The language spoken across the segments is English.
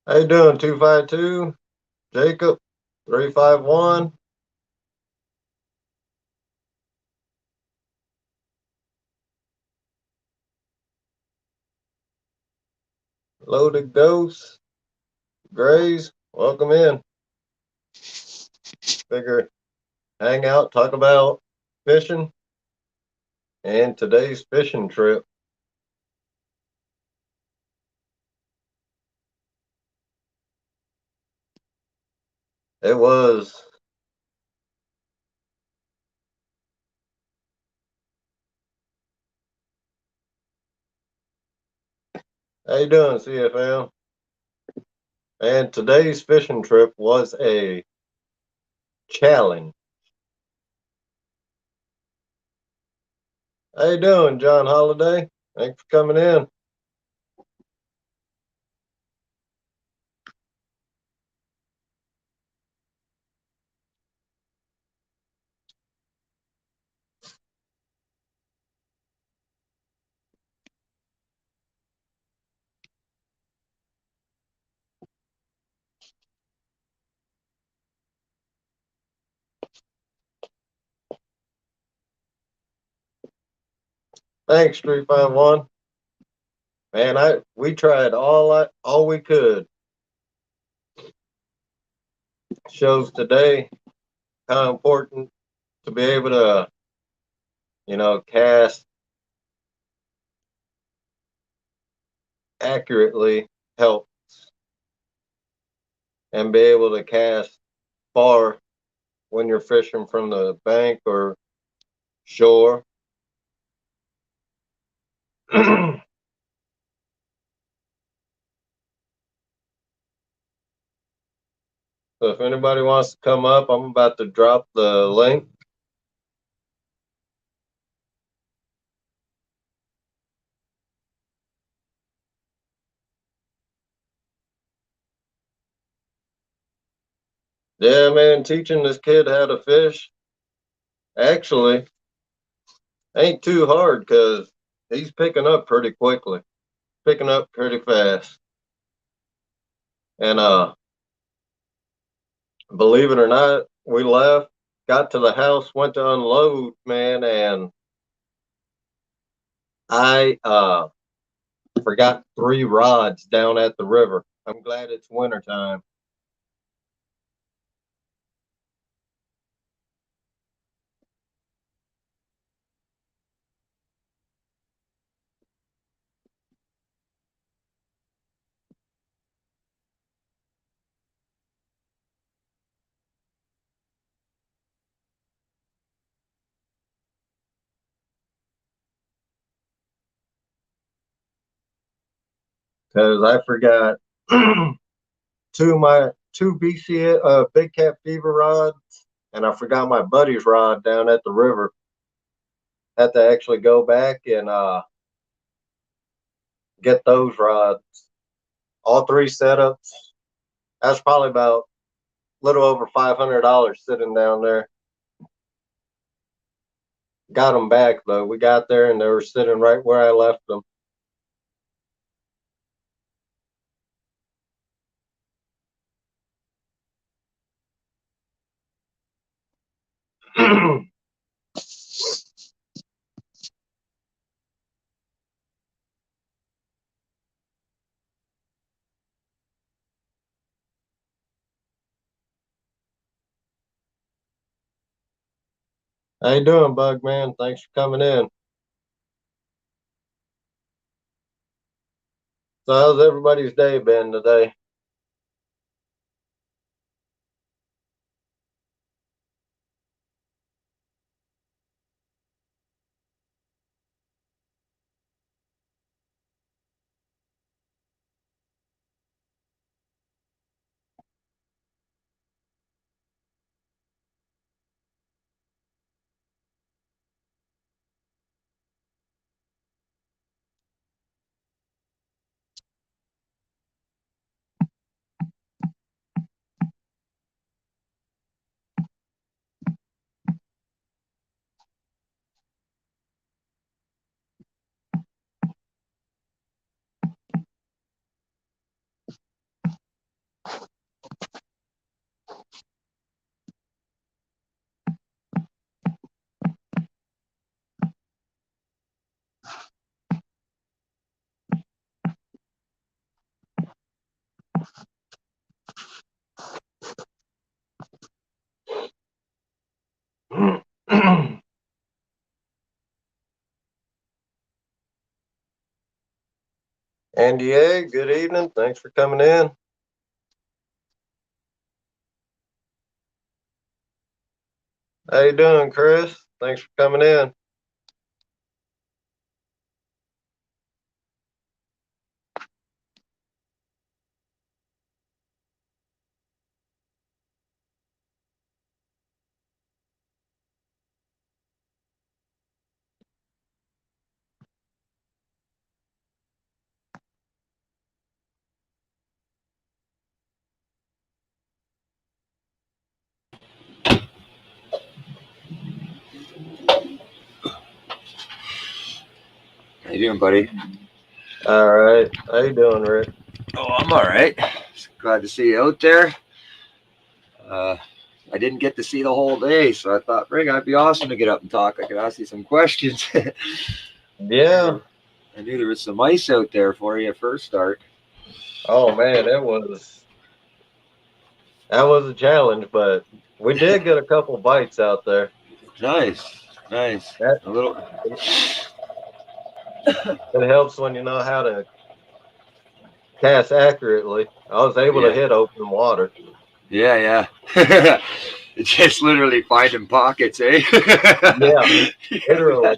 How you doing? 252, Jacob, 351. Loaded Ghost, Grays, welcome in. Figure hang out, talk about fishing and today's fishing trip. It was, how you doing, CFL? And today's fishing trip was a challenge. How you doing, John Holiday? Thanks for coming in. Thanks, 351. Man, we tried all we could. Shows today how important to be able to, cast accurately help and be able to cast far when you're fishing from the bank or shore. So if anybody wants to come up, I'm about to drop the link. Yeah, man, teaching this kid how to fish actually ain't too hard because he's picking up pretty quickly, picking up pretty fast. And believe it or not, we left, got to the house, went to unload, man, and I forgot 3 rods down at the river. I'm glad it's wintertime. Because I forgot two BC Big Cat Fever rods, and I forgot my buddy's rod down at the river. Had to actually go back and get those rods. All 3 setups. That's probably about a little over $500 sitting down there. Got them back though. We got there and they were sitting right where I left them. How you doing, Bug Man? Thanks for coming in. So how's everybody's day been today? Andy A, good evening. Thanks for coming in. How you doing, Chris? Thanks for coming in. How you doing, buddy? All right. How you doing, Rick? Oh, I'm all right. Glad to see you out there. I didn't get to see the whole day, so I thought, Rick, it'd be awesome to get up and talk. I could ask you some questions. Yeah. I knew there was some ice out there for you at first start. Oh man, that was a challenge, but we did get a couple bites out there. Nice. That A little. it helps when you know how to cast accurately. I was able to Yeah. hit open water. Yeah. It's just literally finding pockets, eh? Yeah, literally.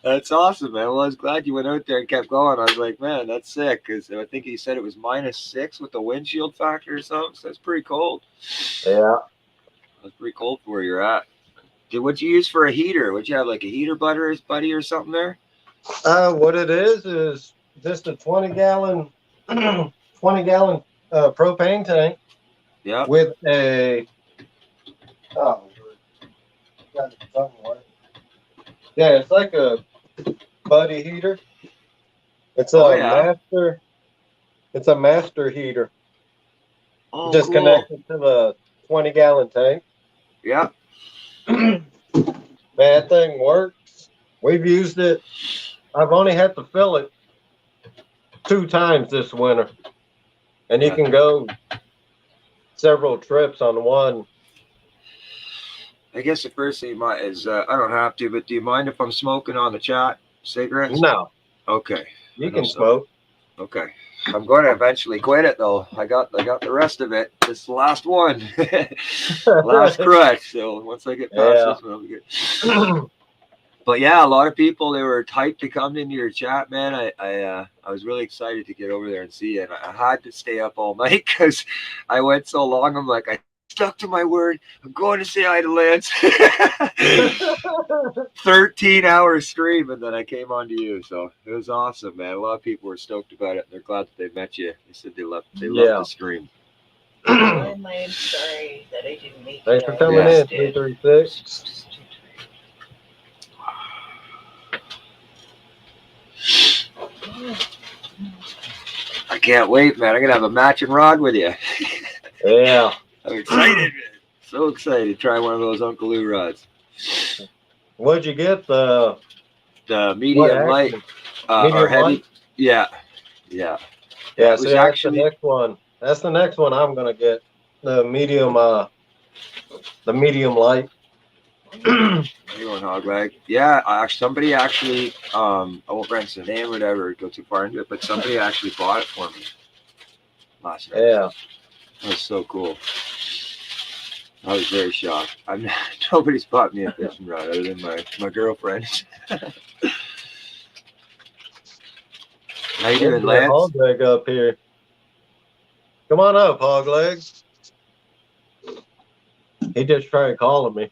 That's awesome, man. Well, I was glad you went out there and kept going. I was like, man, that's sick, because I think he said it was -6 with the windshield factor or something. So that's pretty cold. Yeah. That's pretty cold for where you're at. What'd you use for a heater? Would you have like a heater buddy or something there? What it is just a 20-gallon 20-gallon propane tank Yeah. with a oh, got it somewhere. Yeah, it's like a buddy heater. It's Oh a yeah. master. It's a master heater. Oh, Just cool. connected to the 20-gallon tank. Yeah. Man, that thing works. We've used it. I've only had to fill it 2 times this winter, and you Yeah. can go several trips on one. I guess the first thing is I don't have to, but do you mind if I'm smoking on the chat cigarettes? No, Okay. I you know can some. smoke. Okay. I'm going to eventually quit it though. I got the rest of it. This is the last one, last crutch. So once I get past Yeah. this one, I'll be good. But yeah, a lot of people, they were hyped to come into your chat, man. I was really excited to get over there and see you. And I had to stay up all night because I went so long. I'm like, I stuck to my word. I'm going to say hi to Lance. 13-hour stream, and then I came on to you. So it was awesome, man. A lot of people were stoked about it. They're glad that they met you. They said they loved Yeah. the stream. I'm sorry that I didn't make Thanks it. for coming Yeah. in, 336. I can't wait, man. I'm gonna have a matching rod with you. Yeah. I'm excited, man. So excited to try one of those Uncle Lou rods. What'd you get? The Medium light, Medium or heavy. light? Yeah. Yeah, It so was that's actually the next one. That's the next one I'm gonna get. The medium light. Anyone hogleg. Yeah, somebody actually, I won't mention the name or whatever, go too far into it, but somebody actually bought it for me last night. Yeah. That was so cool. I was very shocked. Nobody's bought me a fishing rod other than my girlfriend. How you doing, Lance? Hog leg up here. Come on up, hog leg. He just tried calling me.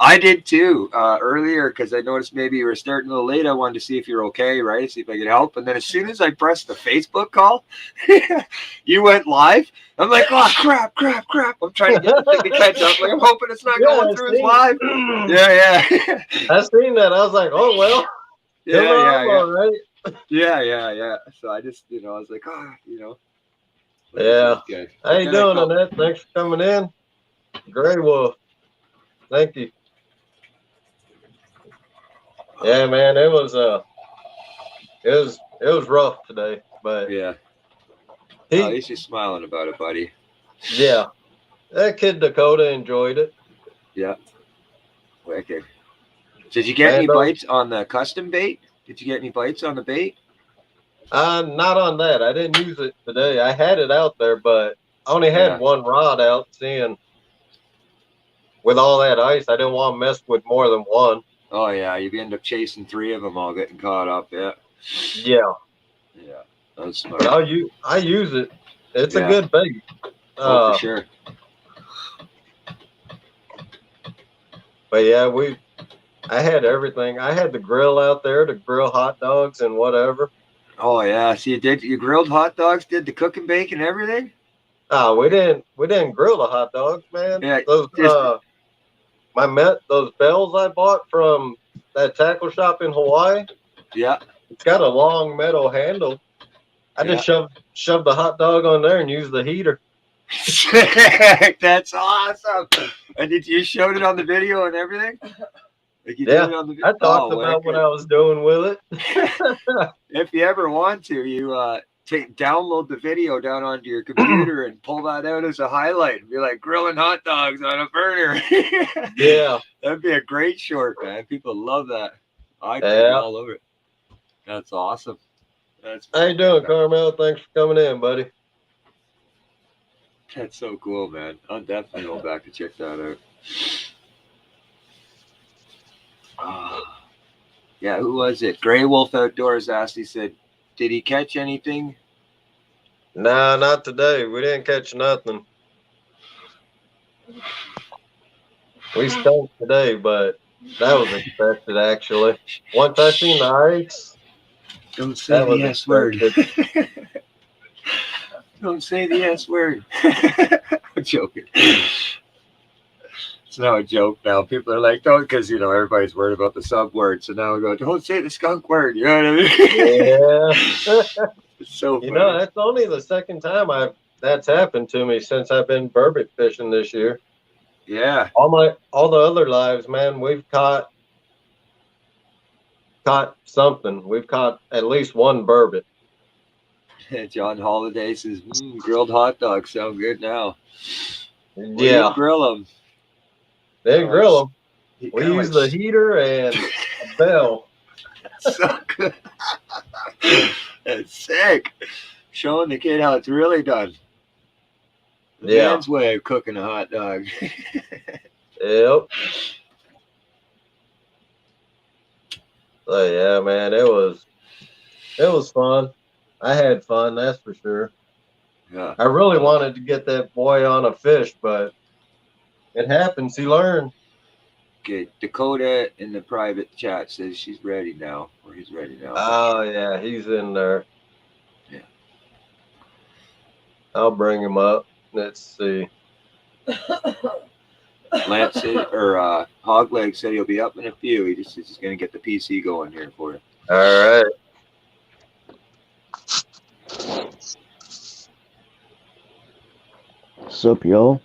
I did too earlier because I noticed maybe you were starting a little late. I wanted to see if you're okay, right? See if I could help. And then as soon as I pressed the Facebook call, you went live. I'm like, oh crap! I'm trying to get the thing to catch up. Like I'm hoping it's not going through as live. Yeah. I seen that. I was like, oh well. Yeah. All right. Yeah. So I just, I was like, Yeah. Okay. How you doing, Annette? Thanks for coming in. Gray Wolf. Thank you. Yeah, man, it was rough today, but yeah. At least you're smiling about it, buddy. Yeah. That kid Dakota enjoyed it. Yeah. Wicked. Did you get any bites on the custom bait? Did you get any bites on the bait? Not on that. I didn't use it today. I had it out there, but I only had Yeah. one rod out. Seeing with all that ice, I didn't want to mess with more than one. Oh yeah, you end up chasing 3 of them all getting caught up. Yeah. Yeah, Yeah. That's smart. but I use it. It's a Yeah. good bait. Oh, for sure. But yeah, I had everything. I had the grill out there to grill hot dogs and whatever. Oh yeah. So you grilled hot dogs, did the cook and bake and everything? We didn't grill the hot dogs, man. Yeah. Those Just those bells I bought from that tackle shop in Hawaii. yeah. It's got a long metal handle. I just shoved the hot dog on there and used the heater. That's awesome. And did you showed it on the video and everything? Like you Yeah, did it on the I talked about what I was doing with it. If you ever want to, you download the video down onto your computer and pull that out as a highlight and be like grilling hot dogs on a burner. Yeah. That'd be a great short, man. People love that. I put Yeah. it all over it. That's awesome. How you doing, Carmel? Thanks for coming in, buddy. That's so cool, man. I'm definitely going back to check that out. Yeah, who was it? Grey Wolf Outdoors asked, he said, did he catch anything? Nah, not today. We didn't catch nothing. We stunk today, but that was expected, actually. Once I seen the ice, Don't say that the was S word. expected. Don't say the S word. I'm joking. It's now a joke now. People are like, don't, because, everybody's worried about the sub word. So now we go, don't say the skunk word. You know what I mean? Yeah. It's so funny. That's only the second time that's happened to me since I've been burbot fishing this year. Yeah. All the other lives, man, we've caught something. We've caught at least one burbot. John Holiday says, grilled hot dogs sound good now. Well, you Yeah. didn't grill them. They grill them. We kinda use the heater and a bell. So good. That's sick. Showing the kid how it's really done. The Yeah. man's way of cooking a hot dog. Yep. So yeah, man, it was fun. I had fun, that's for sure. Yeah. I really wanted to get that boy on a fish, but it happens. He learned. Okay, Dakota in the private chat says she's ready now, or he's ready now. Oh yeah, he's in there. Yeah. I'll bring him up. Let's see. Lance said, or Hogleg said he'll be up in a few. He's just going to get the PC going here for you. All right. What's up, y'all?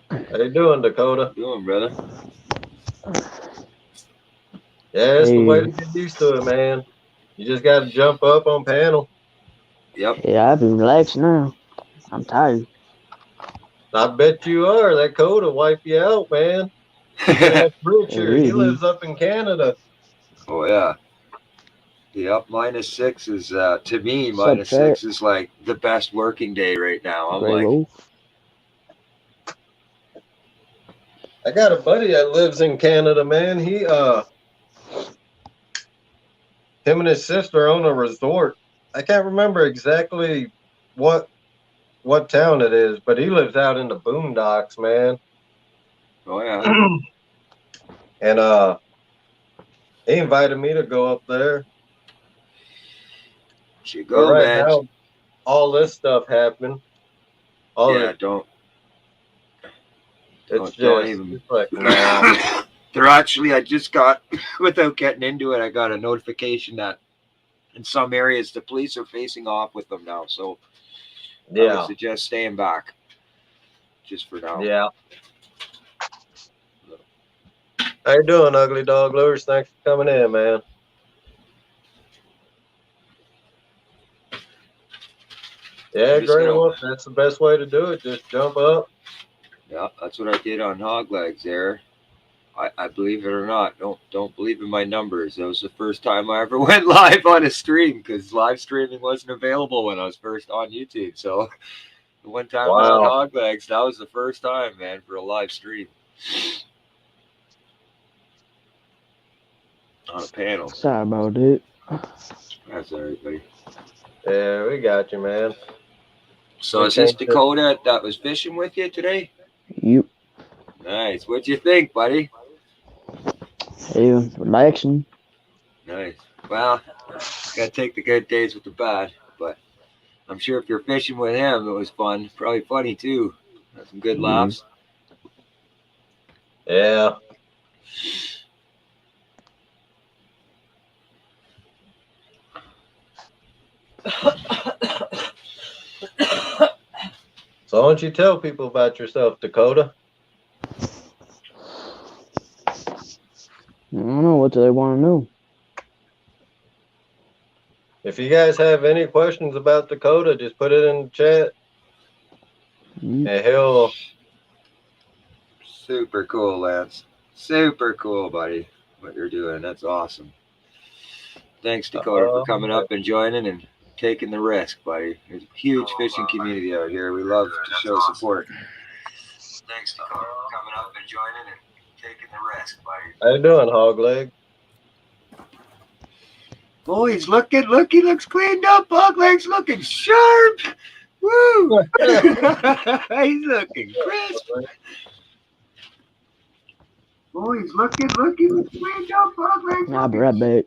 How you doing, Dakota? How you doing, brother? Yeah, it's the way to Hey. get used to it, man. You just got to jump up on panel. Yep. Yeah, I've been relaxed now. I'm tired. I bet you are. That cold will wipe you out, man. That's Richard. He lives up in Canada. Oh, yeah. Yep, -6 is, to me, What's up, -6 is like the best working day right now. I'm Grey like, Wolf. I got a buddy that lives in Canada, man. Him and his sister own a resort. I can't remember exactly what town it is, but he lives out in the boondocks, man. oh, yeah. And he invited me to go up there. You But go, right man. now, all this stuff happened. Yeah, don't. It's don't just even. it's like, nah. They're actually, I just got, without getting into it, I got a notification that in some areas the police are facing off with them now. So I Yeah. would suggest staying back just for now. Yeah. How you doing, Ugly Dog Lures? Thanks for coming in, man. Yeah, Just Grey gonna- Wolf, that's the best way to do it. Just jump up. Yeah, that's what I did on hog legs there. I believe it or not, don't believe in my numbers. That was the first time I ever went live on a stream because live streaming wasn't available when I was first on YouTube. So the one time I was on Wow. Hog Legs, that was the first time, man, for a live stream on a panel. Sorry about it. That's all right, buddy. Yeah, we got you, man. So We is this changed it. Dakota that was fishing with you today? You, Nice. What'd you think, buddy? hey, relaxing. Nice. Well, gotta take the good days with the bad, but I'm sure if you're fishing with him, it was fun. Probably funny too. Had some good laughs. Yeah. So why don't you tell people about yourself, Dakota? I don't know. What do they want to know? If you guys have any questions about Dakota, just put it in the chat Mm. and he'll. Super cool, Lance. Super cool, buddy. What you're doing. That's awesome. Thanks, Dakota, for coming up and joining and taking the risk, buddy. There's a huge fishing community out here. We love to show support. Thanks, Dakota, for coming up and joining and taking the risk, buddy. How you doing, Hog Leg? Oh, he's looking. Look, he looks cleaned up. Hog Leg's looking sharp. Woo! He's looking crisp. Oh, he's looking. Look, he looks cleaned up. Hog Leg's I'll be right back.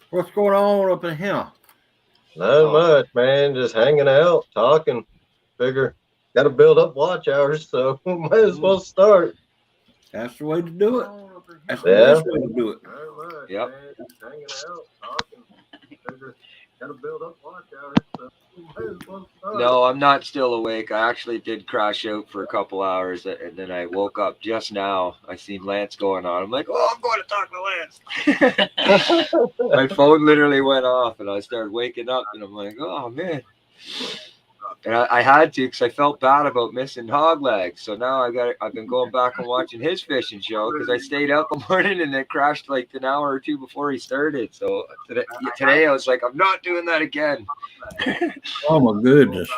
What's going on up in here? Not much, man. Just hanging out, talking. Figure, got to build up watch hours, so might as well start. That's the way to do it. That's the Yeah. best way to do it. Not much, Yep. man. Just hanging out, talking. Figure, got to build up watch hours, so might as well start. No, I'm not still awake. I actually did crash out for a couple hours, and then I woke up just now. I seen Lance going on. I'm like, oh, I'm going to talk to Lance. My phone literally went off, and I started waking up, and I'm like, oh man. And I had to because I felt bad about missing Hog Legs. So now I've been going back and watching his fishing show because I stayed up all morning and then crashed like an hour or two before he started. So today I was like, I'm not doing that again. Oh my goodness.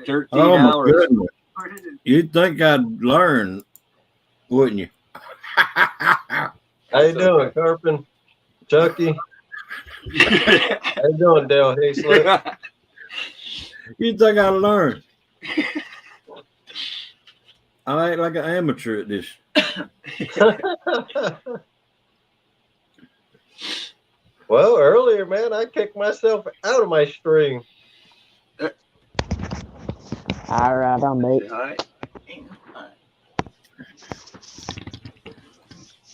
13 Oh my hours. goodness. You'd think I'd learn, wouldn't you? How you doing, Carpin? Chucky? How you doing, Dale Hasler? You'd think I'd learn. I ain't like an amateur at this. Well, earlier, man, I kicked myself out of my stream. All right, I'm back. Hi.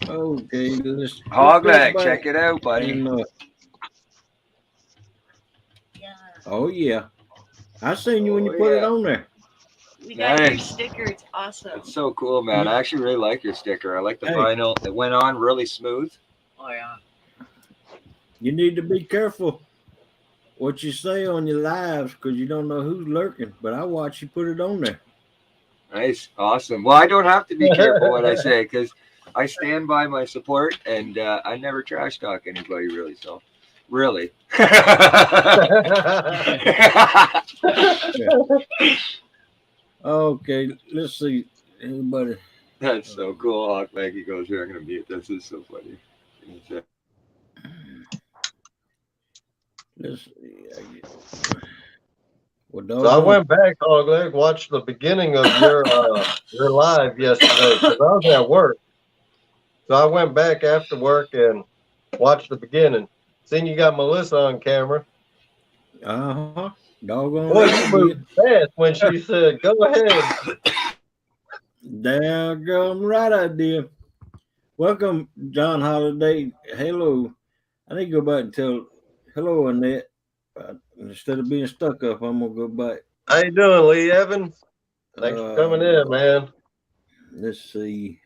Okay, let's Hog let's Leg, go back check it out, buddy. and, Yeah, oh yeah. I seen you when you Oh, put it yeah. on there. we got your Nice. sticker. It's awesome. It's so cool, man. I actually really like your sticker. I like the Hey. vinyl. It went on really smooth. Oh yeah. You need to be careful what you say on your lives because you don't know who's lurking. But I watch you put it on there. Nice. Awesome. Well, I don't have to be careful what I say because I stand by my support and I never trash talk anybody really. So, really. Okay, let's see. Anybody? That's so cool. Hawk Leg, he goes, here, I'm going to mute. This is so funny. Let's see. Well, So I went back, Hog Leg, watched the beginning of your live yesterday because I was at work. So I went back after work and watched the beginning. Seen you got Melissa on camera. Uh-huh. Doggone Boy, right you you moved fast when she said, "Go ahead." did. Daggone right I did. Welcome, John Holiday. Hello. I need to go back and tell hello, Annette. Instead of being stuck up, I'm going to go back. How you doing, Lee Evans? Thanks for coming in, man. Let's see.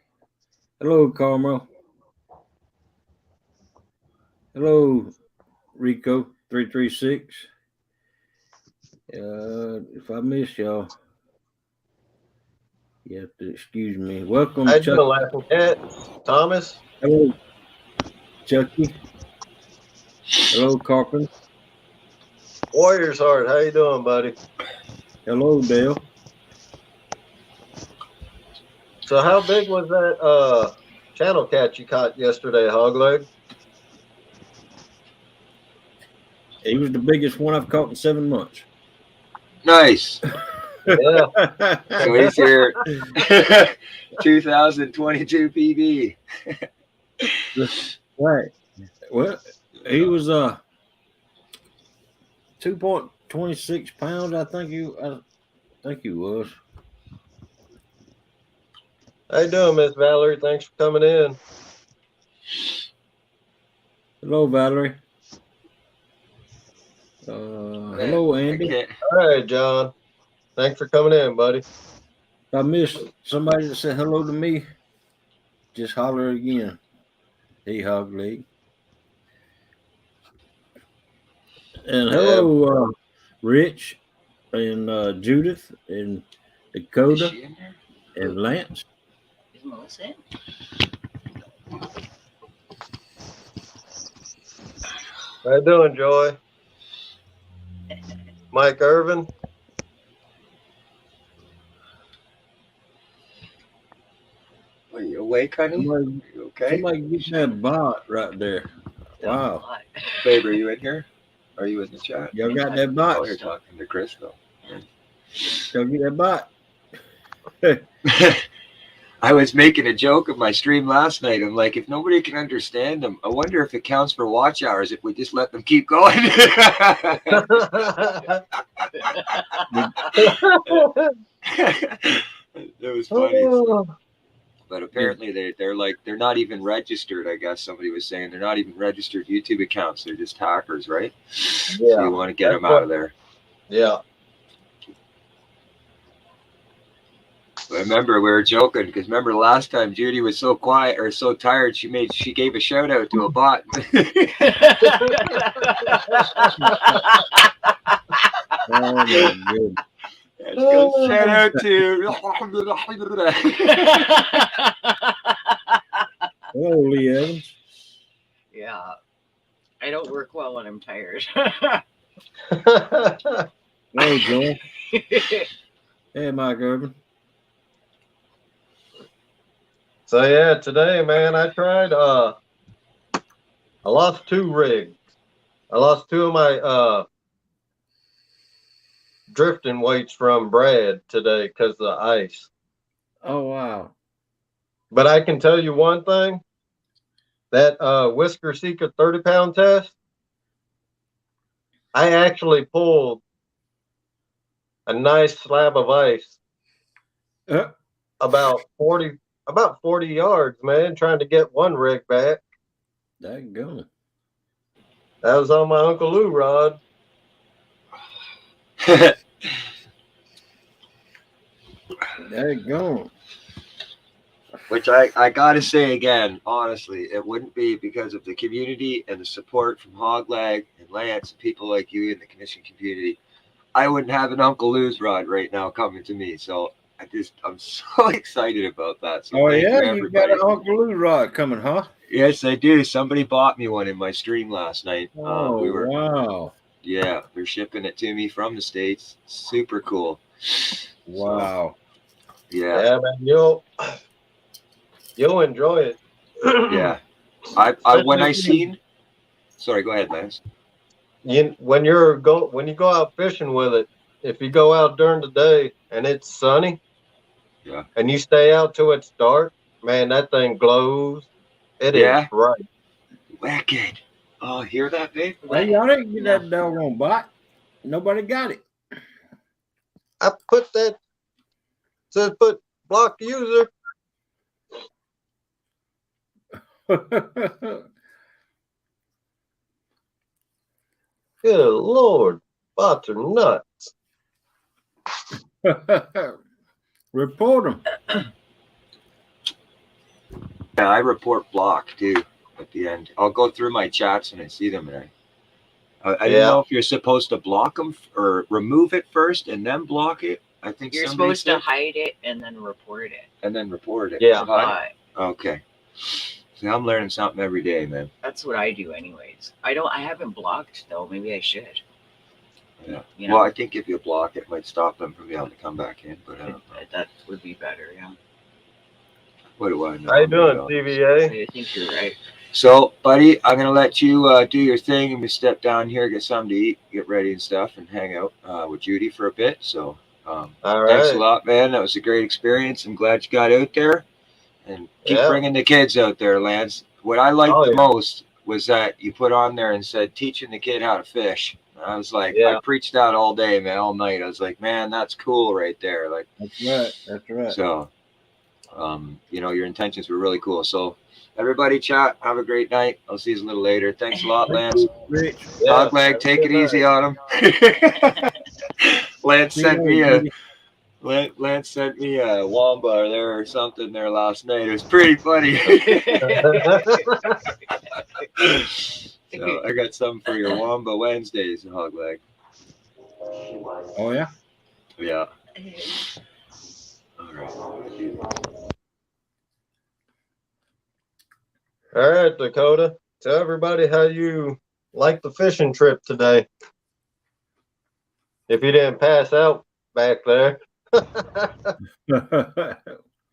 Hello, Carmel. Hello, Rico 336. If I miss y'all, you have to excuse me. Welcome, How you Chuck. doing, Laughing Cat? Thomas? Hello, Chucky. Hello, Carpenter. Warriors Heart, how you doing, buddy? Hello, Dale. So how big was that channel cat you caught yesterday, Hogleg? He was the biggest one I've caught in 7 months. Nice. Yeah. So he's here. 2022 PB. Right. Well, he was 2.26 pounds. I think he was. How you doing, Miss Valerie? Thanks for coming in. Hello, Valerie. Hello, Andy. Okay. All right, John. Thanks for coming in, buddy. If I missed somebody that said hello to me, just holler again. Hey, Hog Leg. And hello, Rich and Judith and Is Dakota she in there? and Lance. Is Melissa in? How you doing, Joy? Mike Irvin? Are you awake, honey? Are Somebody, you okay? somebody get that bot right there. Wow. Babe, are you in here? Are you in the chat? Y'all got that Oh, bot? you're talking to Crystal. Y'all get that bot? I was making a joke of my stream last night. I'm like, if nobody can understand them, I wonder if it counts for watch hours if we just let them keep going. It was funny. But apparently they're not even registered. I guess somebody was saying they're not even registered YouTube accounts. They're just hackers, right? Yeah, so you want to get that's them out of there. Yeah. But remember, we were joking because remember last time Judy was so quiet or so tired, she gave a shout out to a bot. Oh my goodness. Shout out to. Hello, Lee Evans. Yeah. I don't work well when I'm tired. Hello, Joel. Hey, Mike Irvin. So yeah, today, man, I tried. I lost 2 rigs. I lost 2 of my drifting weights from Brad today because of the ice. Oh, wow. But I can tell you one thing: that Whisker Seeker 30-pound test, I actually pulled a nice slab of ice about 40 yards, man, trying to get one rig back. That go. That was on my Uncle Lou rod. That go. Which I gotta say again, honestly, it wouldn't be because of the community and the support from Hogleg and Lance and people like you in the commission community. I wouldn't have an Uncle Lou's rod right now coming to me. So I'm so excited about that. So Oh, thank yeah, you, you got everybody. an Uncle Lou rod coming, huh? Yes, I do. Somebody bought me one in my stream last night. Oh, Wow. Yeah, they're shipping it to me from the States. Super cool. Wow. So, yeah. Yeah, man, you'll enjoy it. Yeah. When I seen. Sorry, go ahead, Lance. When you go out fishing with it, if you go out during the day and it's sunny, yeah, and you stay out till it's dark, man, that thing glows. It is bright. Wicked. Oh, hear that, babe? Hey, y'all didn't get that doggone bot. Nobody got it. I put that. Says put block user. Good Lord, bots are nuts. Report them. Yeah, I report block too. the end. I'll go through my chats and I see them, and I didn't Yeah. know if you're supposed to block them or remove it first and then block it. I think You're somebody supposed to said, hide it and then report it. and then report it. Yeah. But Okay. See, I'm learning something every day, man. that's what I do anyways. I haven't blocked though. Maybe I should. Yeah. You know, Well, I think if you block it, might stop them from being able to come back in. But I don't know. that would be better. Yeah. What do I know? How you I'm doing, not- TVA? I think you're right. So, buddy, I'm gonna let you do your thing, and we step down here, get something to eat, get ready and stuff, and hang out with Judy for a bit. So, All thanks a right. lot, man. That was a great experience. I'm glad you got out there, and keep Yeah. bringing the kids out there, Lance. What I liked Oh, the yeah. most was that you put on there and said teaching the kid how to fish. I was like, Yeah. I preached that all day, man, all night. I was like, man, that's cool right there. Like, That's right. That's right. so, your intentions were really cool. So, everybody, chat. Have a great night. I'll see you a little later. Thanks a lot, Lance. Rich. Yeah. Dogleg, take it easy on him. Lance sent me a wamba there or something there last night. It was pretty funny. So I got something for your wamba Wednesdays, Dogleg. Oh yeah. Yeah. All right. All right, Dakota. Tell everybody how you liked the fishing trip today. If you didn't pass out back there.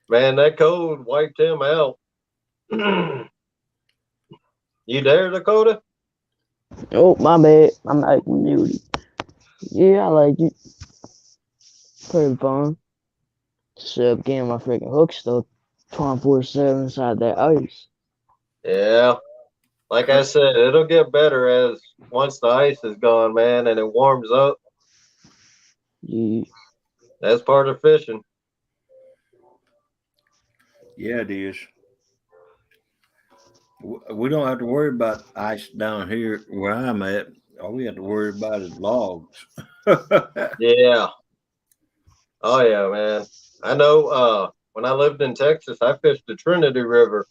Man, that cold wiped him out. You there, Dakota? Oh, my bad. I'm like muted. Yeah, I like it. Pretty fun. Except getting my freaking hook stuck 24/7 inside that ice. Yeah. Like I said, it'll get better as once the ice is gone, man, and it warms up. Yeah. That's part of fishing. Yeah, it is. We don't have to worry about ice down here where I'm at. All we have to worry about is logs. Yeah. Oh yeah, man. I know when I lived in Texas, I fished the Trinity River.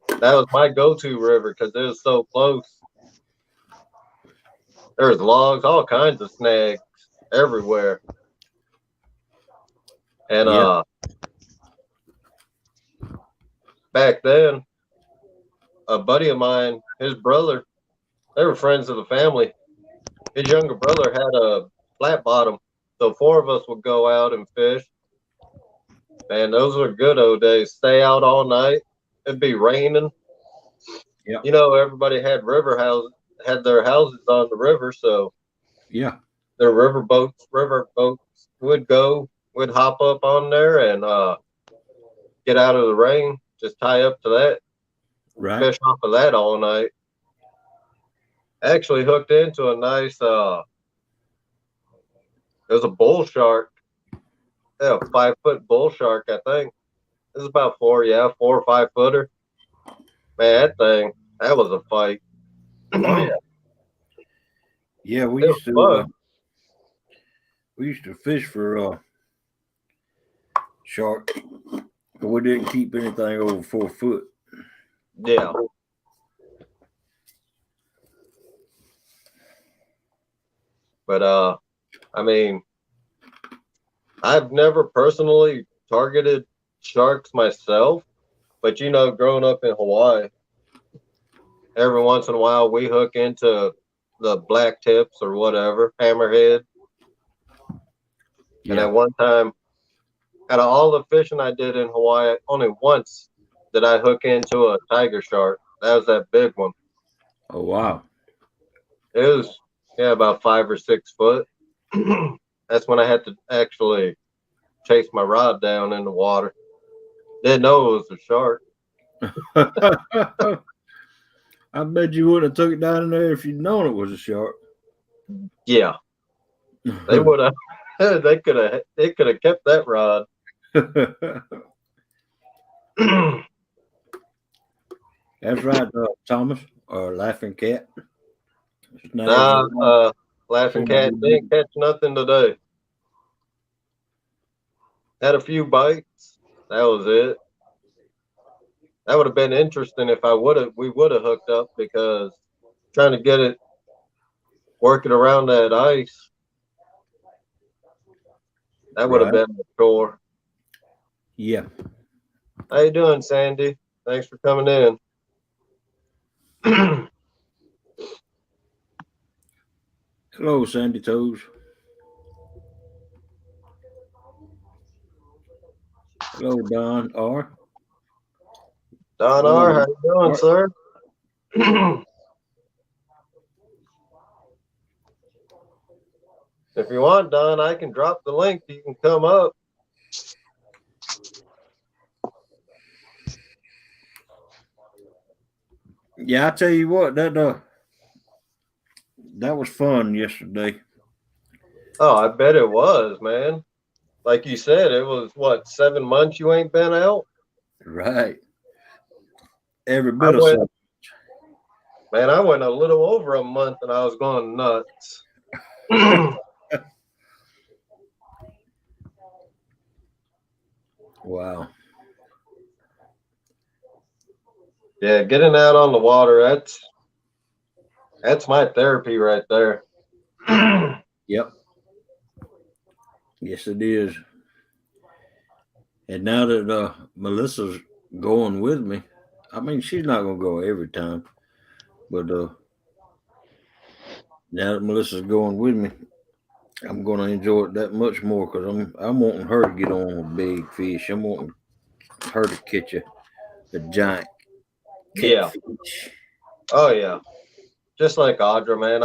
That was my go-to river because it was so close. There's logs, all kinds of snags everywhere. And Yeah. Back then, a buddy of mine, his brother, they were friends of the family. His younger brother had a flat bottom, so four of us would go out and fish. Man, those were good old days. Stay out all night. It'd be raining. Yeah. You know, everybody had had their houses on the river, so Yeah. their river boats would go. We'd hop up on there and get out of the rain. Just tie up to that, Right. fish off of that all night. Actually hooked into a nice it was a bull shark. Yeah, a 5-foot bull shark, I think. It was about 4 or 5 footer. Man, that was a fight. Yeah, we It used was to fun. we used to fish for sharks, but we didn't keep anything over 4 foot. Yeah. But I mean, I've never personally targeted sharks myself, but you know, growing up in Hawaii, every once in a while we hook into the black tips or whatever, hammerhead. And at one time, out of all the fishing I did in Hawaii, only once did I hook into a tiger shark. That was that big one. Oh wow. It was about 5 or 6 foot. That's when I had to actually chase my rod down in the water. Didn't know it was a shark. I bet you wouldn't have took it down in there if you'd known it was a shark. Yeah, they would have. It could have kept that rod. That's right, Thomas, or Laughing Cat. His name Nah, Laughing Cat didn't catch nothing today. Had a few bites. That was it. That would have been interesting if we would have hooked up, because trying to get it working around that ice, that would have Right. been a chore. Yeah. How you doing, Sandy? Thanks for coming in. Hello, Sandy Toes. Hello, Don R. Don Hello. R, how you doing, sir? If you want, Don, I can drop the link. You can come up. Yeah, I tell you what, that was fun yesterday. Oh, I bet it was, man. Like you said, it was what, 7 months you ain't been out? Right. Every I bit of went, something. man, I went a little over a month and I was going nuts. Wow. Yeah, getting out on the water, that's my therapy right there. Yep. Yes, it is. And now that Melissa's going with me, I mean, she's not gonna go every time, but now that Melissa's going with me, I'm gonna enjoy it that much more because I'm wanting her to get on a big fish. I'm wanting her to catch a giant Yeah. catfish. Oh yeah. Just like Audra, man.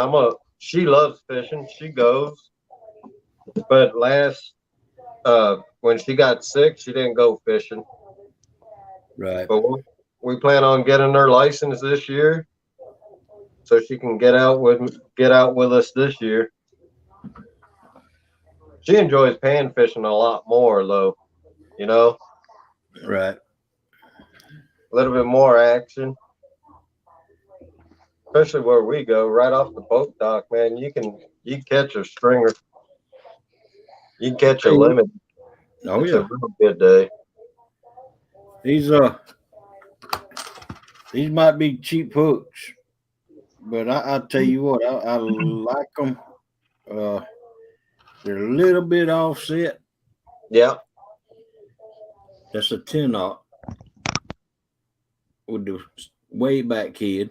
She loves fishing. She goes. But when she got sick, she didn't go fishing. Right. But we plan on getting her license this year, so she can get out with us this year. She enjoys pan fishing a lot more, though. You know, Right. a little bit more action, especially where we go, right off the boat dock. Man, you catch a stringer, you can catch a limit. Oh It's yeah. a real good day. These might be cheap hooks, but I tell you what, I like them. They're a little bit offset. Yeah. That's a 10-aught with the way back head.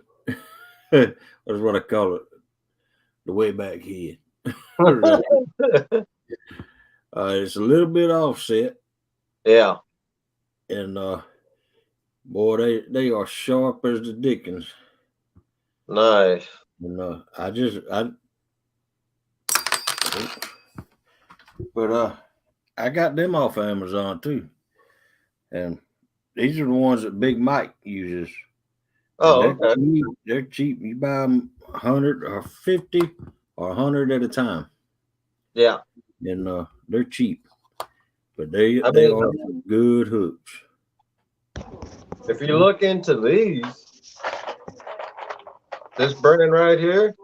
That's what I call it, the way back head. It's a little bit offset, Yeah. and boy, they are sharp as the dickens. Nice. And I got them off of Amazon too, and these are the ones that Big Mike uses. Oh, And okay. they're cheap. You buy them 100 or 50 or 100 at a time, Yeah. and they're cheap, but they I mean, are some good hooks. if you look into this brand right here,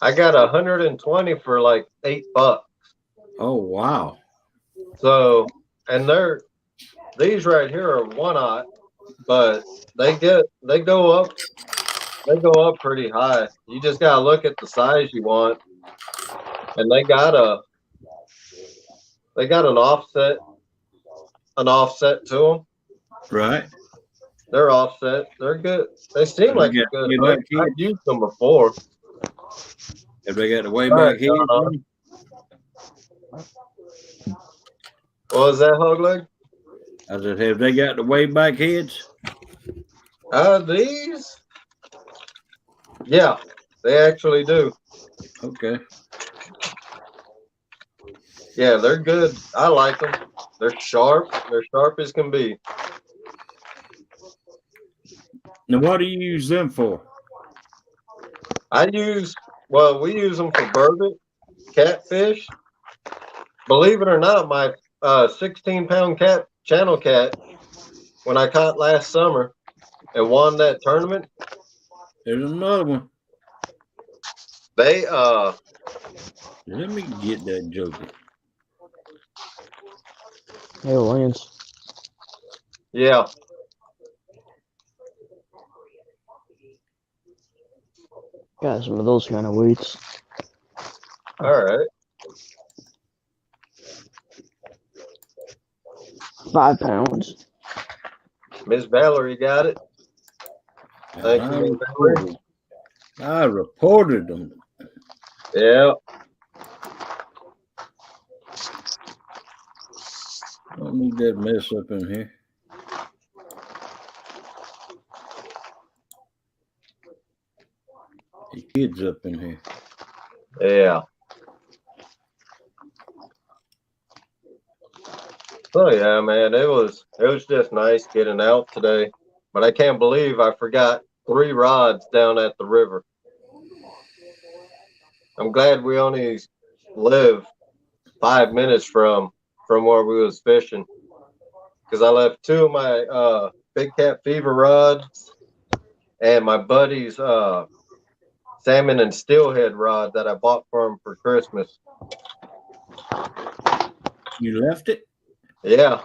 I got 120 for like $8. Oh wow! So, and these right here are 1/0, but they go up pretty high. You just gotta look at the size you want, and they got an offset to them. Right? They're offset. They're good. They seem like a good hook. I've used them before. Have they got the way All back right, head? Donna. What was that, Hogleg? I said, have they got the way back heads? These? Yeah, they actually do. Okay. Yeah, they're good. I like them. They're sharp. They're sharp as can be. Now, what do you use them for? We use them for burbot, catfish. Believe it or not, my 16-pound channel cat, when I caught last summer and won that tournament, There's another one. they Let me get that joker. Hey, Lance. yeah, Got some of those kind of weights. All right. 5 pounds. Miss Valerie got it. Thank And you, Miss Valerie. I reported them. Yeah. Don't need that mess up in here. The kids up in here. Yeah. So yeah, man, it was just nice getting out today. But I can't believe I forgot 3 rods down at the river. I'm glad we only live 5 minutes from where we was fishing. Because I left 2 of my big cat fever rods and my buddy's salmon and steelhead rod that I bought for him for Christmas. You left it? Yeah.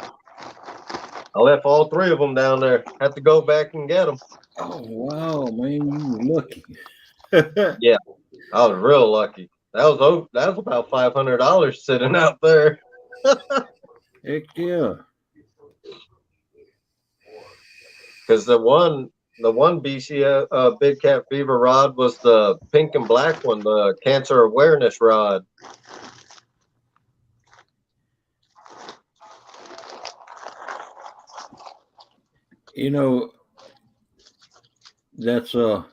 I left all 3 of them down there. Had to go back and get them. Oh, wow, man, you were lucky. Yeah, I was real lucky. That was about $500 sitting out there. Heck yeah. Because the one BC big cat fever rod was the pink and black one, the cancer awareness rod. You know, that's with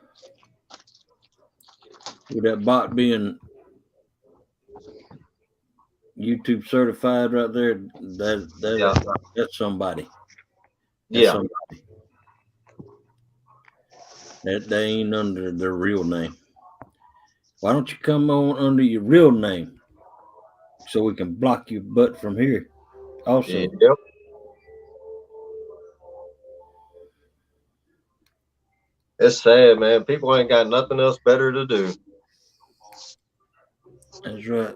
that bot being YouTube certified right there, that's somebody. That's Yeah. somebody. That they ain't under their real name. Why don't you come on under your real name so we can block your butt from here? Also, Yep. It's sad, man. People ain't got nothing else better to do. that's right.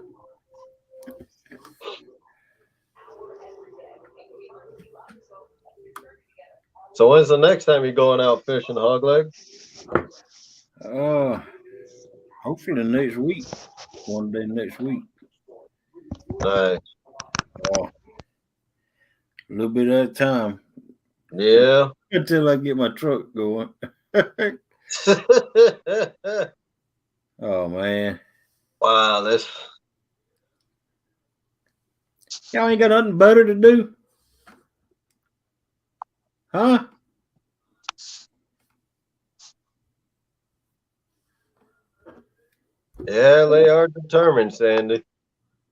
So when's the next time you're going out fishing, Hogleg? Hopefully next week. One day next week. Nice. A little bit at a time. Yeah. Until I get my truck going. Oh man. Wow, this. Y'all ain't got nothing better to do? Huh? Yeah, they are determined, Sandy.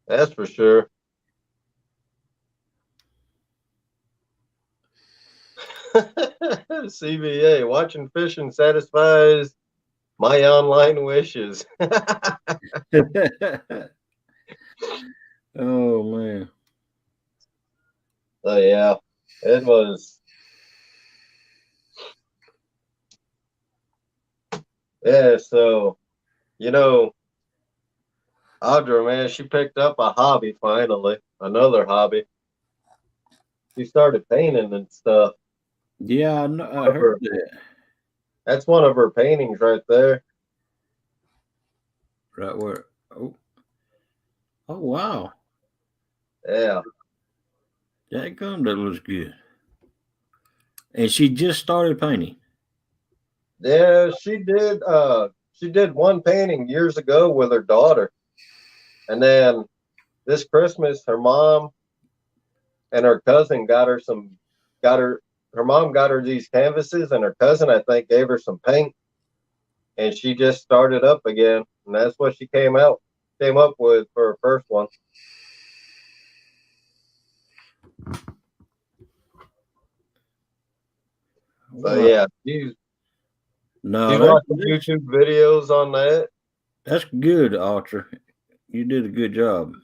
That's for sure. CBA, watching fishing satisfies my online wishes. Oh man. So yeah, it was. Yeah, so Audra, man, she picked up a hobby finally, another hobby. She started painting and stuff. Yeah, I know, I heard that. That's one of her paintings right there. Right where? Oh wow. Yeah. That gum that looks good. And she just started painting. Yeah, she did. She did one painting years ago with her daughter, and then this Christmas, her mom and her cousin got her. Her mom got her these canvases, and her cousin, I think, gave her some paint, and she just started up again, and that's what she came up with for her first one. So yeah, she's watching YouTube videos on that. That's good, Ultra. You did a good job.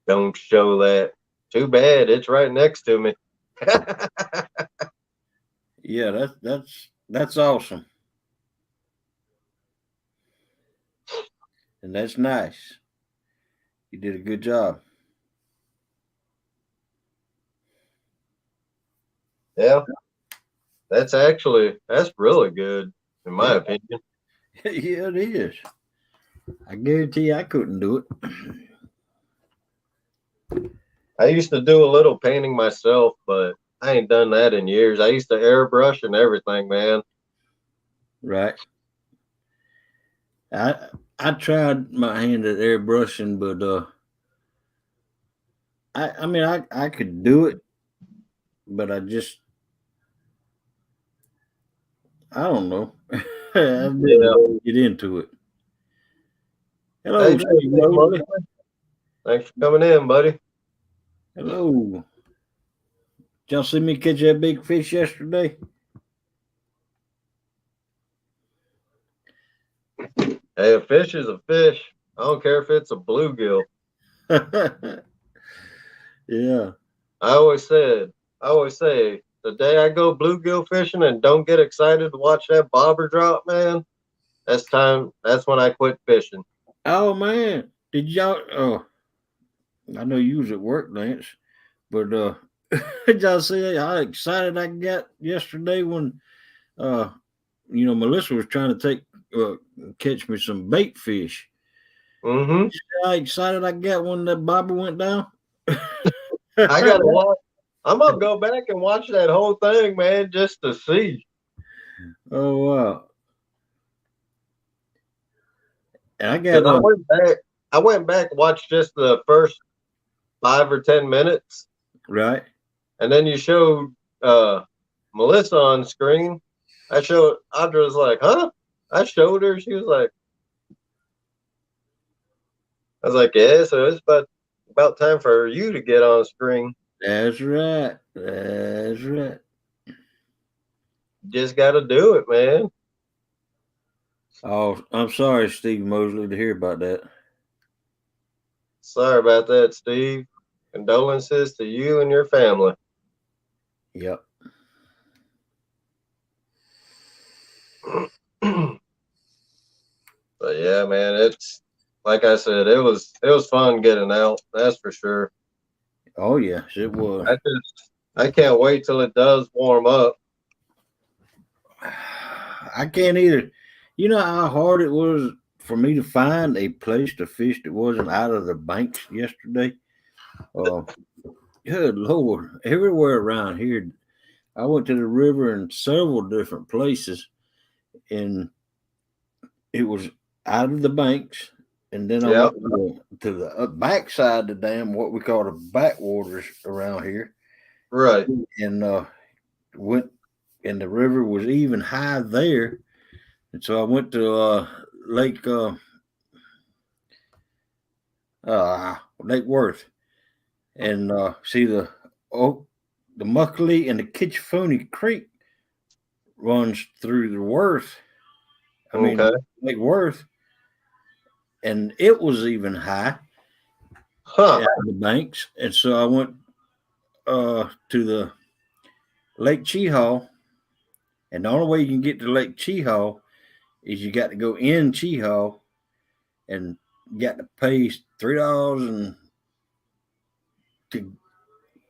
Don't show that. Too bad. It's right next to me. Yeah, that's awesome. And that's nice. You did a good job. Yeah. That's really good. in my opinion. Yeah, it is. I guarantee you I couldn't do it. I used to do a little painting myself, but I ain't done that in years. I used to airbrush and everything, man. Right. I tried my hand at airbrushing, but I mean I could do it, but I don't know. I didn't Yeah. get into it. Hello, Hey, Steve Mosley. thanks for coming in, buddy. Hello. Did y'all see me catch that big fish yesterday? Hey, a fish is a fish. I don't care if it's a bluegill. Yeah. I always say, the day I go bluegill fishing and don't get excited to watch that bobber drop, man, that's when I quit fishing. Oh man. Did y'all I know you was at work, Lance, but did y'all see how excited I got yesterday when Melissa was trying to catch me some bait fish. Mm-hmm. How excited I got when that bobber went down. I gotta watch. I'm gonna go back and watch that whole thing, man, just to see. Oh wow. And I 'Cause got I went back, watched just the first 5 or 10 minutes, right. and then you showed Melissa on screen. Audra was like, huh? I showed her. She was like, I was like, yeah, so it's about time for you to get on screen. That's right. That's right. Just got to do it, man. Oh, I'm sorry, Steve Mosley, to hear about that. Sorry about that, Steve. Condolences to you and your family. Yep. But yeah, man, it's like I said, it was fun getting out. That's for sure. Oh yes, it was. I can't wait till it does warm up. I can't either. You know how hard it was for me to find a place to fish that wasn't out of the banks yesterday? Good Lord. Everywhere around here, I went to the river in several different places, and it was out of the banks. And then I Yeah, went to the backside of the dam, what we call the backwaters around here, right. and went, and the river was even high there. And so I went to Lake Lake Worth and see the Muckley and the Kitchafooney Creek runs through the Worth. I mean, Okay. Lake Worth, and it was even high Huh. at the banks. And so I went to the Lake Cheehaw, and the only way you can get to Lake Cheehaw is you got to go in Cheehaw, and you got to pay $3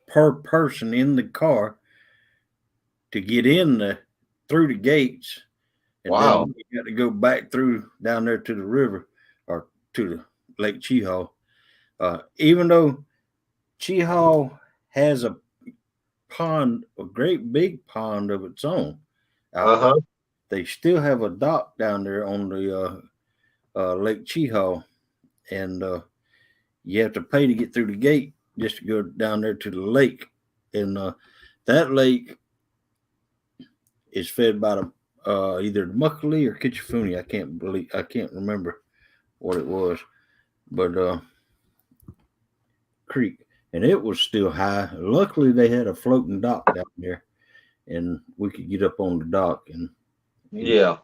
per person in the car to get through the gates, and Wow. then you got to go back through down there to the river or to the Lake Cheehaw. Even though Cheehaw has a pond, a great big pond of its own out there, they still have a dock down there on the Lake Cheehaw, and you have to pay to get through the gate just to go down there to the lake. And that lake is fed by either Muckley or Kitchafooney. I can't remember what it was, but creek, and it was still high. Luckily, they had a floating dock down there, and we could get up on the dock. And Yeah.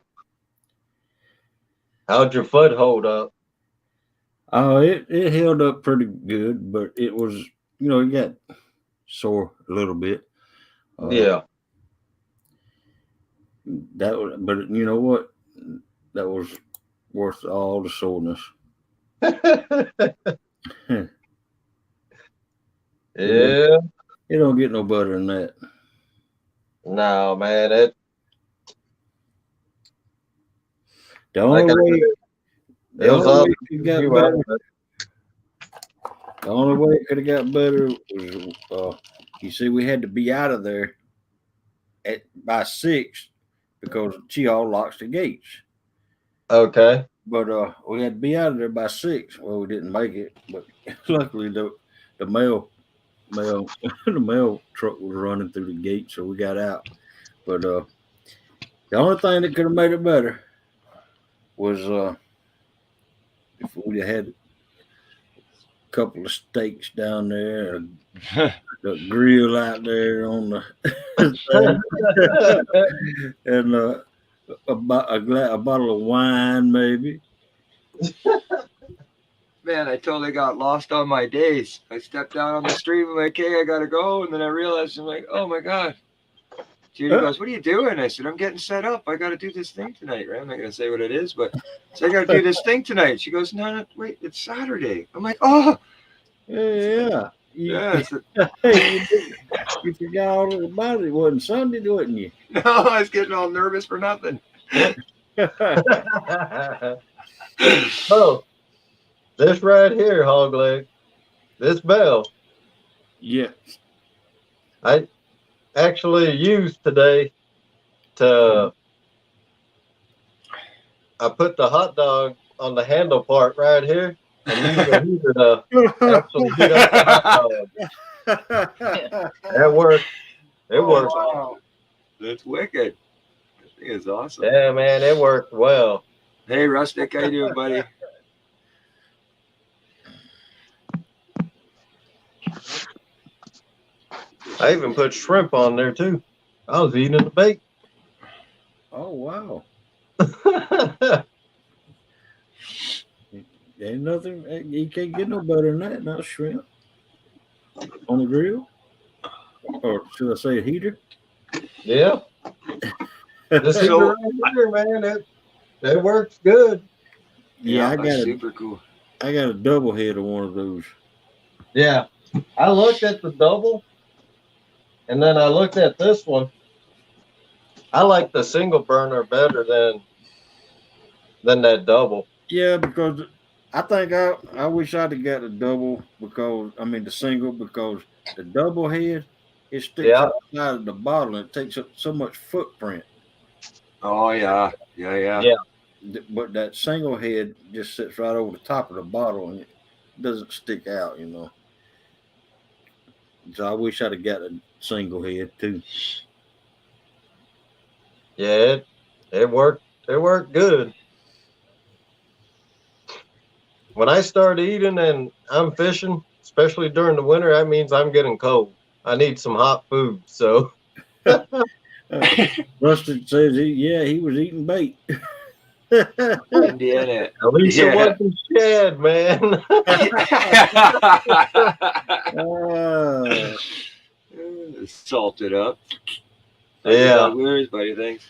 How'd your foot hold up? it held up pretty good, but it was, it got sore a little bit. Yeah. But you know what? That was worth all the soreness. Yeah. It don't get no better than that. No, man. The only way, It was the only way it could have got better was, you see, we had to be out of there by 6 because Chial locks the gates. okay. But we had to be out of there by 6. Well, we didn't make it, but luckily the mail the mail truck was running through the gate, so we got out. But the only thing that could have made it better was if we had a couple of steaks down there, the grill out there on the and a bottle of wine, maybe. Man, I totally got lost on my days. I stepped out on the street. I'm like, hey, I gotta go, and then I realized I'm like, oh my god. Judy goes, what are you doing? I said, I'm getting set up. I gotta do this thing tonight, right? I'm not gonna say what it is, but so I gotta do this thing tonight. She goes, no, wait, it's Saturday. I'm like, oh, Yeah. yeah. You forgot all about it. It wasn't Sunday, wasn't you? No, I was getting all nervous for nothing. Oh, this right here, Hogleg, this bell, Yeah. I actually used today I put the hot dog on the handle part right here and used the heater to actually heat up the hot dog. That worked. It worked. Wow. That's wicked. That thing is awesome. Yeah, man, it worked well. Hey, Rustic, how you doing, buddy? I even put shrimp on there too. I was eating the bait. Oh, wow. Ain't nothing. You can't get no better than that. Not shrimp on the grill, or should I say a heater? Yeah. This heater So- right here, man, it works good. Yeah, I that's got super cool. I got a double head of one of those. Yeah. I looked at the double and then I looked at this one. I like the single burner better than that double. Yeah, because I think I wish I'd have got the double the single, because the double head, it sticks Yeah. outside of the bottle and it takes up so much footprint. Oh yeah. Yeah. But that single head just sits right over the top of the bottle and it doesn't stick out, you know. So I wish I'd have got a single head too. Yeah, it worked. It worked good. When I start eating and I'm fishing, especially during the winter, that means I'm getting cold. I need some hot food. So Rustic says he was eating bait. Indiana. at least Yeah. it wasn't shad, man. Ah, Salt it up. Yeah. Where's buddy? Thanks.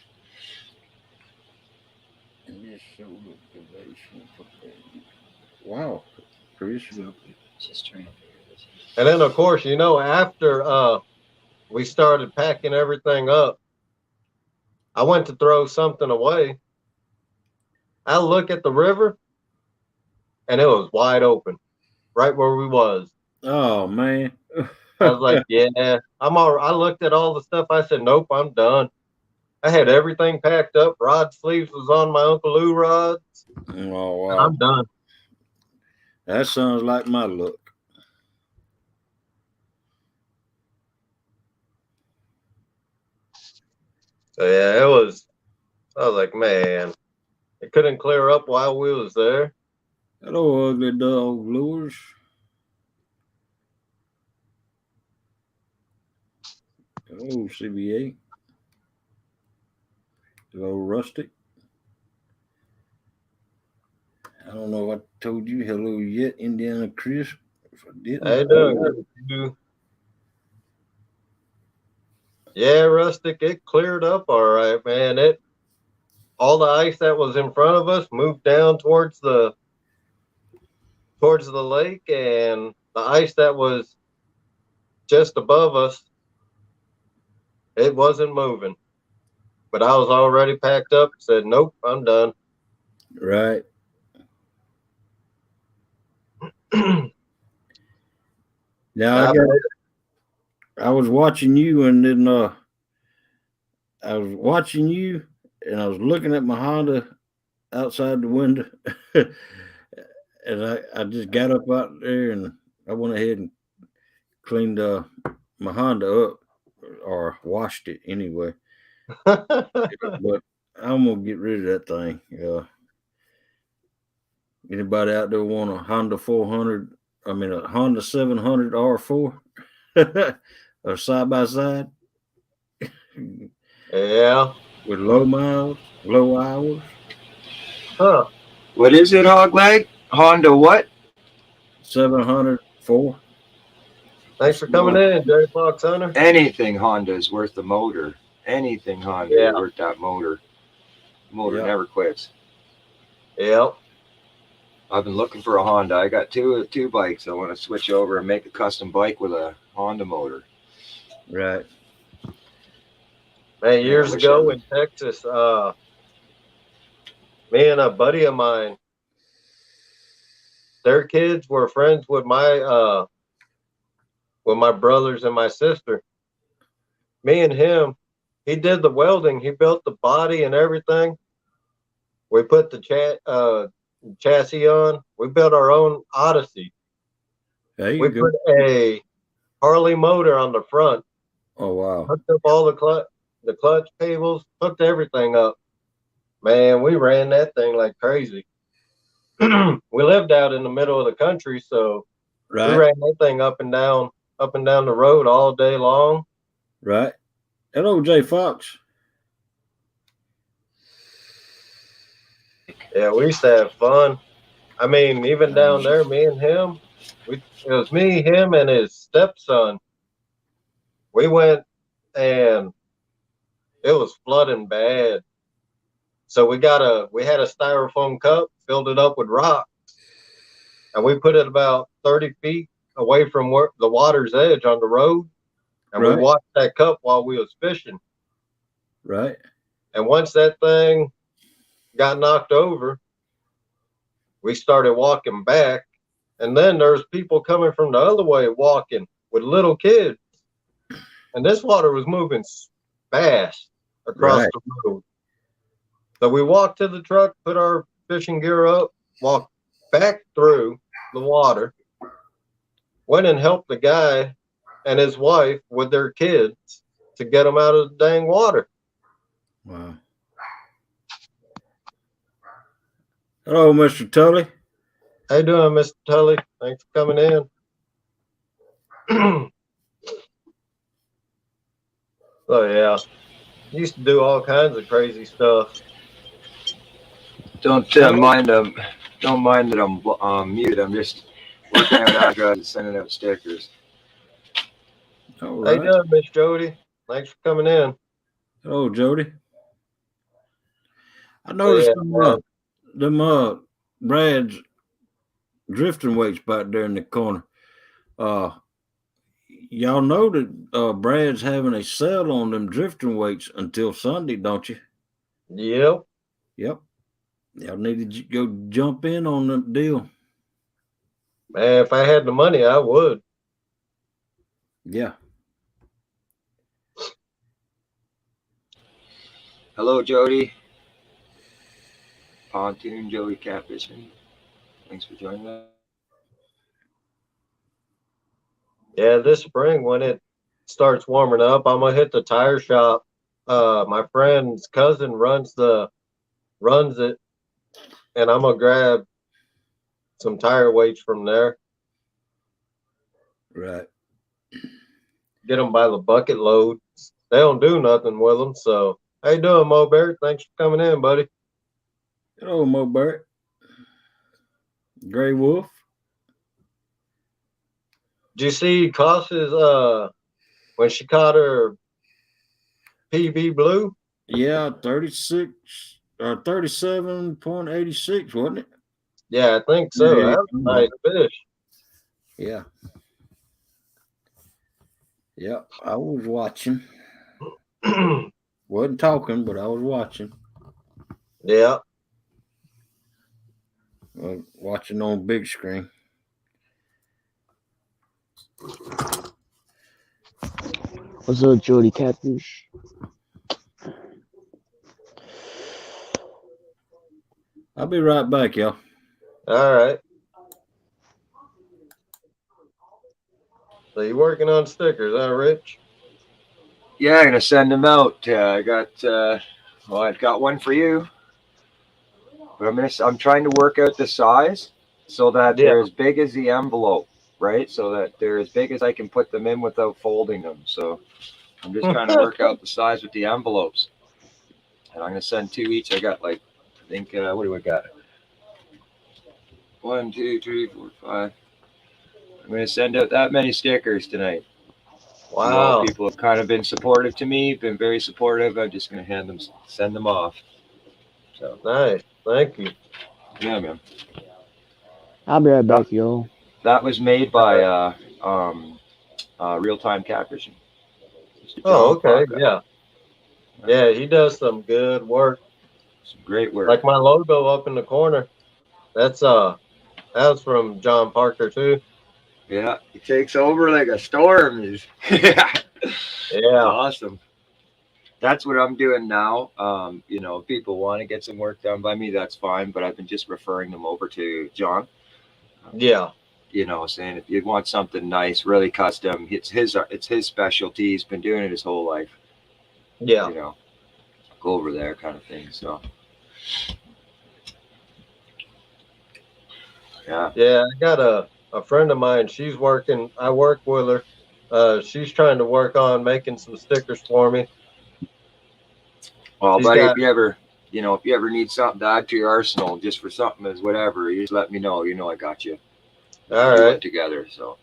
wow, Chris. Just trying to figure this out. And then of course, after we started packing everything up, I went to throw something away. I look at the river and it was wide open, right where we was. Oh man. I was like, yeah, I looked at all the stuff. I said, nope, I'm done. I had everything packed up. Rod sleeves was on my Uncle Lou rods. Oh wow. I'm done. That sounds like my look. So yeah, I was like, man, it couldn't clear up while we was there. Hello, ugly dog lures. Hello, CBA. Hello, Rustic. I don't know if I told you hello yet, Indiana Chris. If I didn't, Hey, Doug. Yeah, Rustic, it cleared up all right, man. All the ice that was in front of us moved down towards the lake, and the ice that was just above us, it wasn't moving. But I was already packed up, said, nope, I'm done. Right. Now I was watching you, and then I was watching you, and I was looking at my Honda outside the window, and I just got up out there, and I went ahead and cleaned my Honda up, or washed it anyway. But I'm gonna get rid of that thing. Anybody out there want a Honda 400? I mean, a Honda 700 R4, or side by side Yeah. with low miles, low hours. Huh. What is it, Hogleg? Honda what? 704. Thanks for coming in, Jerry Fox Hunter. Anything Honda is worth the motor. Anything Honda Yeah. is worth that motor. Motor Yep. never quits. Yep. I've been looking for a Honda. I got two bikes. I want to switch over and make a custom bike with a Honda motor. Right. Man, years I wish ago I- in Texas, me and a buddy of mine, their kids were friends with my brothers and my sister. Me and him, he did the welding. He built the body and everything. We put the chassis on. We built our own Odyssey. There you We go. put a Harley motor on the front. Oh wow. Hooked up all the clutch cables, hooked everything up. Man, we ran that thing like crazy. We lived out in the middle of the country, so we Right. ran that thing up and down the road all day long. Right. Hello, Jay Fox. Yeah, we used to have fun. I mean, even down there, me and him, it was me, him, and his stepson. We went and it was flooding bad. So we had a styrofoam cup, filled it up with rocks, and we put it about 30 feet away from where the water's edge on the road. And Right. we watched that cup while we was fishing. Right. And once that thing got knocked over, we started walking back. And then there's people coming from the other way walking with little kids. And this water was moving fast across Right. the road. So we walked to the truck, put our fishing gear up, walked back through the water, went and helped the guy and his wife with their kids to get them out of the dang water. Wow. Hello, Mr. Tully. How you doing, Mr. Tully? Thanks for coming in. Oh yeah, used to do all kinds of crazy stuff. Don't mind Don't mind that I'm muted. I'm just working out addresses and sending out stickers. All How you right. doing, Miss Jody? Thanks for coming in. Hello, Jody. I noticed them Brad's drifting weights back there in the corner. Y'all know that Brad's having a sale on them drifting weights until Sunday, don't you? Yep. Yep. Y'all need to go jump in on the deal. Man, if I had the money, I would. Yeah. Hello, Jody. Pontoon Jody Catfishing. Thanks for joining us. Yeah, this spring when it starts warming up, I'm gonna hit the tire shop. My friend's cousin runs it, and I'm gonna grab some tire weights from there. Right. Get them by the bucket load. They don't do nothing with them. So, how you doing, Mo Barrett? Thanks for coming in, buddy. Hello, Mo Barrett. Gray Wolf. Did you see Cos's when she caught her PB blue? Yeah, 36 or 37.86, wasn't it? Yeah, I think so. Yeah. That was a nice fish. Yeah. Yeah, I was watching. Wasn't talking, but I was watching. Yeah. watching on big screen. What's up, Jody Catfish? I'll be right back, y'all. All right. So you working on stickers, huh, Rich? Yeah, I'm gonna send them out. I've got one for you, but I'm trying to work out the size so that Yeah. they're as big as the envelope, right? So that they're as big as I can put them in without folding them. So I'm just trying to work out the size with the envelopes, and I'm gonna send 2 each. I got like, I think, what do we got? 1, 2, 3, 4, 5. I'm gonna send out that many stickers tonight. Wow. People have kind of been supportive to me, been very supportive. I'm just gonna send them off. So Nice. Thank you. yeah, man. I'll be right back, y'all. That was made by Real Time Catfishing. Mr. Oh, John okay. Paca. Yeah. Yeah, he does some good work. Some great work. Like my logo up in the corner. That's from John Parker too. Yeah, he takes over like a storm. Yeah, Yeah. awesome. That's what I'm doing now. If people want to get some work done by me, that's fine. But I've been just referring them over to John. Yeah. Saying if you want something nice, really custom, it's his specialty. He's been doing it his whole life. Yeah. Go over there, kind of thing. So, yeah. Yeah. I got a friend of mine. I work with her. She's trying to work on making some stickers for me. Well, She's buddy, got- if you ever need something to add to your arsenal, just for something as whatever, you just let me know. I got you. All Do right. it together. So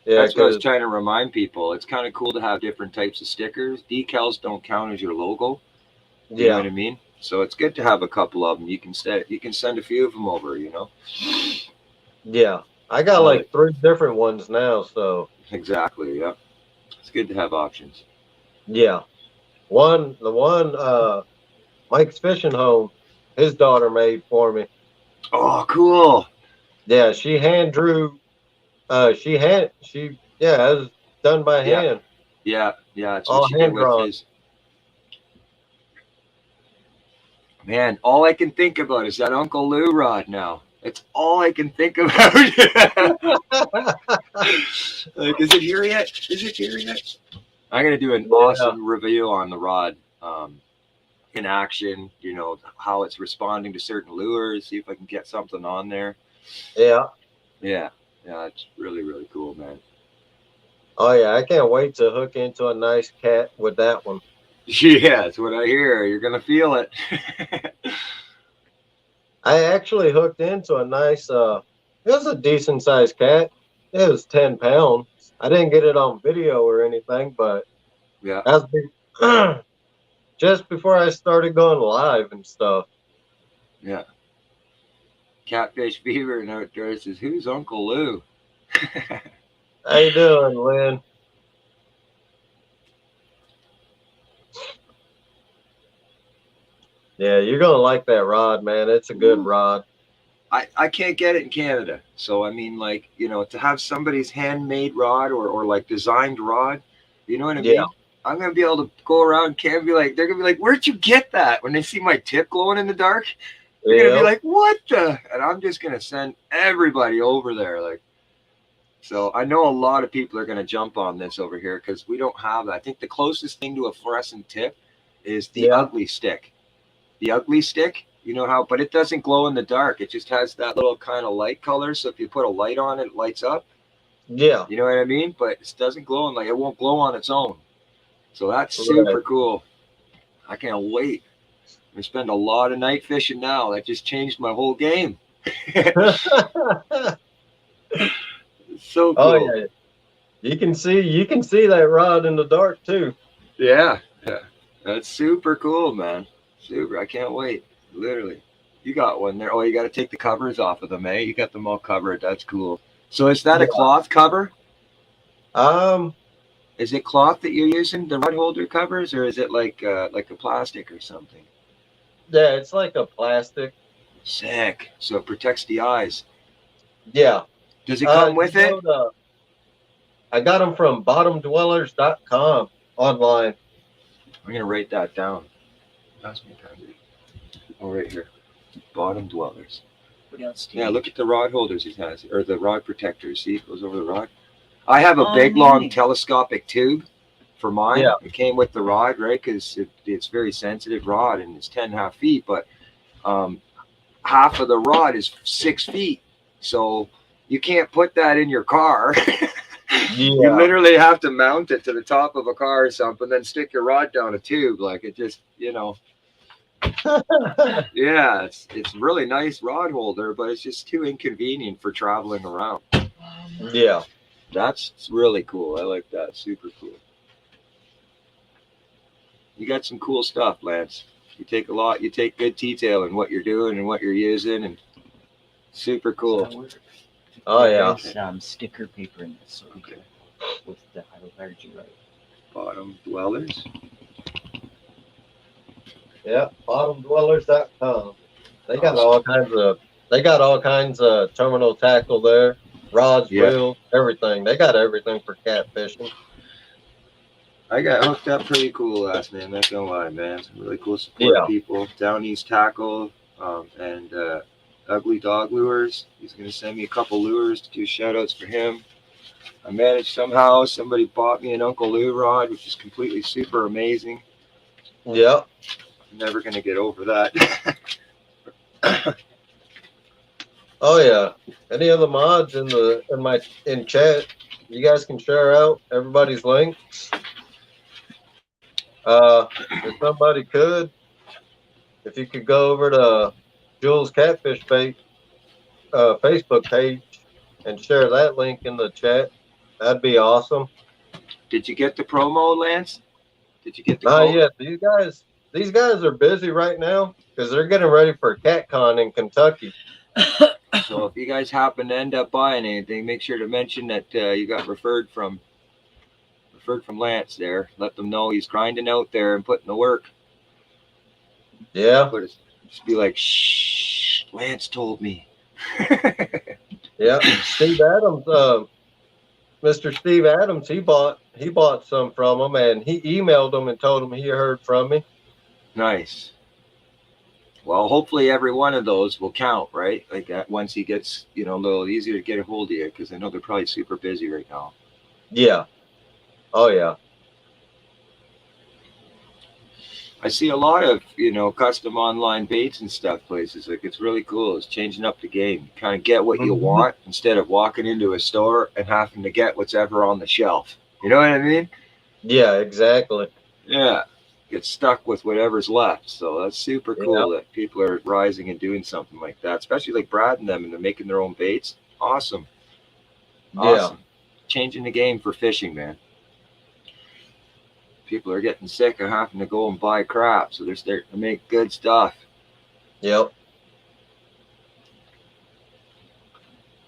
Yeah. that's what I was 'Cause- trying to remind people. It's kind of cool to have different types of stickers. Decals don't count as your logo. You know yeah. what I mean? So it's good to have a couple of them. You can send a few of them over. Yeah. I got like 3 different ones now. So Exactly. Yeah. It's good to have options. yeah. The one Mike's Fishing Home, his daughter made for me. Oh, cool. Yeah, she hand drew. It was done by Yeah. hand. Yeah. That's All what she did hand with drawn. his. Man, all I can think about is that Uncle Lou rod now. That's all I can think about. Like, is it here yet? I'm gonna do an awesome review on the rod, in action. How it's responding to certain lures. See if I can get something on there. Yeah. Yeah, it's really really cool, man. Oh yeah, I can't wait to hook into a nice cat with that one. Yeah, that's what I hear. You're gonna feel it. I actually hooked into a nice. It was a decent sized cat. It was 10 pounds. I didn't get it on video or anything, but Yeah. that was just before I started going live and stuff. Yeah. Catfish Fever and Outdoors says, "Who's Uncle Lou?" How you doing, Lynn? Yeah, you're gonna like that rod, man. It's a good rod. I can't get it in Canada. So I mean, like, to have somebody's handmade rod or like designed rod, you know what I mean? Yeah. I'm gonna be able to go around Canada and they're gonna be like, "Where'd you get that?" When they see my tip glowing in the dark, they're gonna be like, "What the?" And I'm just gonna send everybody over there, like. So I know a lot of people are gonna jump on this over here because we don't have that. I think the closest thing to a fluorescent tip is the ugly stick. The ugly stick, but it doesn't glow in the dark. It just has that little kind of light color. So if you put a light on it, it lights up. Yeah. You know what I mean? But it doesn't glow it won't glow on its own. So that's super cool. I can't wait. I spend a lot of night fishing now. That just changed my whole game. So cool. Oh yeah. You can see that rod in the dark too. Yeah. That's super cool, man. Super. I can't wait. Literally. You got one there. Oh, you got to take the covers off of them, eh? You got them all covered. That's cool. So is that a cloth cover? Is it cloth that you're using, the rod holder covers, or is it like a plastic or something? Yeah, it's like a plastic. Sick. So it protects the eyes. Yeah. Does it come with you it? know, I got them from bottomdwellers.com online. I'm gonna write that down. Pass me a pen. Oh, right here. Bottom dwellers. What else do Yeah, you look at the rod holders he has, or the rod protectors. See, it goes over the rod. I have a Oh, big, long neat. telescopic tube for mine. Yeah. It came with the rod, right? Because it's very sensitive rod and it's 10.5 feet, but half of the rod is 6 feet. So you can't put that in your car. You Yeah. literally have to mount it to the top of a car or something, then stick your rod down a tube. Like it just, yeah, it's really nice rod holder, but it's just too inconvenient for traveling around. Yeah. That's really cool. I like that. Super cool. You got some cool stuff, Lance. You take good detail in what you're doing and what you're using, and super cool. Oh yeah. There's sticker paper in this, so we can with the hydrogen, right? Bottom dwellers. Yeah. Bottomdwellers.com. They got Awesome. all kinds of terminal tackle there, rods, Yeah. reels, everything. They got everything for catfishing. I got hooked up pretty cool last night. I'm not gonna lie, man. Some really cool support Yeah. people. Down East Tackle, and Ugly Dog Lures. He's gonna send me a couple lures to do shout outs for him. I managed somehow. Somebody bought me an Uncle Lou rod, which is completely super amazing. Yeah. I'm never gonna get over that. Oh yeah. Any other mods in chat? You guys can share out everybody's links. If somebody could, if you could go over to Jules Catfish Bait Facebook page and share that link in the chat, that'd be awesome. Did you get the promo, Lance? Did you get the Not code? yet. These guys are busy right now because they're getting ready for CatCon in Kentucky. So if you guys happen to end up buying anything, make sure to mention that you got referred from Lance there. Let them know he's grinding out there and putting the work. Yeah. Just be like, shh, Lance told me. Yeah. Steve Adams, Mr. Steve Adams, he bought some from him, and he emailed him and told him he heard from me. Nice. Well, hopefully every one of those will count, right? Like that once he gets, a little easier to get a hold of you, because I know they're probably super busy right now. Yeah. Oh yeah. I see a lot of, custom online baits and stuff places. Like it's really cool. It's changing up the game. Kind of get what you want instead of walking into a store and having to get what's ever on the shelf. You know what I mean? Yeah, exactly. Yeah. Get stuck with whatever's left. So that's super cool that people are rising and doing something like that, especially like Brad and them, and they're making their own baits. Awesome. Awesome. Yeah. Changing the game for fishing, man. People are getting sick of having to go and buy crap, so they're starting to make good stuff. Yep.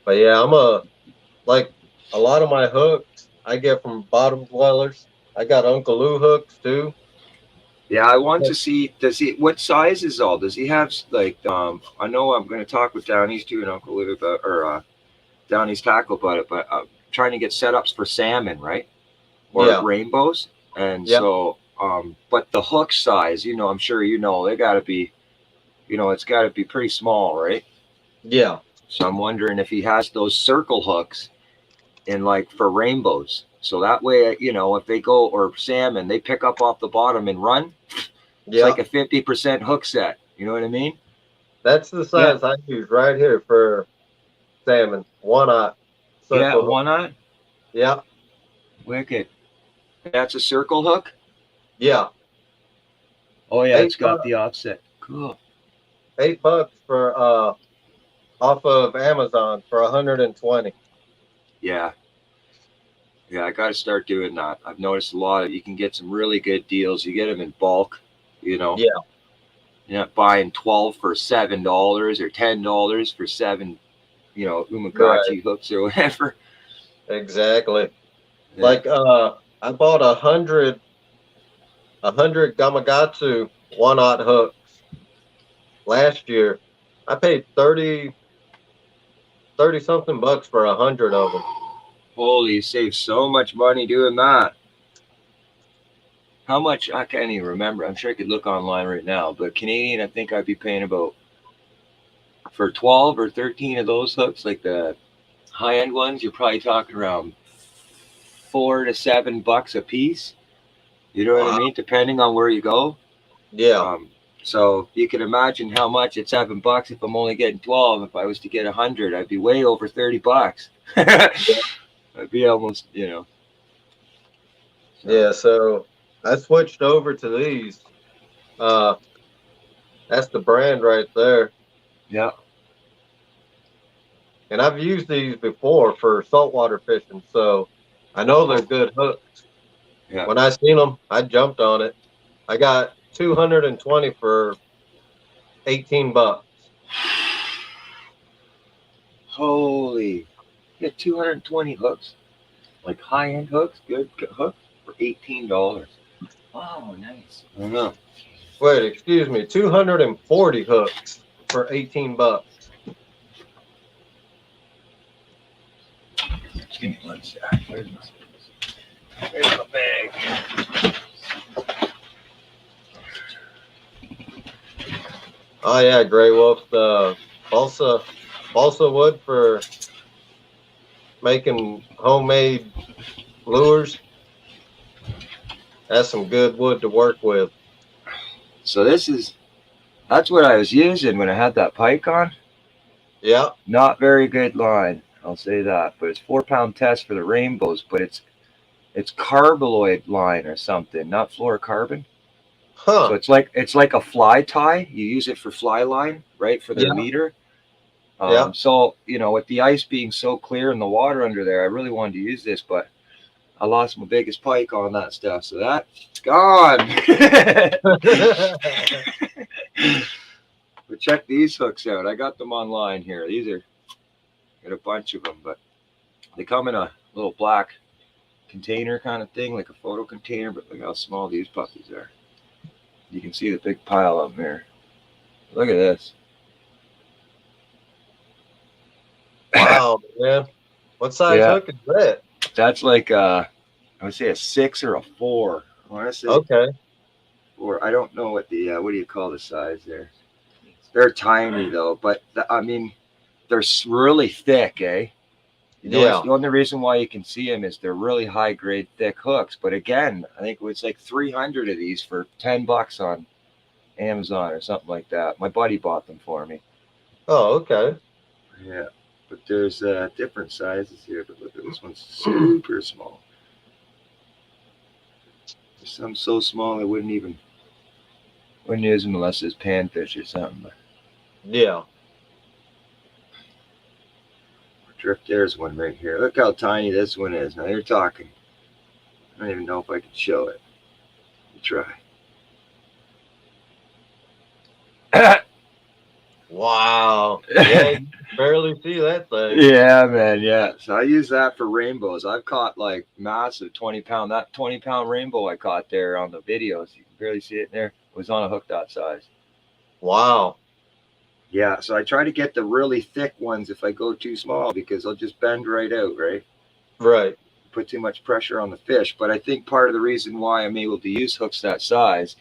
But yeah, like a lot of my hooks I get from Bottom Dwellers. I got Uncle Lou hooks too. Yeah, I want to see, what size is all? Does he have, like, I know I'm going to talk with Downey's too and Uncle Lou about, or Downey's Tackle about it, but I'm trying to get setups for salmon, right? Or rainbows. And so, but the hook size, I'm sure they got to be, it's got to be pretty small, right? Yeah. So I'm wondering if he has those circle hooks in, like, for rainbows. So that way, if they go, or salmon, they pick up off the bottom and run. It's like a 50% hook set. You know what I mean? That's the size I use right here for salmon. 1/0. Yeah, 1/0? Yeah. Wicked. That's a circle hook? Yeah. Oh, yeah, it's got the offset. Cool. $8 for, off of Amazon for 120. Yeah. Yeah, I got to start doing that. I've noticed a lot of, you can get some really good deals. You get them in bulk, Yeah. You're not buying 12 for $7 or $10 for 7, Umagachi hooks or whatever. Exactly. Yeah. Like, I bought 100 Gamakatsu 1/0 hooks last year. I paid 30 something bucks for 100 of them. Holy, you save so much money doing that. How much? I can't even remember. I'm sure I could look online right now. But Canadian, I think I'd be paying about for 12 or 13 of those hooks, like the high-end ones. You're probably talking around $4 to $7 a piece. You know what I Wow. mean? Depending on where you go. Yeah. So you can imagine how much at $7 if I'm only getting 12. If I was to get 100, I'd be way over $30. I'd be almost, So, Yeah. So I switched over to these. That's the brand right there. yeah. And I've used these before for saltwater fishing, so I know they're good hooks. Yeah. When I seen them, I jumped on it. I got 220 for $18. Holy, you get 220 hooks, like high-end hooks, good hooks for $18. Oh, nice. I don't know. Wait, excuse me, 240 hooks for $18. Just give me one sec. Where's my bag? Oh yeah, Grey Wolf, the balsa wood for making homemade lures. That's some good wood to work with. So that's what I was using when I had that pike on. Yeah, Not very good line, I'll say that. But it's 4-pound test for the rainbows. But it's carbaloid line or something, not fluorocarbon. So huh? it's like a fly tie. You use it for fly line, right, for their Yeah. leader. Yeah. So with the ice being so clear and the water under there, I really wanted to use this, but I lost my biggest pike on that stuff, so that's gone. But check these hooks out. I got them online here. Got a bunch of them, but they come in a little black container kind of thing, like a photo container, but look how small these puppies are. You can see the big pile up there. Look at this. Wow, man. What size Yeah. hook is that? That's like I would say a 6 or a 4. I want to say Okay. 4. I don't know what the what do you call the size there? They're tiny though, but they're really thick, eh? Yeah. The only reason why you can see them is they're really high grade thick hooks. But again, I think it was like 300 of these for $10 on Amazon or something like that. My buddy bought them for me. Oh, okay. Yeah, but there's different sizes here. But look at this one's super small. There's some so small I wouldn't use them unless it's panfish or something. But Yeah. there's one right here. Look how tiny this one is. Now you're talking. I don't even know if I can show it. Let me try. Wow. Yeah, you can barely see that thing. Yeah, man. Yeah. So I use that for rainbows. I've caught like massive 20-pound. That 20-pound rainbow I caught there on the videos. You can barely see it in there. It was on a hook that size. Wow. Yeah. So I try to get the really thick ones if I go too small because they'll just bend right out, right? Right. Put too much pressure on the fish. But I think part of the reason why I'm able to use hooks that size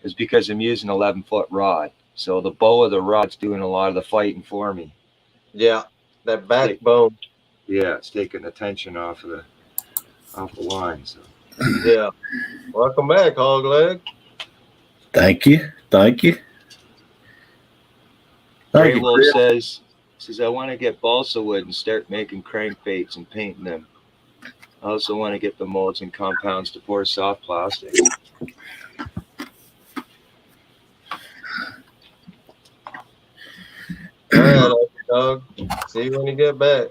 is because I'm using 11-foot rod. So the bow of the rod's doing a lot of the fighting for me. Yeah. That backbone. Yeah, it's taking the tension off the line. So Yeah. Welcome back, Hog Leg. Thank you. Thank you. Grey Thank you, Wolf Chris. says I want to get balsa wood and start making crankbaits and painting them. I also want to get the molds and compounds to pour soft plastic. All right, dog. See you when you get back.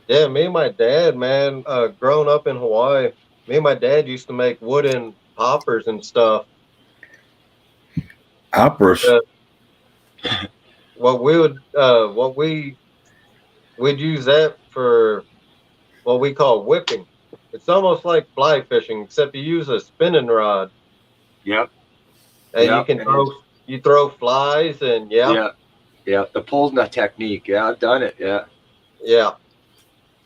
Yeah, me and my dad, man, growing up in Hawaii, me and my dad used to make wooden poppers and stuff. Operas. We'd use that for what we call whipping. It's almost like fly fishing, except you use a spinning rod. Yep. And Yep, you can throw flies and Yeah. Yeah, the pole nut technique. Yeah, I've done it. Yeah. Yeah.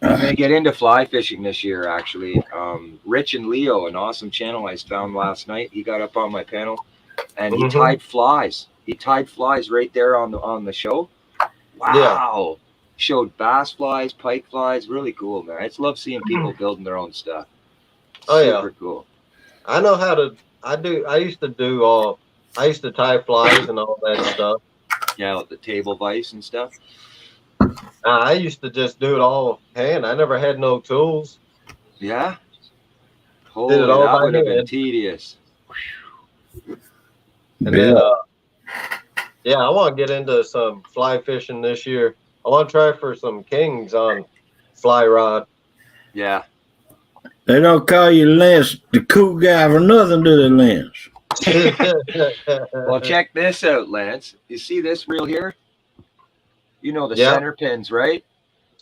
I'm gonna get into fly fishing this year. Actually, Rich and Leo, an awesome channel I found last night. He got up on my panel, and he Mhm. tied flies. He tied flies right there on the show. Wow. Showed bass flies, pike flies. Really cool, man. I just love seeing people building their own stuff. Oh, yeah. Super cool. I know how to. I used to do all. I used to tie flies and all that stuff. Yeah, with the table vise and stuff. I used to just do it all hand. I never had no tools. Yeah. Did Holy, it all that by would have been hand. tedious. And then, yeah, I want to get into some fly fishing this year. I want to try for some kings on fly rod. Yeah. They don't call you Lance the cool guy for nothing, do they, Lance? Well, check this out, Lance. You see this reel here? You know the Yeah. center pins, right?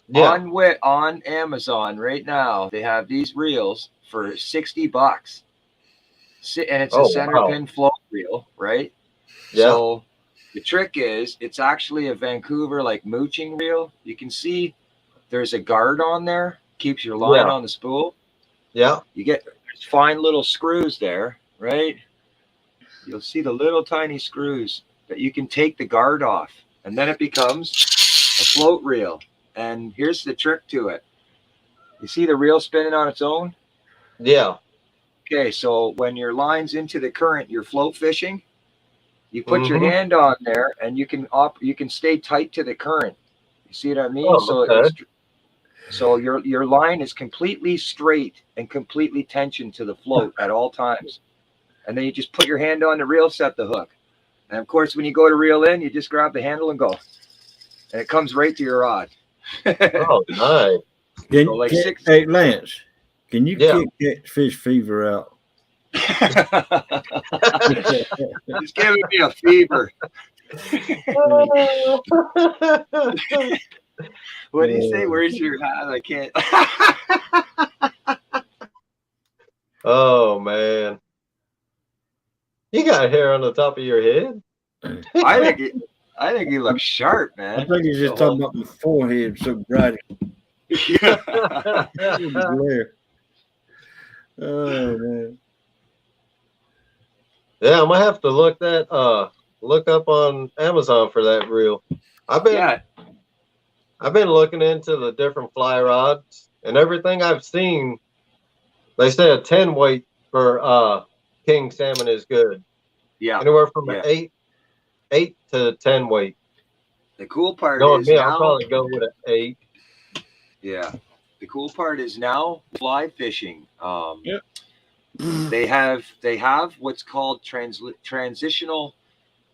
Yeah. On Amazon right now, they have these reels for $60. And it's a Oh, center wow. pin float reel, right? Yeah. So the trick is it's actually a Vancouver like mooching reel. You can see there's a guard on there, keeps your line Yeah. on the spool. Yeah. You get fine little screws there, right? You'll see the little tiny screws that you can take the guard off, and then it becomes a float reel. And here's the trick to it. You see the reel spinning on its own? Yeah. Okay, so when your line's into the current, you're float fishing. You put your Mhm. hand on there, and you can stay tight to the current. You see what I mean? Oh, okay. So your line is completely straight and completely tensioned to the float at all times. And then you just put your hand on the reel, set the hook. And of course, when you go to reel in, you just grab the handle and go. And it comes right to your rod. Oh, nice. So like six. Hey, Lance, can you Yeah. kick Catfish Fever out? It's giving me a fever. What do you say? Where's your hat? I can't. Oh, man. You got hair on the top of your head? I think you look sharp, I man. think he's just talking about my forehead so bright. Glare. Oh man. Yeah, I'm gonna have to look up on Amazon for that reel. I've been looking into the different fly rods, and everything I've seen, they say a 10 weight for king salmon is good. Yeah. Anywhere from Yeah. an 8 to 10 weight. The cool part Knowing is me, now. I'll probably go with an 8. Yeah. The cool part is now fly fishing. Yep. They have what's called transitional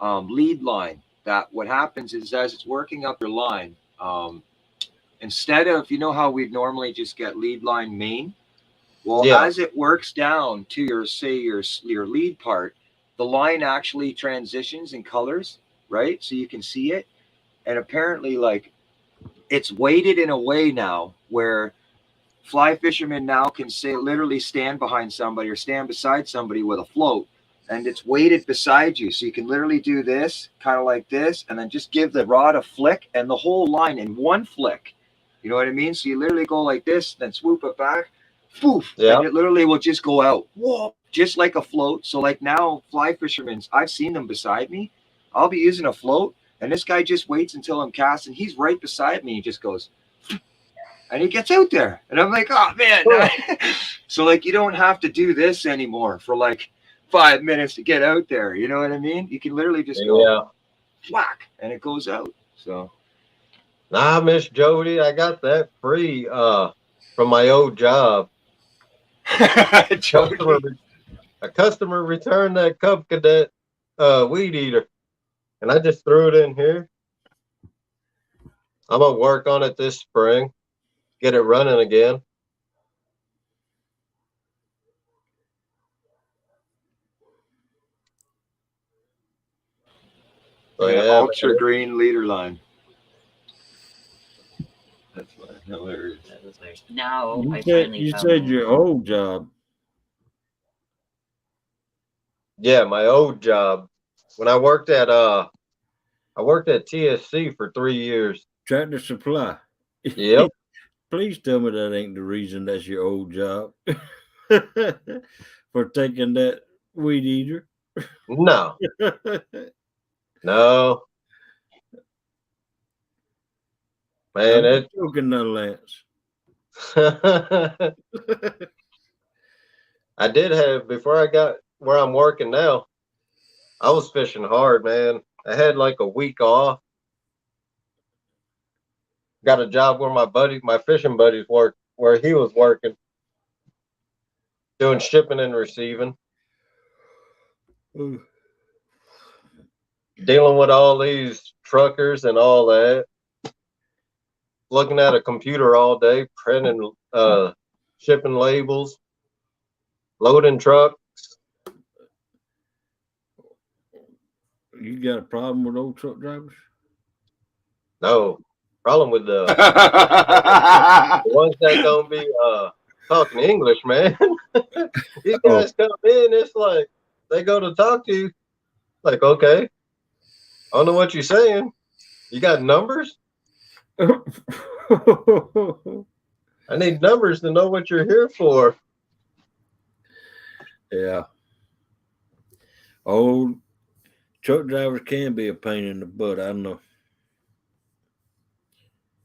lead line. That what happens is as it's working up your line, instead of how we'd normally just get lead line main. Well, Yeah. as it works down to your lead part, the line actually transitions in colors, right? So you can see it, and apparently, like, it's weighted in a way now where fly fishermen now can literally stand behind somebody or stand beside somebody with a float, and it's weighted beside you, so you can literally do this, kind of like this, and then just give the rod a flick, and the whole line in one flick. You know what I mean? So you literally go like this, then swoop it back, poof, Yeah. and it literally will just go out, whoa, just like a float. So like now, fly fishermen, I've seen them beside me. I'll be using a float, and this guy just waits until I'm casting. He's right beside me. He just goes, and he gets out there, and I'm like, oh man. So like, you don't have to do this anymore for like 5 minutes to get out there. You know what I mean? You can literally just go whack, and it goes out. So. Nah, Miss Jody, I got that free from my old job. A customer returned that Cub Cadet weed eater, and I just threw it in here. I'm gonna work on it this spring, get it running again. So, yeah, ultra green leader line. That's hilarious. That was nice. Now You said your old job. Yeah, my old job. When I worked at I worked at TSC for 3 years. Tractor Supply. Yep. Please tell me that ain't the reason that's your old job for taking that weed eater. No, no. Man, I'm joking, no, Lance. I did have, before I got where I'm working now, I was fishing hard, man. I had like a week off. Got a job where my fishing buddies work, where he was working, doing shipping and receiving, Ooh. dealing with all these truckers and all that, looking at a computer all day, printing, shipping labels, loading trucks. You got a problem with old truck drivers? No problem with the ones that don't be talking English, man. These guys come in, it's like they go to talk to you, like, okay, I don't know what you're saying. You got numbers? I need numbers to know what you're here for. Yeah. Old truck drivers can be a pain in the butt. I know.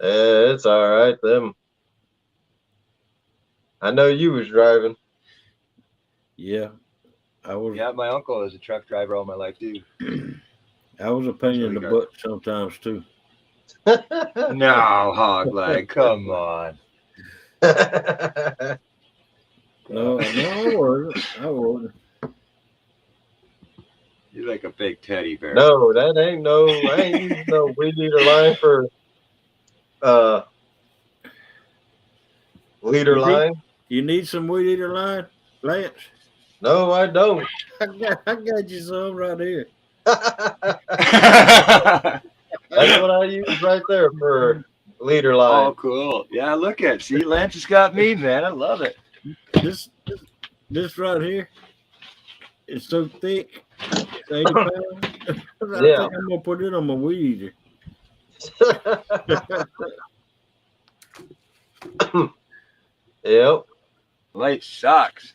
It's all right. Them. I know you was driving. Yeah. I was. Yeah, my uncle was a truck driver all my life too. I was a pain in the butt sometimes too. No, hog leg, come on. No, I wasn't. You're like a big teddy bear. No, that ain't no. I ain't using no weed eater line for leader line. You need some weed eater line, Lance? No, I don't. I got you some right here. That's what I use right there for leader line. Oh, cool. Yeah, look at it. See, Lance has got me, man. I love it. This right here is so thick. It's 80 pounds. I Yeah. think I'm gonna put it on my weed eater. Yep. Life sucks.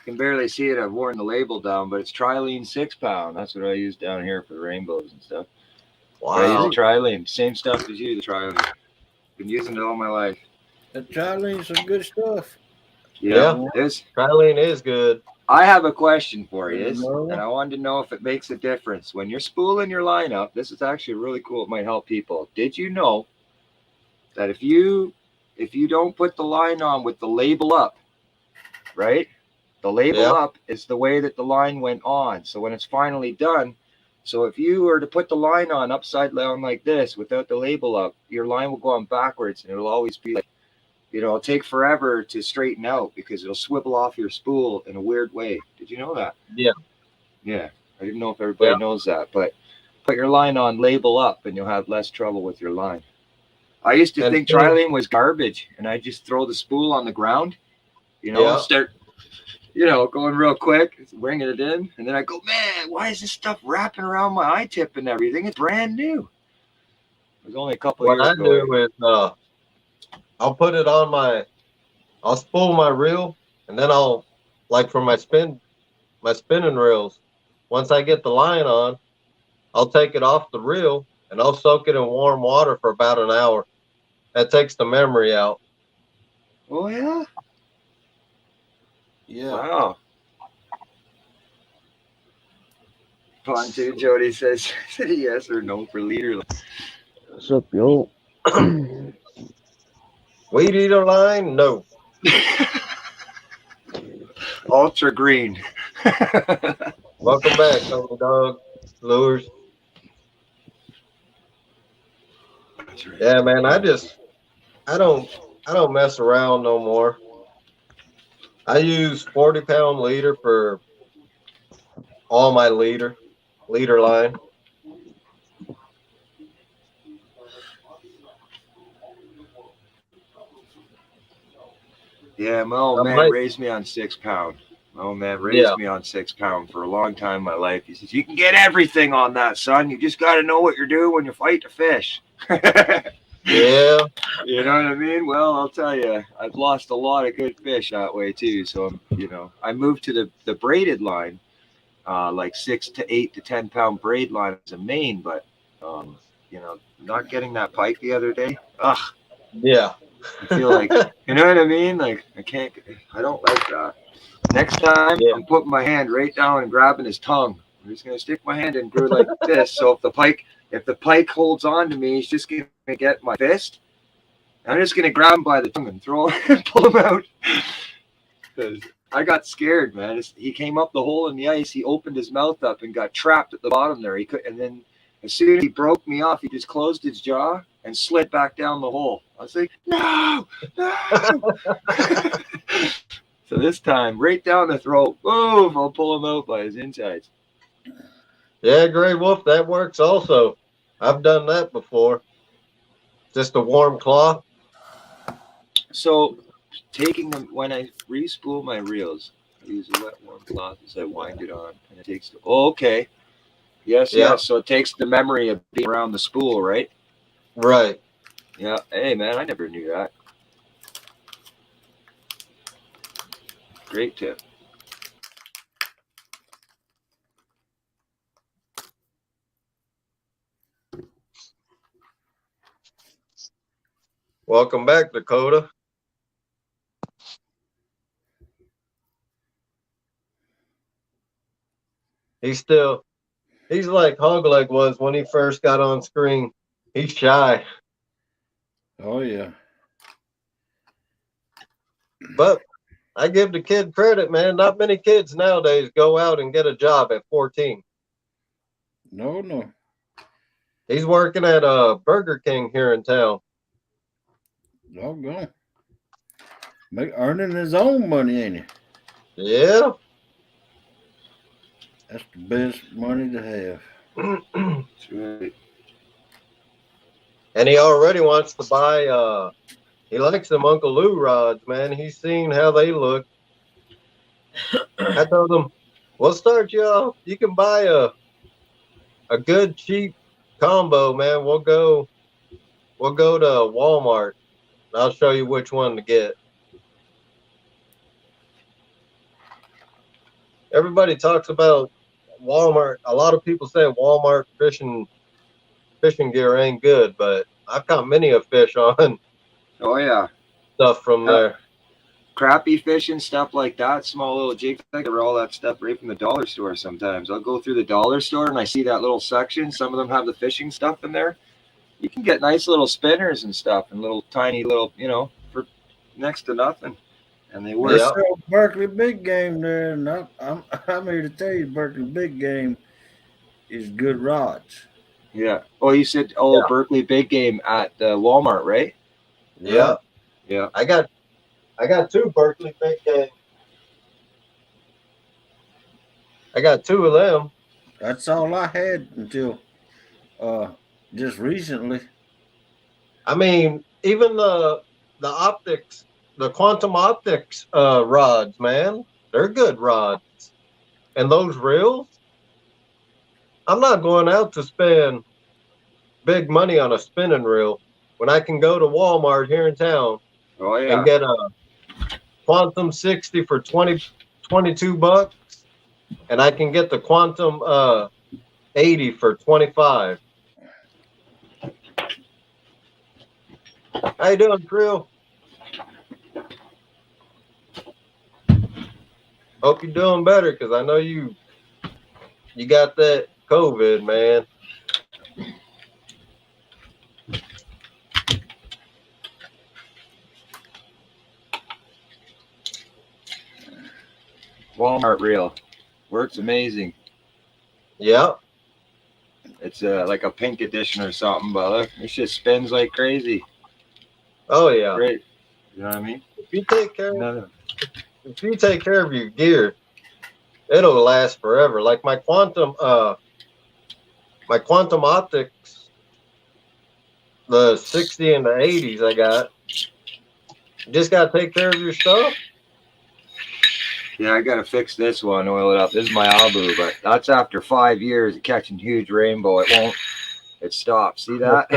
Can barely see it. I've worn the label down, but it's Trilene 6-pound. That's what I use down here for the rainbows and stuff. I use Wow. the Trilene, same stuff as you. The Trilene. Been using it all my life. That Trilene's some good stuff. Yeah. This. Trilene is good. I have a question for you, No. and I wanted to know if it makes a difference when you're spooling your line up. This is actually really cool. It might help people. Did you know that if you don't put the line on with the label up, right? The label Yeah. up is the way that the line went on. So when it's finally done, so if you were to put the line on upside down like this without the label up, your line will go on backwards, and it'll always be like, it'll take forever to straighten out because it'll swivel off your spool in a weird way. Did you know that? Yeah. Yeah. I didn't know if everybody knows that, but put your line on label up and you'll have less trouble with your line. I used to think Trilene was garbage, and I just throw the spool on the ground, start, going real quick, bringing it in, and then I go, man, why is this stuff wrapping around my eye tip and everything? It's brand new. It was only a couple of years ago. What I do is I'll put it on I'll spool my reel, and then I'll, like for my spinning reels, once I get the line on, I'll take it off the reel and I'll soak it in warm water for about an hour. That takes the memory out. Oh, yeah? Yeah. Wow. Pontoon Jody says yes or no for leader. What's up, yo? Weed eater line? No. Ultra green. Welcome back, Tony Dog. Lures. That's right. Yeah, man, I don't mess around no more. I use 40-pound leader for all my leader line. Yeah, my old I man might- raised me on 6 pound. My old man raised Yeah. me on 6 pound for a long time in my life. He says, "You can get everything on that, son. You just got to know what you're doing when you fight the fish." Yeah. You know what I mean? Well, I'll tell you, I've lost a lot of good fish that way too. So, I moved to the braided line, like 6 to 8 to 10 pound braid line as a main, but, not getting that pike the other day. Ugh, Yeah. I feel like, you know what I mean? Like, I don't like that. Next time, Yeah. I'm putting my hand right down and grabbing his tongue. I'm just gonna stick my hand in through like this. So if the pike holds on to me, he's just gonna get my fist. I'm just gonna grab him by the tongue and throw and pull him out. Because I got scared, man. He came up the hole in the ice. He opened his mouth up and got trapped at the bottom there. And then as soon as he broke me off, he just closed his jaw and slid back down the hole. I was like, no. So this time, right down the throat, boom, I'll pull him out by his insides. Yeah, Gray Wolf, that works also. I've done that before. Just a warm cloth. So taking them, when I re-spool my reels, I use a wet warm cloth as I wind it on. And it takes, okay. Yes, Yeah. yes. So it takes the memory of being around the spool, right? Right. Yeah. Hey, man, I never knew that. Great tip. Welcome back, Dakota. He's like Hogleg was when he first got on screen. He's shy. Oh yeah. But I give the kid credit, man. Not many kids nowadays go out and get a job at 14. No. He's working at Burger King here in town. Doggone. Earning his own money, ain't he? Yeah. That's the best money to have. That's right. And he already wants to buy he likes them Uncle Lou rods, man. He's seen how they look. I told him, we'll start you off. You can buy a good cheap combo, man. We'll go to Walmart. I'll show you which one to get. Everybody talks about Walmart. A lot of people say Walmart fishing gear ain't good, but I've caught many a fish on Oh, yeah. stuff from there. Crappie fishing, stuff like that, small little jigs. I get all that stuff right from the dollar store sometimes. I'll go through the dollar store and I see that little section. Some of them have the fishing stuff in there. You can get nice little spinners and stuff and little tiny little, for next to nothing. And they work. They Yeah. sell Berkeley Big Game there, and I'm here to tell you, Berkeley Big Game is good rods. Yeah. Oh, you said, Berkeley Big Game at Walmart, right? Yeah. Yeah. I got two Berkeley Big Game. I got two of them. That's all I had until just recently. I mean, even the optics, the quantum optics rods, man, they're good rods. And those reels, I'm not going out to spend big money on a spinning reel when I can go to Walmart here in town Oh, yeah. and get a Quantum 60 for 22 bucks, and I can get the Quantum 80 for 25. How you doing, Krill? Hope you're doing better, because I know you got that COVID, man. Walmart reel. Works amazing. Yeah. It's like a pink edition or something, but look, this shit spins like crazy. Oh yeah. Great. You know what I mean? If you take care of your gear, it'll last forever. Like my quantum optics, the 60 and the 80s I got, You just gotta take care of your stuff. Yeah, I gotta fix this one, oil it up. This is my Abu, but that's after 5 years of catching huge rainbow. It won't. It stopped. See that?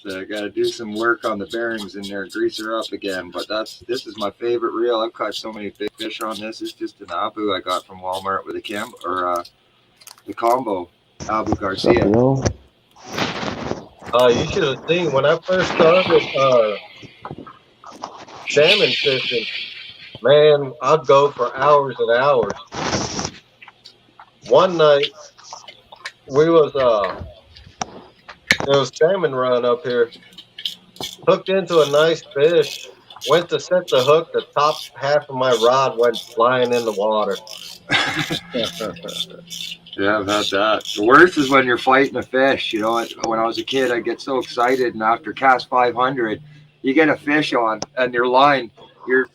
So I gotta do some work on the bearings in there, grease her up again. But this is my favorite reel. I've caught so many big fish on this. It's just an Abu I got from Walmart with the combo Abu Garcia. Yo. You should have seen when I first started salmon fishing. Man, I'd go for hours and hours. One night we was there was salmon run up here. Hooked into a nice fish. Went to set the hook. The top half of my rod went flying in the water. Yeah, I've had that. The worst is when you're fighting a fish. You know, when I was a kid, I'd get so excited, and after cast 500, you get a fish on, and your line,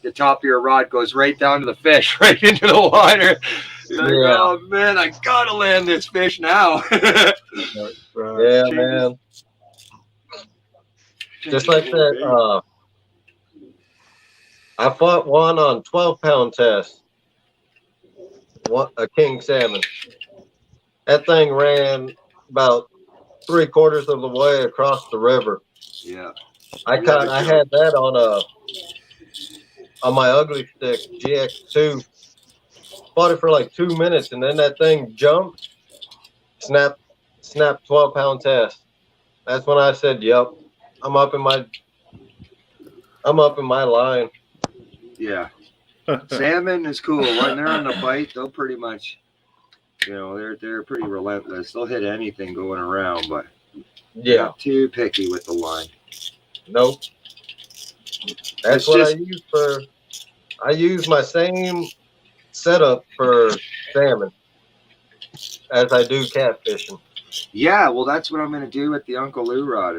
the top of your rod goes right down to the fish, right into the water. You're like, Yeah. oh man, I gotta land this fish now. Yeah, man. Just like that. I fought one on 12-pound test. A king salmon. That thing ran about 3/4 of the way across the river. Yeah. I had that on my ugly stick GX2. Fought it for like 2 minutes, and then that thing jumped, snapped 12-pound test. That's when I said, "Yep, I'm up in my line." Yeah. Salmon is cool. When they're on the bite, they'll pretty much, you know, they're pretty relentless. They'll hit anything going around, but they're Yeah, not too picky with the line. nope. That's It's what just- I use my same setup for salmon as I do catfishing. Yeah, well, that's what I'm gonna do with the Uncle Lou rod.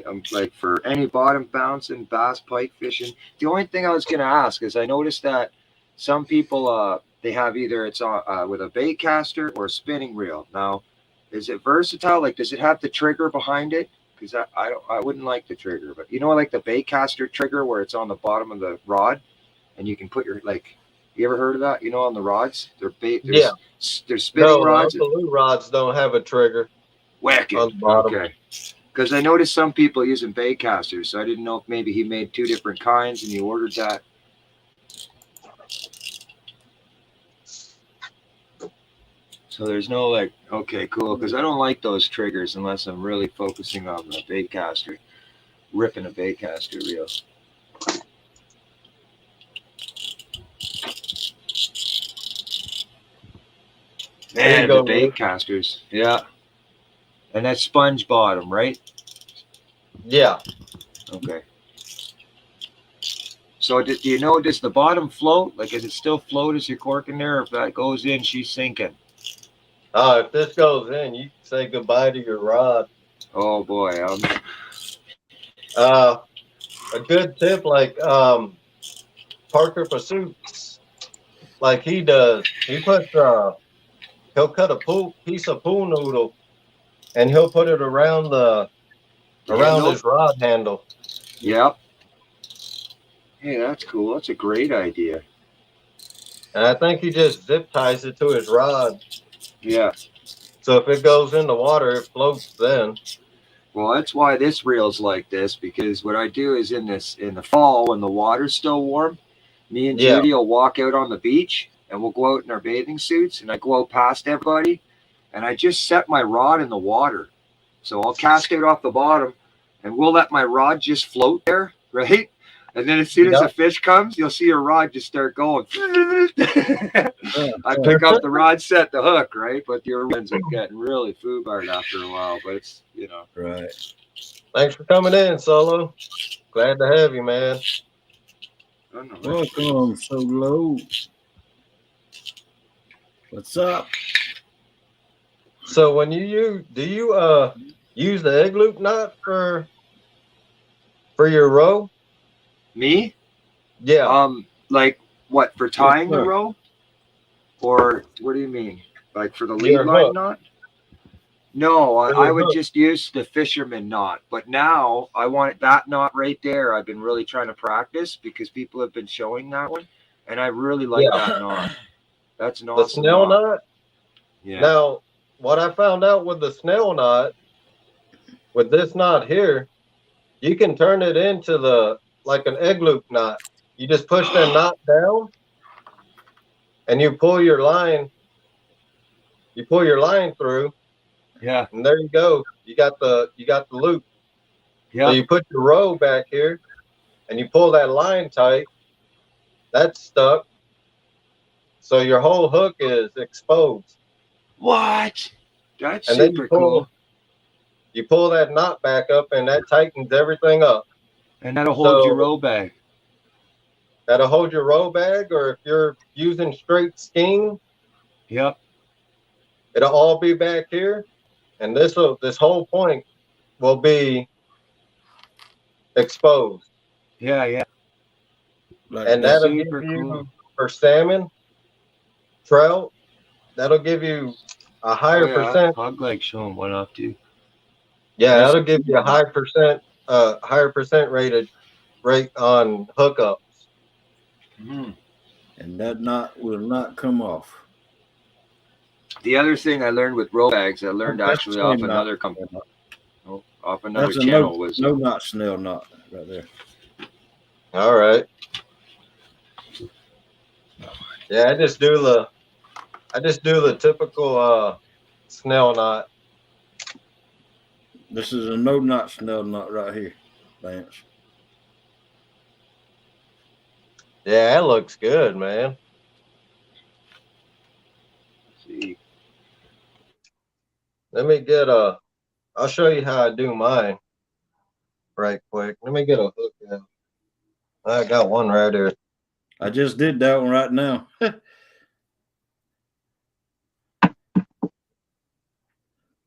I'm like for any bottom bouncing bass, pike fishing. The only thing I was gonna ask is I noticed that some people they have either it's on with a bait caster or a spinning reel. Now, is it versatile? Like, does it have the trigger behind it? Because I wouldn't like the trigger, but you know, like the bait caster trigger where it's on the bottom of the rod, and you can put your like. You ever heard of that? You know, on the rods, they're bait. Yeah. There's spinning No, rods. the Uncle Lou rods don't have a trigger. Wicked. On the bottom. Okay. Because I noticed some people using bait casters, so I didn't know if maybe he made 2 different kinds and you ordered that. So there's no like, okay, cool. Because I don't like those triggers unless I'm really focusing on the bait caster, ripping a bait caster reel. There you Man, go, the bait Rick. casters. Yeah. And that's sponge bottom, right? Yeah. Okay. So do you know, does the bottom float? Like, does it still float as you're corking there? Or if that goes in, she's sinking. If this goes in, you can say goodbye to your rod. Oh boy. A good tip, like Parker Pursuits, like he does. He puts he'll cut a piece of pool noodle, and he'll put it around handle? his rod handle. Yep. Hey, that's cool. That's a great idea. And I think he just zip ties it to his rod. Yeah. So if it goes in the water, it floats then. Well, that's why this reel's like this, because what I do is in the fall when the water's still warm, me and Yeah. Judy will walk out on the beach and we'll go out in our bathing suits and I go out past everybody and I just set my rod in the water. So I'll cast it off the bottom and we'll let my rod just float there, right? And then as soon as a fish comes, you'll see your rod just start going. I pick up the rod, set the hook, right? But your ends are getting really foobarred after a while. But it's, you know. Right. Thanks for coming in, Solo. Glad to have you, man. I don't know. Welcome, so low. What's up? So when do you use the egg loop knot for your row? Me? Yeah. Like what, for tying the hook. row? Or what do you mean? Like for the lead Your line hook. knot? No, For I your would hook. just use the fisherman knot. But now I want that knot right there. I've been really trying to practice because people have been showing that one, and I really like Yeah. that knot. That's an The awesome snail knot. knot. Yeah. Now, what I found out with the snail knot, with this knot here, you can turn it into like an egg loop knot. You just push that knot down and you pull your line. You pull your line through, Yeah. and there you go. You got the loop. So Yeah. you put your row back here, and you pull that line tight. That's stuck. So your whole hook is exposed, What? That's and then super cool. you pull that knot back up, and that tightens everything up. And that'll hold your So row bag. that'll hold your row bag, or if you're using straight skein, Yep. it'll all be back here, and this whole point will be exposed, Yeah. Yeah. Like and that. that'll give Super you cool. for salmon, trout. That'll give you a Oh higher yeah. percent. I'd like showing one off too. Yeah, That's that'll give you a higher percent rate on hookups. Mm. and that knot will not come off. The other thing I learned with row bags, I learned That's actually the off same another knot. off another That's a channel was no knot snail knot right there. All right. Yeah, I just do the typical snail knot. This is a no knot snail knot right here, Lance. Yeah, that looks good, man. see. Let me get I'll show you how I do mine right quick. Let me get a hook out. I got one right here. I just did that one right now.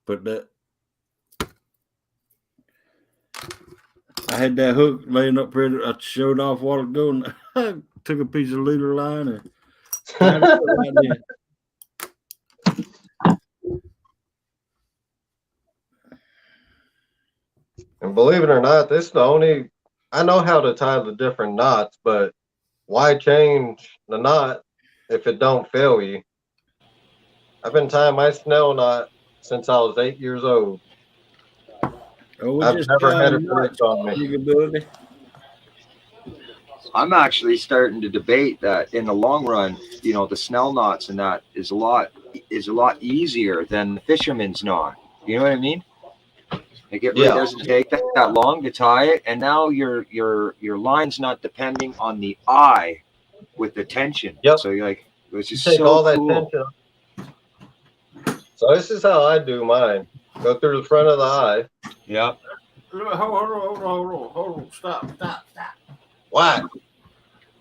But that I had that hook laying up here that I showed off a while ago, and I took a piece of leader line and tied it up right there. And believe it or not, this is the only I know how to tie the different knots, but why change the knot if it don't fail you? I've been tying my snail knot since I was 8 years old. Oh, we I've just never tied had a it knot, break on me. ability. I'm actually starting to debate that in the long run, the snell knots and that is a lot easier than the fisherman's knot. You know what I mean? Like it really Yeah. doesn't take that long to tie it, and now your line's not depending on the eye with the tension. Yep. So you're like, it was You just take so all that cool. tension. So this is how I do mine. Go through the front of the eye. Yeah. Hold on. Stop. Why?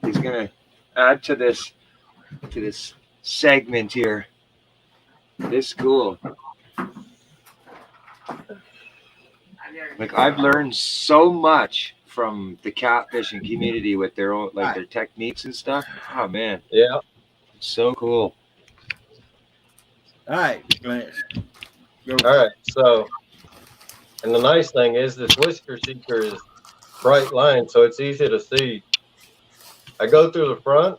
He's gonna add to this segment here. This is cool. Like I've learned so much from the catfishing community with their own their techniques and stuff. Oh man, Yeah. it's so cool. All right, Lance. Go. All right. So, and the nice thing is this whisker seeker is bright line, so it's easy to see. I go through the front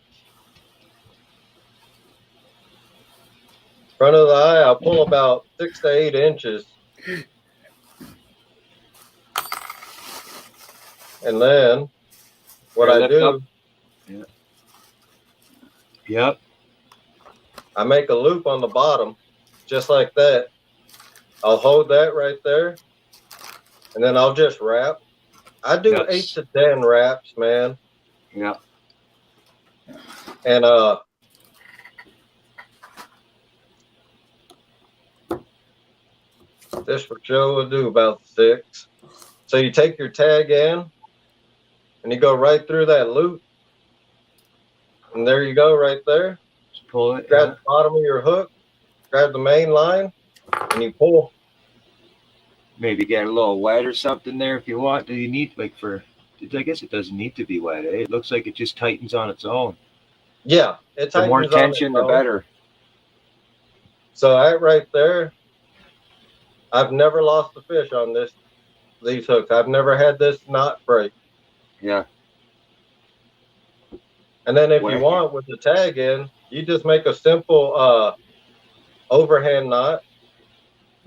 of the eye. I'll pull about 6 to 8 inches. And then what I Lift do, up. Yeah. Yep. I make a loop on the bottom, just like that. I'll hold that right there, and then I'll just wrap. I do Yes. 8 to 10 wraps, man. Yeah. And this for show will do about 6. So you take your tag in, and you go right through that loop, and there you go, right there. Just pull it. Grab Yeah. the bottom of your hook, grab the main line, and you pull. Maybe get a little wet or something there if you want. Do you need I guess it doesn't need to be wet. Eh? It looks like it just tightens on its own. Yeah, it The more tightens on tension, its the own. better. So right there, I've never lost a fish on these hooks. I've never had this knot break. Yeah. And then if you Wicked. want with the tag in, you just make a simple overhand knot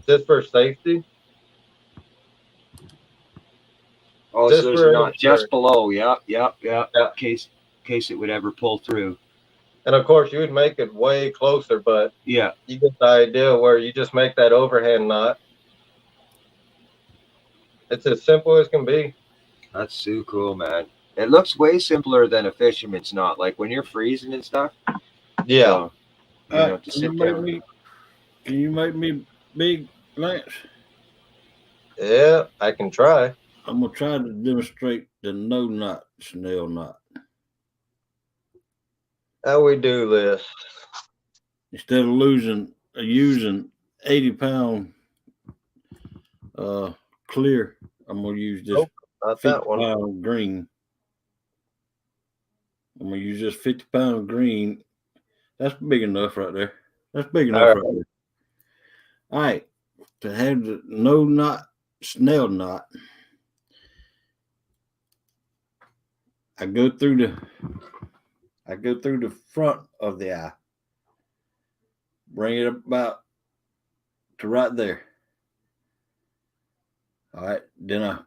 just for safety. Oh, Just so there's for a knot just insurance. below. Yep. Yeah. In case it would ever pull through. And of course, you would make it way closer, but Yeah. you get the idea where you just make that overhand knot. It's as simple as can be. That's so cool, man. It looks way simpler than a fisherman's knot. Like when you're freezing and stuff. Yeah. So, you know, to Can you sit make down. me? Can you make me big, Lance? Yeah, I can try. I'm gonna try to demonstrate the no knot snell knot. How we do this? Instead of using 80-pound clear, I'm gonna use this Nope, not that one. 50-pound green. I'm gonna use this 50-pound green. That's big enough right there. That's big enough right there. All right. To have the no knot snell knot, I go through the front of the eye. Bring it about to right there. All right. Then I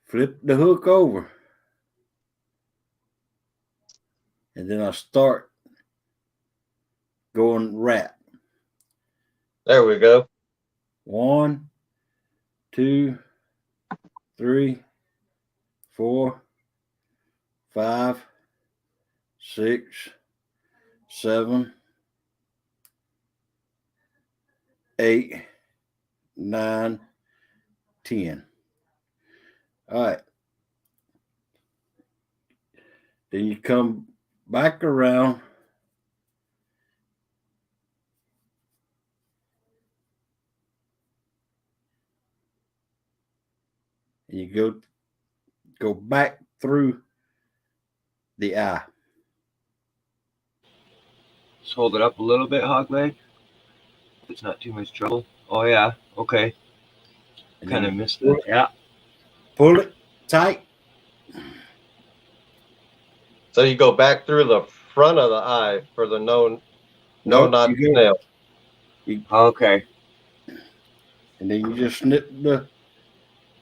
flip the hook over. And then I start going wrap. There we go. 1, 2, 3, 4, 5, 6, 7, 8, 9, 10. All right. Then you come back around. And you go back through the eye. Just hold it up a little bit, hog leg. If it's not too much trouble. Oh yeah. Okay. And Kind of then missed it. Yeah. pull it tight. So you go back through the front of the eye for the no knot you go- snail. Okay. And then you just snip the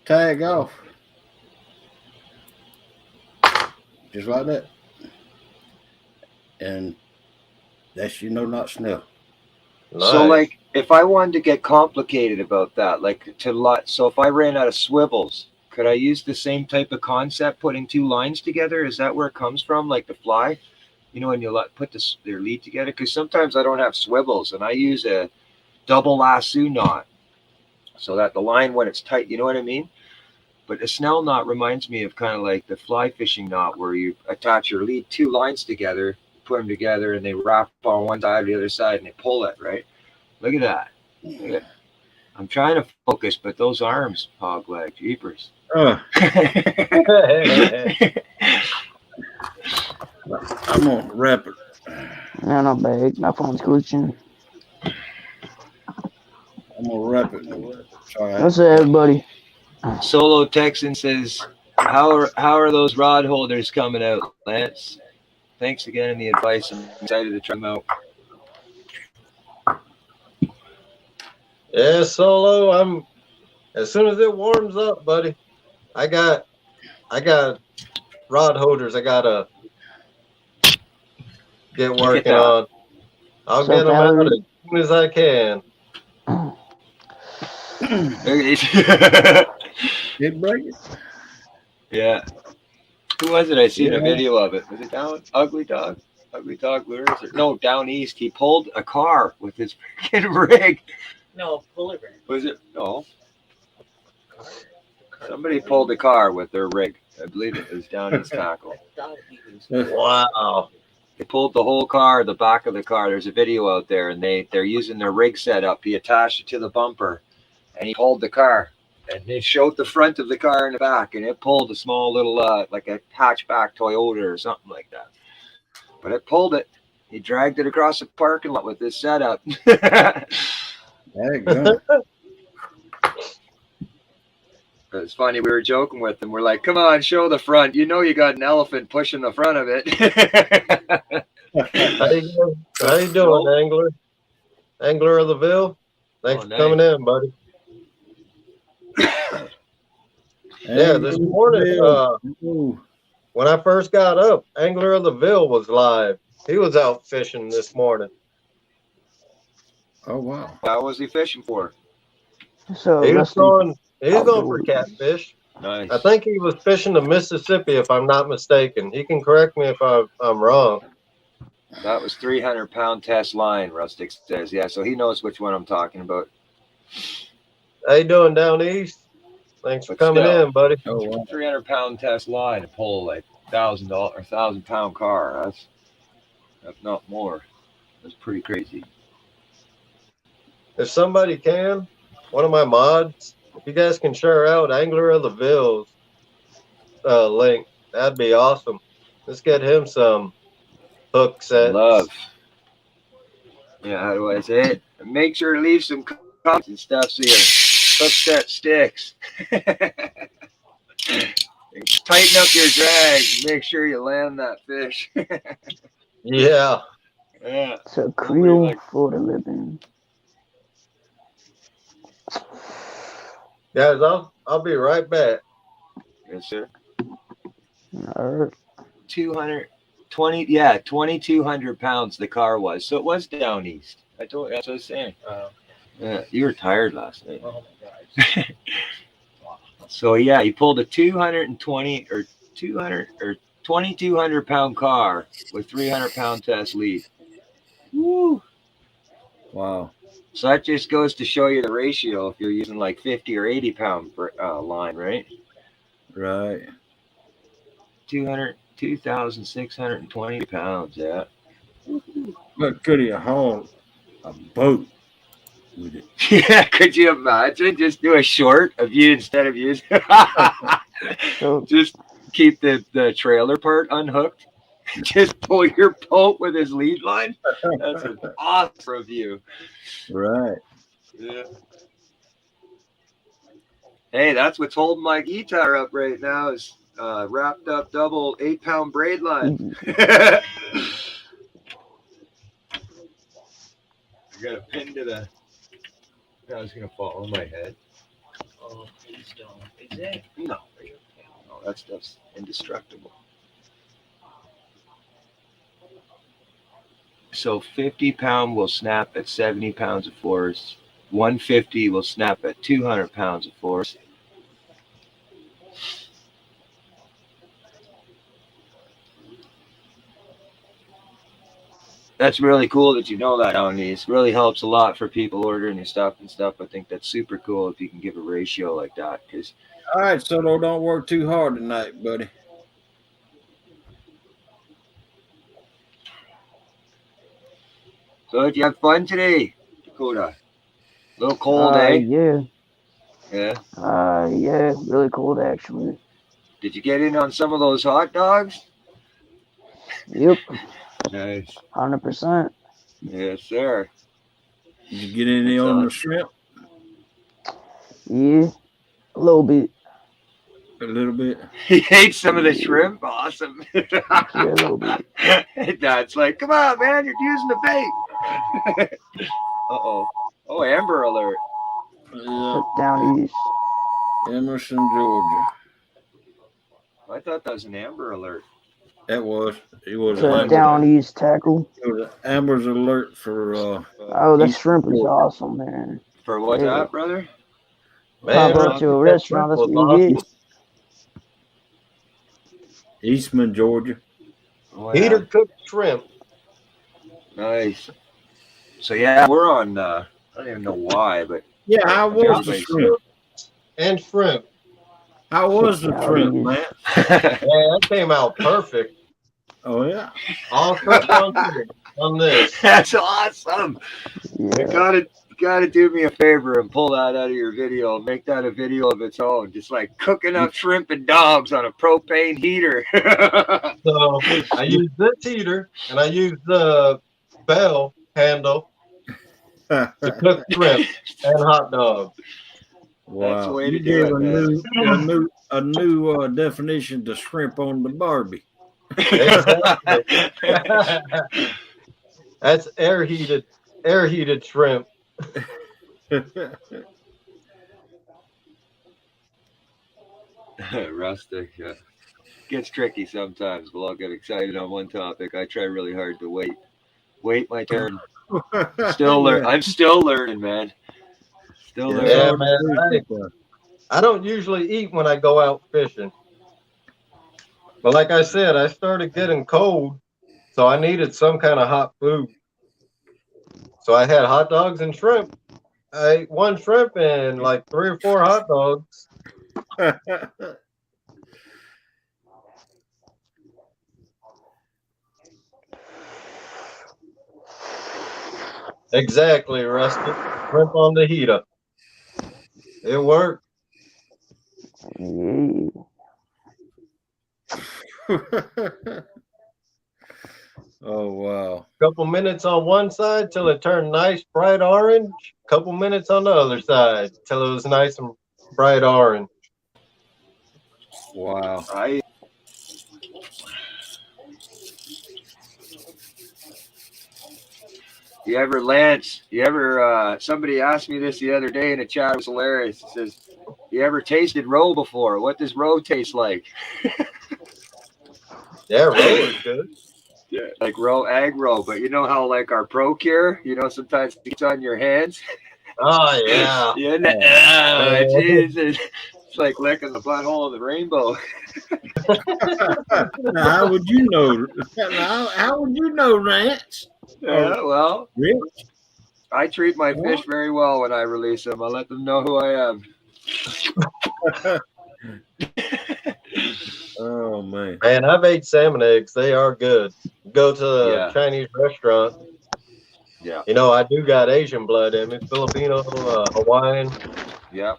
tag off. Just like that. And that's your no knot snell. Nice. So like if I wanted to get complicated about that, so if I ran out of swivels, could I use the same type of concept, putting two lines together? Is that where it comes from, like the fly? You know, when you put their lead together? Because sometimes I don't have swivels, and I use a double lasso knot so that the line, when it's tight, you know what I mean? But a snell knot reminds me of kind of like the fly fishing knot, where you attach your lead two lines together, put them together, and they wrap on one side or the other side, and they pull it, right? Look at that. Look at, I'm trying to focus, but those arms, hog leg, jeepers. I'm gonna wrap it. No, not bad. My phone's glitching. I'm gonna wrap it. Sorry. What's up, everybody? Solo Texan says, how are those rod holders coming out, Lance? Thanks again for the advice. I'm excited to try them out. Yeah, Solo, as soon as it warms up, buddy, I got rod holders I gotta get working on. I'll So, get them out Valerie- as soon as I can. Did break it? Yeah. Who was it? I seen a Yeah. video of it. Was it down Ugly Dog Lures? No, down east. He pulled a car with his freaking rig. No, puller rig. Was it? No. Somebody pulled a car with their rig. I believe it was down east tackle. I thought he was. Wow. They pulled the whole car, the back of the car. There's a video out there, and they're using their rig setup. He attached it to the bumper, and he pulled the car. And they showed the front of the car in the back, and it pulled a small little, like a hatchback Toyota or something like that. But it pulled it. He dragged it across the parking lot with this setup. There you go. It's funny. We were joking with them. We're like, "Come on, show the front. You know, you got an elephant pushing the front of it." How you doing, Angler? Angler of the Ville? Thanks Oh, for coming in, buddy. Yeah, this morning, when I first got up, Angler of the Ville was live. He was out fishing this morning. Oh wow. What was he fishing for? So He was Rusty, going for outdoors. catfish. Nice. I think he was fishing the Mississippi, if I'm not mistaken. He can correct me if I'm wrong. That was 300-pound test line, Rustic says. Yeah, so he knows which one I'm talking about. How you doing down east? Thanks for But coming still. in, buddy. Oh wow. 300-pound test line to pull like $1,000 or 1,000-pound car. That's not more. That's pretty crazy. If somebody can, one of my mods, if you guys can share out Angler of the Ville's link, that'd be awesome. Let's get him some hook sets. Love. Yeah, how do I say it? Make sure to leave some comments and stuff so your hook set sticks. Tighten up your drag. Make sure you land that fish. Yeah. Yeah. It's a Creole for the living. Guys, I'll be right back. Yes, sir. Alright. 2,200 pounds the car was. So it was down east. That's what I was saying. Yeah, you were tired last night. Oh my God. So yeah, he pulled a 220 or 200 or 2,200 pound car with 300-pound test lead. Woo! Wow. So that just goes to show you the ratio if you're using like 50 or 80-pound line, right? Right. 2,620 pounds, yeah. But could he haul a boat with it? Yeah, could you imagine? Just do a short of you instead of using. So Just keep the trailer part unhooked. Just pull your boat with his lead line. That's an awesome view. Right. Yeah. Hey, that's what's holding my guitar up right now is wrapped up double 8-pound braid line. I got a pin to the. I was gonna fall on my head. Oh, please don't. Is it? No, that stuff's indestructible. So 50-pound will snap at 70 pounds of force. 150 will snap at 200 pounds of force. That's really cool that you know that on these. Really helps a lot for people ordering your stuff and stuff. I think that's super cool if you can give a ratio like that. Because All right, Soto, don't work too hard tonight, buddy. so did you have fun today, Dakota? A little cold, eh? yeah. Yeah. Yeah, really cold actually. Did you get in on some of those hot dogs? Yep, Nice. 100%. Yes, sir. Did you get any That's on the awesome. shrimp? Yeah, a little bit. A little bit. He ate some of the shrimp. Awesome. Yeah, a little bit. Dad's like, come on, man, you're using the bait. Uh-oh. Oh, Amber Alert. Yeah. Took down east. Emerson, Georgia. I thought that was an Amber Alert. That was. It was. Took down east tackle. It was an Amber's alert for. Oh, that East shrimp is Florida. awesome, man. For what's Yeah. that, brother? Pop up that to a restaurant, that's shrimp what was you get. awesome. Eastman, Georgia. Oh, yeah. Heater cooked shrimp. Nice. So, yeah, we're on, I don't even know why, but Yeah, how was the Nice. shrimp? And shrimp. How was the shrimp, man? Yeah, that came out perfect. Oh yeah. All cooked on this. that's awesome. You Yeah. gotta do me a favor and pull that out of your video. Make that a video of its own. Just like cooking up shrimp and dogs on a propane heater. So I used this heater and I used the bell handle to cook shrimp and hot dogs. That's the Wow. way You to do gave it, a new definition to shrimp on the Barbie. Exactly. That's air heated shrimp. Rustic. Yeah. Gets tricky sometimes. We'll all get excited on one topic. I try really hard to wait my turn. I'm still learning, man. Still Yeah, learning. Yeah, hard to man. do sometimes. I don't usually eat when I go out fishing. But like I said, I started getting cold, so I needed some kind of hot food. So I had hot dogs and shrimp. I ate one shrimp and like 3 or 4 hot dogs. Exactly, Rusty. Shrimp on the heater. It worked. Yeah. Oh wow. Couple minutes on one side till it turned nice bright orange. Couple minutes on the other side till it was nice and bright orange. Wow. Lance, somebody asked me this the other day in a chat. It was hilarious. It says, you ever tasted roe before? What does roe taste like? Yeah, roe is good. Yeah. Like egg roe. But you know how like our Procure, sometimes it gets on your hands? Oh yeah. Yeah, Jesus. It's like licking the butthole of the rainbow. Now, how would you know? How would you know, Rance? Yeah, well, Rich? I treat my fish very well when I release them. I let them know who I am. Oh man. Man, I've ate salmon eggs. They are good. Go to a Yeah. Chinese restaurant. Yeah. I do got Asian blood in me. Filipino, Hawaiian. Yeah.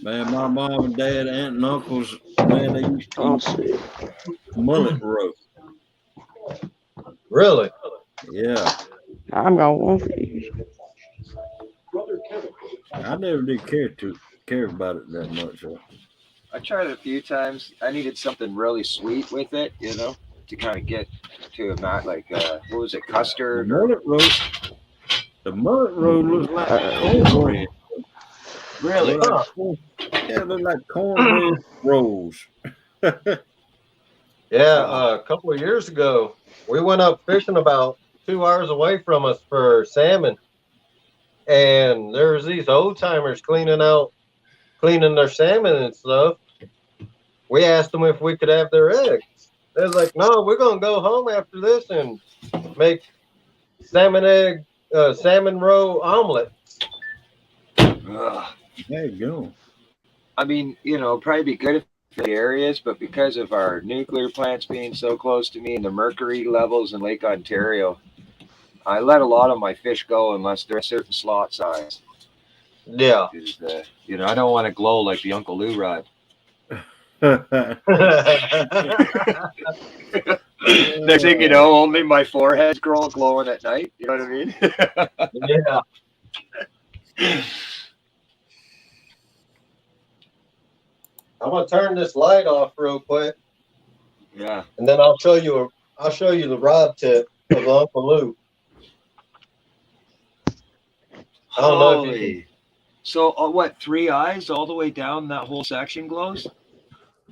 Man, my mom and dad, aunt and uncles, man, they used to I'm eat sick. mullet roe. Really? Yeah. I'm gonna want fish. I never did care about it that much. I tried it a few times. I needed something really sweet with it, to kind of get to a not like what was it, The custard? mullet roe looks like cornbread. Really? Look like it look like cornbread rolls. Yeah, a couple of years ago, we went up fishing about 2 hours away from us for salmon. And there was these old timers cleaning their salmon and stuff. We asked them if we could have their eggs. They was like, no, we're going to go home after this and make salmon roe omelet. Ugh. There you go. I mean, probably be good if the areas, but because of our nuclear plants being so close to me and the mercury levels in Lake Ontario, I let a lot of my fish go unless they're a certain slot size. Yeah. I don't want to glow like the Uncle Lou rod. Next thing you know, only my forehead's glowing at night. You know what I mean? Yeah. I'm gonna turn this light off real quick. Yeah. And then I'll show you the rod tip of Uncle Lou. I don't know if you can. So what? 3 eyes all the way down that whole section glows?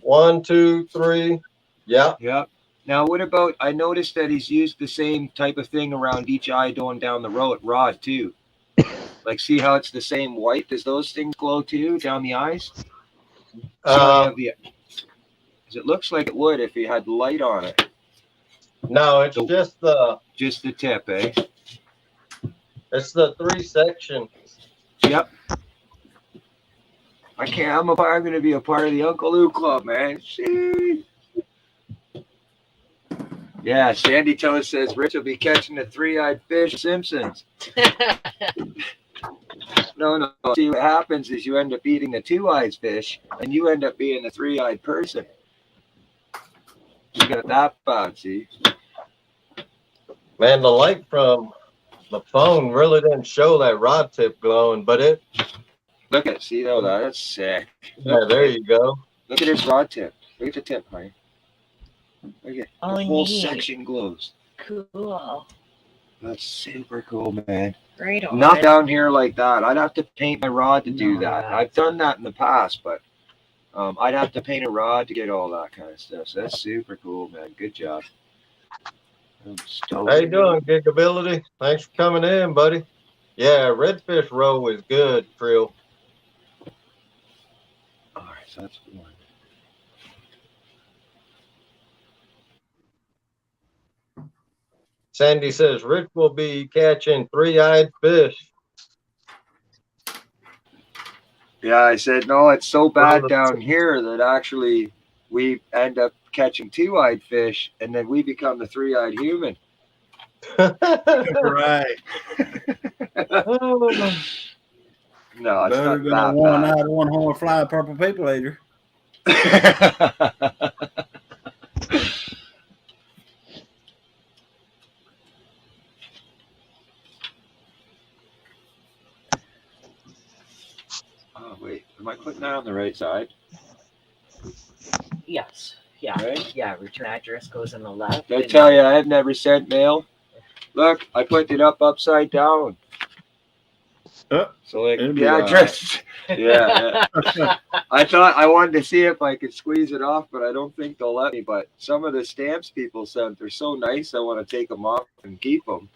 1, 2, 3. Yeah. Yep. Now, what about? I noticed that he's used the same type of thing around each eye going down the rod too. Like, see how it's the same white? Does those things glow too down the eyes? Because it looks like it would if he had light on it. No, it's just the tip, eh? It's the 3 sections. Yep. I'm going to be a part of the Uncle Lou Club, man. See? Yeah, Sandy Toast says Rich will be catching the 3-eyed fish Simpsons. No. See, what happens is you end up eating the 2-eyed fish, and you end up being the 3-eyed person. You got that bad, see? Man, the light from the phone really didn't show that rod tip glowing, but it. Look at see though that's sick. Yeah, there you go. Look at his rod tip. Look at the tip, honey. Look at Oh, the whole neat. section glows. Cool. That's super cool, man. Right on. Not down here like that. I'd have to paint my rod to do No, that. yeah. I've done that in the past, but I'd have to paint a rod to get all that kind of stuff. So that's super cool, man. Good job. I'm stoked. How you doing, Gigability? Thanks for coming in, buddy. Yeah, redfish roe is good, Trill. All right, so that's one. Sandy says Rich will be catching 3-eyed fish. Yeah, I said no. It's so bad Well, down here that actually we end up catching 2-eyed fish, and then we become the 3-eyed human. Right. Oh, No, it's Better not than a that one-eyed, one-horn fly purple people eater. bad. Oh wait, am I putting that on the right side? Yes. Yeah. Right? Yeah. Return address goes on the left. Did I and- tell you I have never sent mail? Look, I put it up upside down. So like It'll be the all address. Yeah. I thought I wanted to see if I could squeeze it off, but I don't think they'll let me. But some of the stamps people sent, they're so nice. I want to take them off and keep them.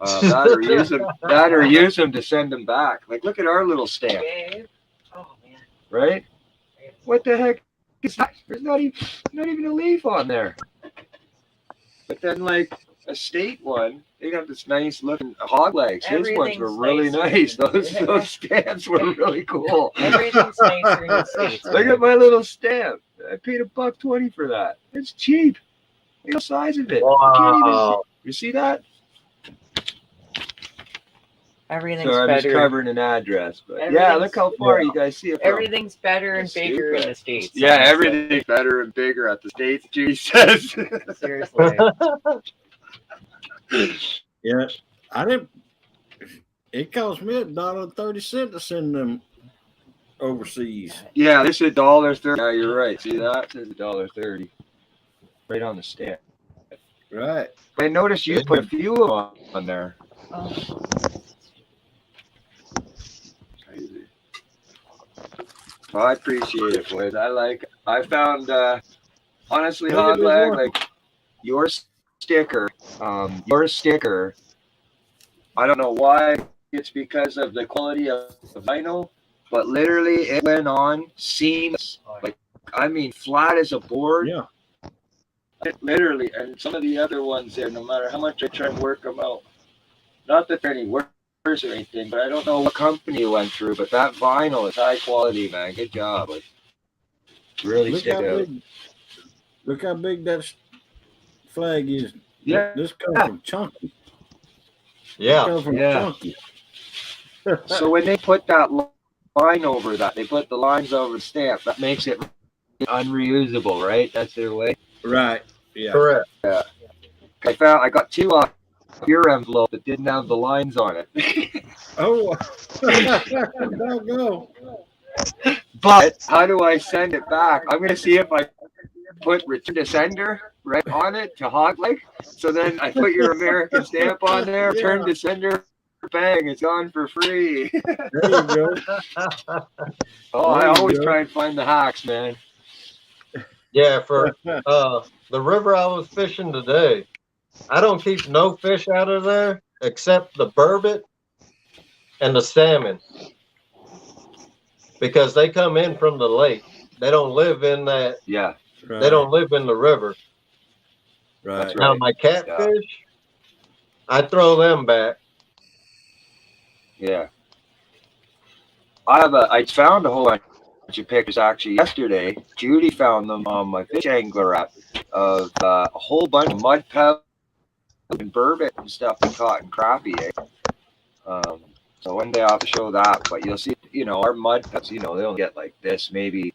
That or use them to send them back. Like, look at our little stamp, Babe. Oh man. right? What the heck is that? There's not even a leaf on there. But then, like a state one, they got this nice looking hog legs. His ones were Everything's really nice. nicer. Those stamps were really cool. Everything's nicer in the States. Look at my little stamp. I paid $1.20 for that. It's cheap. Look at the size of it. You can't even wow. you see that? Everything's So I'm just better. covering an address, but yeah, Everything's- look how far you guys see it from. Everything's better and That's bigger in stupid. the States. Yeah, honestly. everything's better and bigger at the States, Judy says. Seriously. Yeah, I didn't. It cost me $1.30 to send them overseas. Yeah, this is $1.30. Yeah, you're right. See that? It says $1.30. Right on the stamp. Right. I noticed you put a few of them on there. Oh, Crazy. Well, I appreciate it, boys. I found honestly, Look at Hog this Leg, one. like your sticker, I don't know why it's because of the quality of the vinyl, but literally it went on seamless. Like, I mean, flat as a board. Yeah. Literally, and some of the other ones there, no matter how much I try and work them out, not that they're any worse or anything, but I don't know what company you went through, but that vinyl is high quality, man. Good job. Like, really Look stick how out. big. Look how big that flag is. Yeah. This comes from Chunky. Yeah. Comes from Yeah. Chunky. So when they put that line over that, they put the lines over the stamp, that makes it unreusable, right? That's their way. Right. Yeah. Correct. I got 2 off your envelope that didn't have the lines on it. Oh. Doggone. But how do I send it back? I'm gonna see if I put return to sender right on it to Hog Leg. So then I put your American stamp on there, turn to sender, bang, it's gone for free. There you go. Oh, I There you always go. try and find the hacks, man. Yeah, for the river I was fishing today, I don't keep no fish out of there except the burbot and the salmon because they come in from the lake. They don't live in that. Yeah. Right. They don't live in the river. Right. That's Now right. my catfish, I throw them back. Yeah. I found a whole bunch of pictures actually yesterday. Judy found them on my fish angler app of a whole bunch of mud pebbles and burbot and stuff we caught in crappie. So one day I'll have to show that, but you'll see, our mud pebbles, they don't get like this, maybe,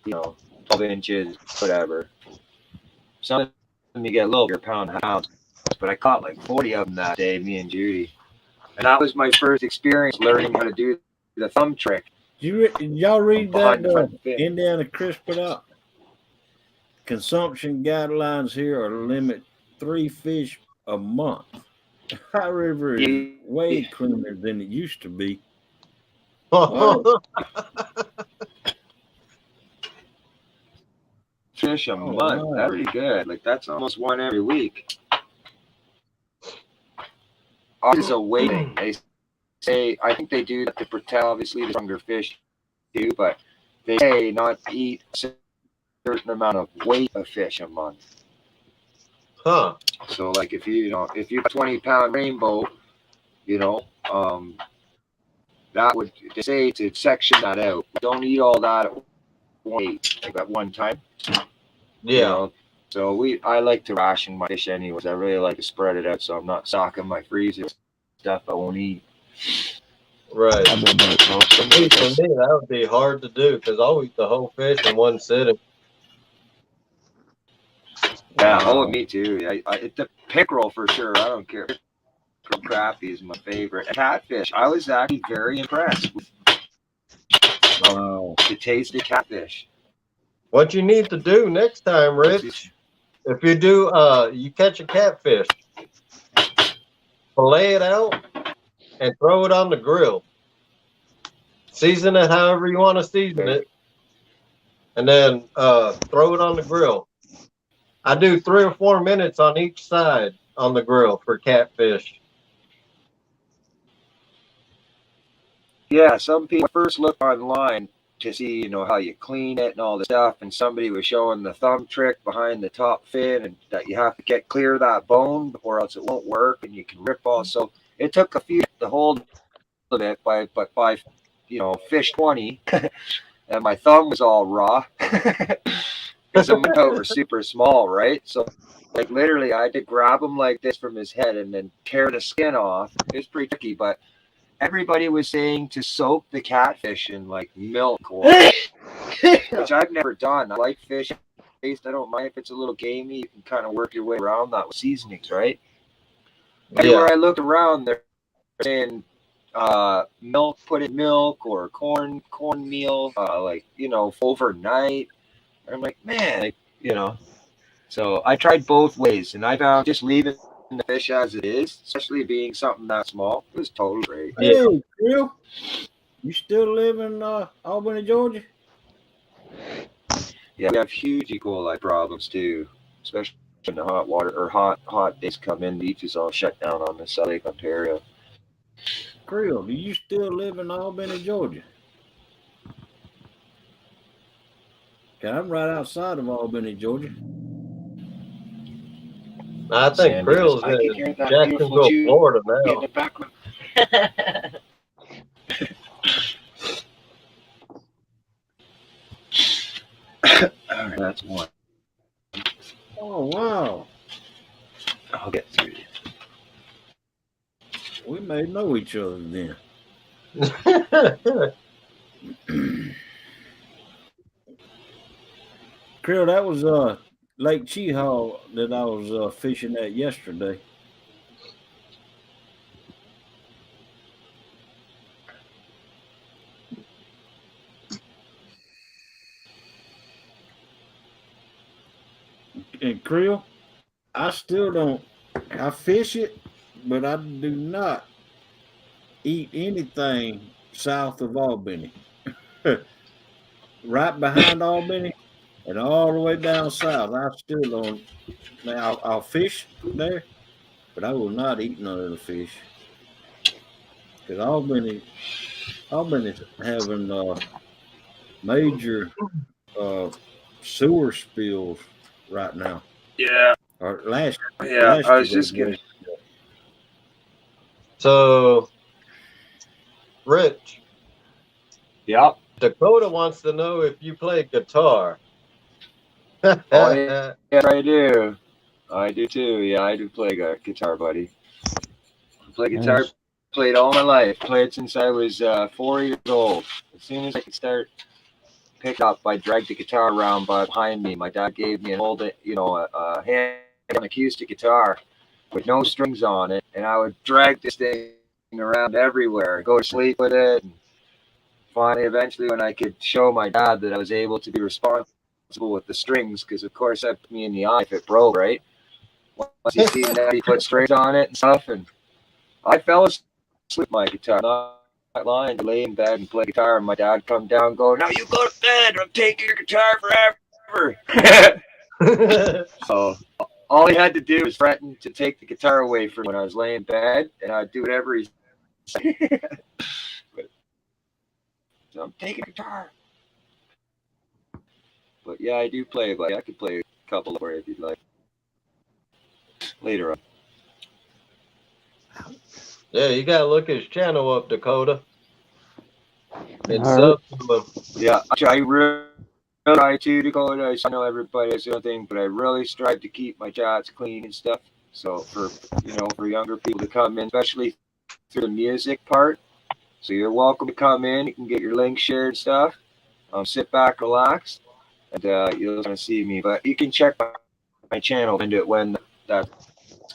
12 inches, whatever. Some of them you get a little bigger, pound and a half. but I caught like 40 of them that day, me and Judy. And that was my first experience learning how to do the thumb trick. Did y'all read behind that the front fin. Indiana Chris put out? Consumption guidelines here are to limit 3 fish a month. High River is way cleaner than it used to be. Fish a month. wow. That's pretty good. Like that's almost one every week. Ours is a weighting. They say, I think they do that to protect obviously the stronger fish too, but they say not to eat a certain amount of weight of fish a month. Huh. So like if you have a 20-pound rainbow, that would, they say to section that out. Don't eat all that at one time. Yeah. So I like to ration my fish anyways. I really like to spread it out so I'm not stocking my freezer with stuff I won't eat. Right. I bet that. For me, that would be hard to do because I'll eat the whole fish in one sitting. Yeah, me too. The pickerel for sure. I don't care. Pickerel crappie is my favorite. And catfish. I was actually very impressed with the taste of catfish. What you need to do next time, Rich, if you do, you catch a catfish, fillet it out, and throw it on the grill. Season it however you want to season it, and then throw it on the grill. I do 3 or 4 minutes on each side on the grill for catfish. Yeah, some people first look online to see, how you clean it and all the stuff, and somebody was showing the thumb trick behind the top fin, and that you have to get clear of that bone or else it won't work, and you can rip all. So it took a few to hold of it, by fish 20, and my thumb was all raw because some were super small, right? So like literally, I had to grab him like this from his head and then tear the skin off. It was pretty tricky, but everybody was saying to soak the catfish in like milk, which I've never done. I like fish taste. I don't mind if it's a little gamey. You can kind of work your way around that with seasonings, right? Everywhere I look around, they're saying milk, put in milk or cornmeal, overnight. I'm like, man, So I tried both ways, and I found just leaving the fish as it is, especially being something that small, it was totally great. Hey, Bill, you still live in Albany, Georgia? Yeah, we have huge E. coli problems too, especially when the hot water or hot days come in. Beaches all shut down on the South Lake Ontario. Creel, do you still live in Albany, Georgia? Okay, I'm right outside of Albany, Georgia. I think Krill's in Jacksonville, Florida now. All right, that's one. Oh, wow. I'll get through it. We may know each other then. Creel, that was Lake Cheehaw that I was fishing at yesterday. And Creel, I still don't. I fish it, but I do not eat anything south of Albany. Right behind Albany and all the way down south, I still don't. Now I'll fish there, but I will not eat none of the fish because Albany's having major sewer spills right now. Yeah. Or last I was just gonna. So, Rich. Yep. Dakota wants to know if you play guitar. Oh, yeah, I do. I do too. Yeah, I do play guitar, buddy. I play guitar. Nice. Played all my life. Played since I was 4 years old. As soon as I could start pick up, I dragged the guitar around behind me. My dad gave me an old, a hand acoustic guitar, with no strings on it, and I would drag this thing around everywhere, go to sleep with it. And finally, eventually, when I could show my dad that I was able to be responsible with the strings, because of course that put me in the eye if it broke, right? Once he seen that, he put strings on it and stuff, and I fell asleep with my guitar. Not lying, lay in bed and play guitar, and my dad come down, go, "Now you go to bed, or I'm taking your guitar forever." So all he had to do was threaten to take the guitar away from me when I was laying in bed, and I'd do whatever he said. So I'm taking guitar. But yeah, I do play. Like I could play a couple for you if you'd like later on. Yeah, you gotta look his channel up, Dakota. It's Alright. up to him. Yeah, I really try to, Dakota. I know everybody has their thing, but I really strive to keep my chats clean and stuff. So for younger people to come in, especially through the music part. So you're welcome to come in. You can get your link shared and stuff. Sit back, relax, and you'll kind of see me. But you can check my channel into it when that's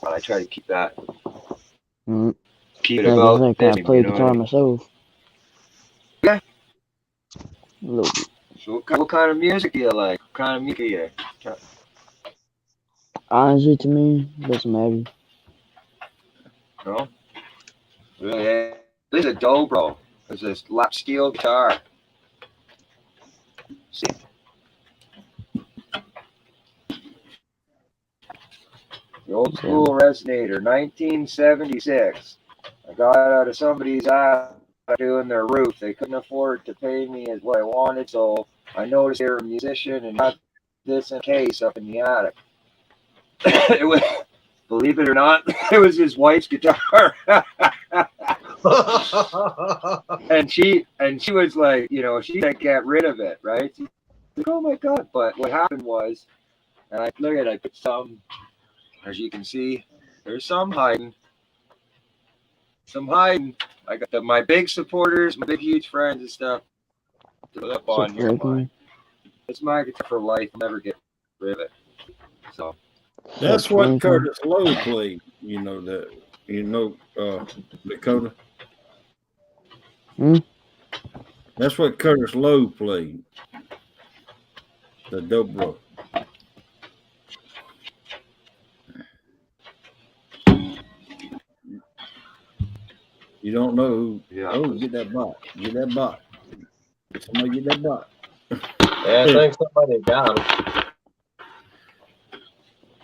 when I try to keep that. Mm. Keep it Yeah, about I kind this, of play you know guitar what I mean? myself. Yeah. A little bit. So what kind of music do you like? What kind of music do you like? Honestly, to me, doesn't matter. No? Really? This is a dobro. This is lap steel guitar. See? The old school resonator, 1976. I got out of somebody's ass doing their roof. They couldn't afford to pay me as what I wanted, so I noticed they were a musician and had this in a case up in the attic. It was, believe it or not, it was his wife's guitar. and she was like, she can't get rid of it, right? She's like, oh my god! But what happened was, and I put some, as you can see, there's some hiding. I got my big supporters, my big huge friends and stuff. Put up So on here. freaking, It's my guitar for life. I'll never get rid of it. So That's so what freaking. Curtis Lowe played. Dakota. Hmm? That's what Curtis Lowe played. The dobro. You don't know who. yeah. Oh, get that bot. Get that bot. Somebody get that bot. Yeah, I think somebody got him.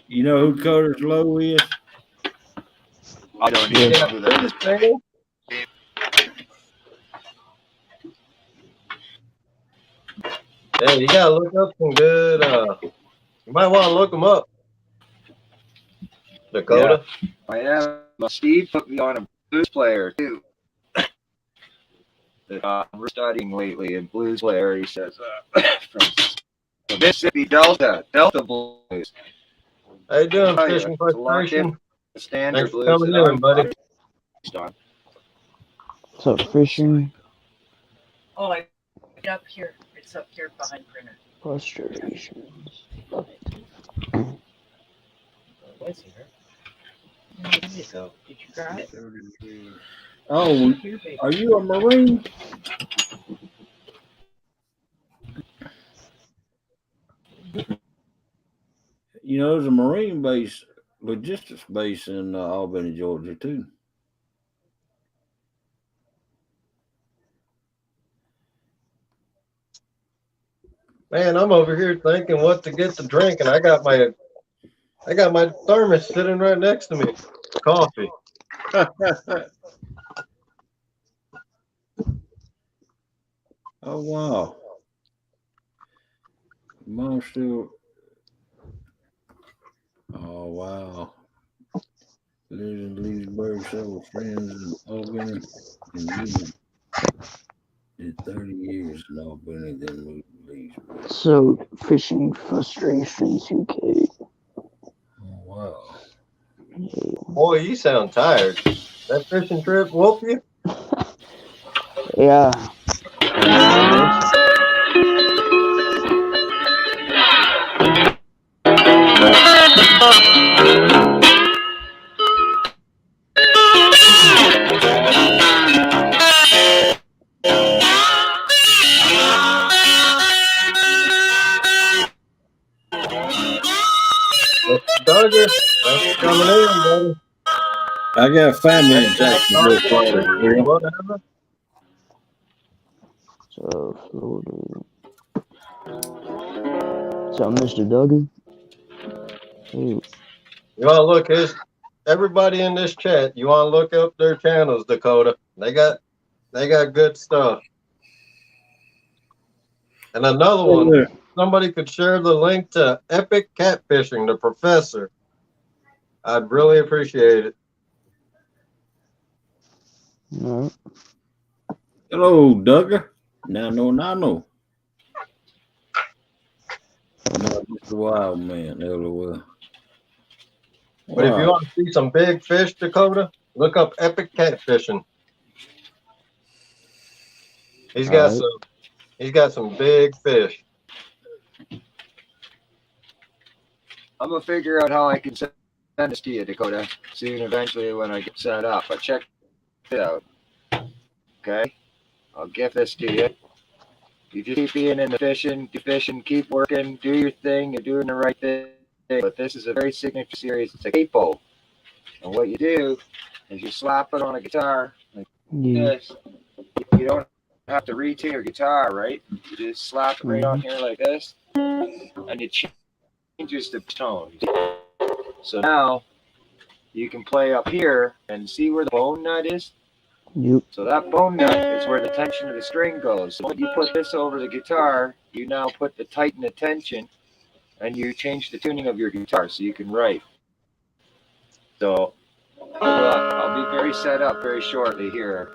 You know who Curtis Lowe is? I don't Yeah. even know who that is. Yeah, you gotta look up some good. You might want to look them up, Dakota. I am. Steve put me on a blues player too. That we're studying lately in blues player. He says from Mississippi Delta blues. How you doing, Oh, yeah. Fishing It's a lot Frustration? different than standard Thanks for blues. coming that in, buddy. based on. So fishing, Oh, I get up here. It's up here behind printer. frustrations. What's here? There you go. Did you grab it? Oh, Here, baby. are you a Marine? There's a Marine base, logistics base in Albany, Georgia, too. Man, I'm over here thinking what to get to drink, and I got my thermos sitting right next to me. Coffee. Oh, wow. Mom still. Oh, wow. Lives in Leesburg, several friends in Albany, and Leesburg. Did 30 years in Albany, then moved to Leesburg. So fishing frustrations, UK. Oh, wow. Yeah. Boy, you sound tired. That fishing trip whoop you? Yeah. Duggar. Thanks for coming in, buddy. I got family in Jacksonville, Florida. Bill. Whatever. So, Florida. So, Mr. Duggar. Ooh, You want to look everybody in this chat, you want to look up their channels, Dakota. They got good stuff. And another one, somebody could share the link to Epic Catfishing, the professor. I'd really appreciate it. all right. Hello, Duggar. Nano. No, Mr. Wild Man, LOL. But if you want to see some big fish, Dakota, look up Epic Catfishing. He's got some big fish. I'm gonna figure out how I can send this to you, Dakota, soon eventually when I get set up. But check it out. Okay? I'll give this to you. You just keep being in the fishing, keep working, do your thing, you're doing the right thing. But this is a very signature series. It's a capo. And what you do is you slap it on a guitar like this. You don't have to retune your guitar, right? You just slap it right on here like this. And it changes the tone. So now you can play up here and see where the bone nut is. Yep. So that bone nut is where the tension of the string goes. So when you put this over the guitar, you now put the tighten the tension and you change the tuning of your guitar so you can write. So I'll be very set up very shortly here.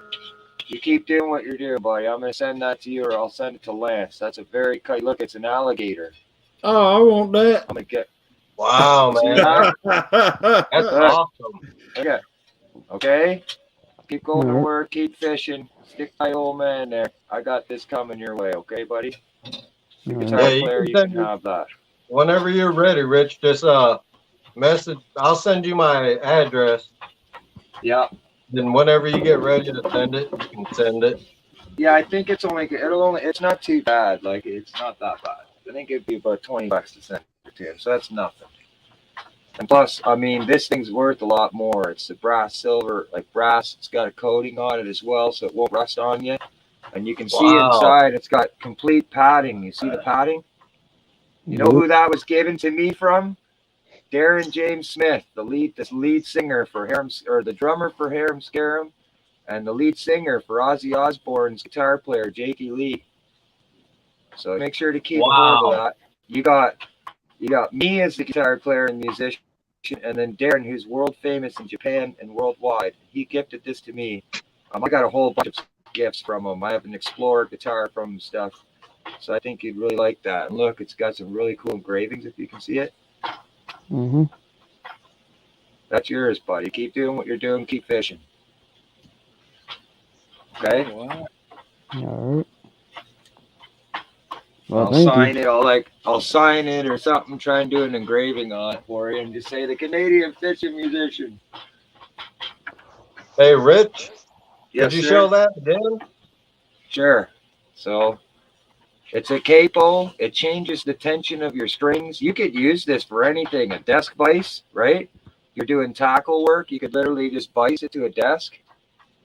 You keep doing what you're doing, buddy. I'm going to send that to you or I'll send it to Lance. That's a very, look, it's an alligator. Oh, I want that. I'm going to get. Wow, man. That's awesome. Okay. Okay. Keep going to work. Keep fishing. Stick my old man there. I got this coming your way. Okay, buddy? The guitar player, you can have that. Whenever you're ready, Rich, just message. I'll send you my address. Yeah. Then whenever you get ready to send it, you can send it. Yeah, I think it's it's not too bad. Like, it's not that bad. I think it'd be about $20 to send it to him. So that's nothing. And plus, I mean, this thing's worth a lot more. It's the brass, silver, like brass. It's got a coating on it as well, so it won't rust on you. And you can see inside, it's got complete padding. You see the padding? You know who that was given to me from? Darren James Smith, the lead singer for Harum, or the drummer for Harum Scarum, and the lead singer for Ozzy Osbourne's guitar player, Jakey Lee. So make sure to keep a hold of that. You got me as the guitar player and musician, and then Darren, who's world famous in Japan and worldwide. He gifted this to me. I got a whole bunch of gifts from him. I have an Explorer guitar from him stuff. So I think you'd really like that. And look, it's got some really cool engravings if you can see it. Mm-hmm. That's yours, buddy. Keep doing what you're doing. Keep fishing. Okay? Wow. All right. Well, I'll sign it or something, try and do an engraving on it for you and just say the Canadian fishing musician. Hey, Rich, Yes, could you sir? show that again? Sure. So it's a capo. It changes the tension of your strings. You could use this for anything. A desk vise, right? You're doing tackle work. You could literally just vise it to a desk.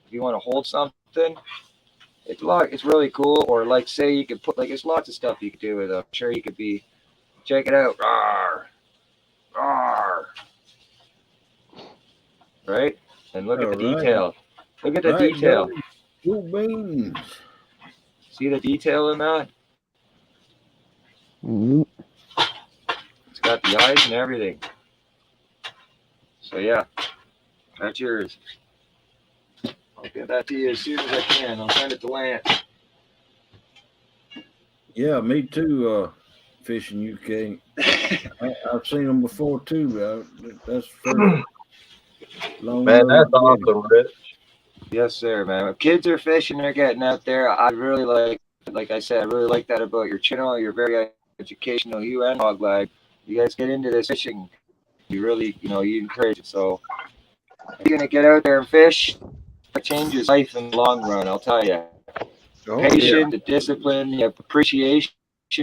If you want to hold something, it's really cool. Or like, say you could put, like, there's lots of stuff you could do with it. I'm sure you could be, check it out. Rawr, rawr. Right? And look at the detail. Look at the detail. Cool beans. See the detail in that? Mm-hmm. It's got the eyes and everything. So yeah, that's yours. I'll get that to you as soon as I can. I'll send it to Lance. Yeah, me too. Fishing UK. I've seen them before too. That's first. Man, that's awesome, Rich. Yes, sir, man. If kids are fishing, they're getting out there. I really like I said, I really like that about your channel. You're very educational. You and Hoglag, you guys get into this fishing. You really, you encourage it. So if you're gonna get out there and fish, it changes life in the long run. I'll tell you. Patience, the discipline, the appreciation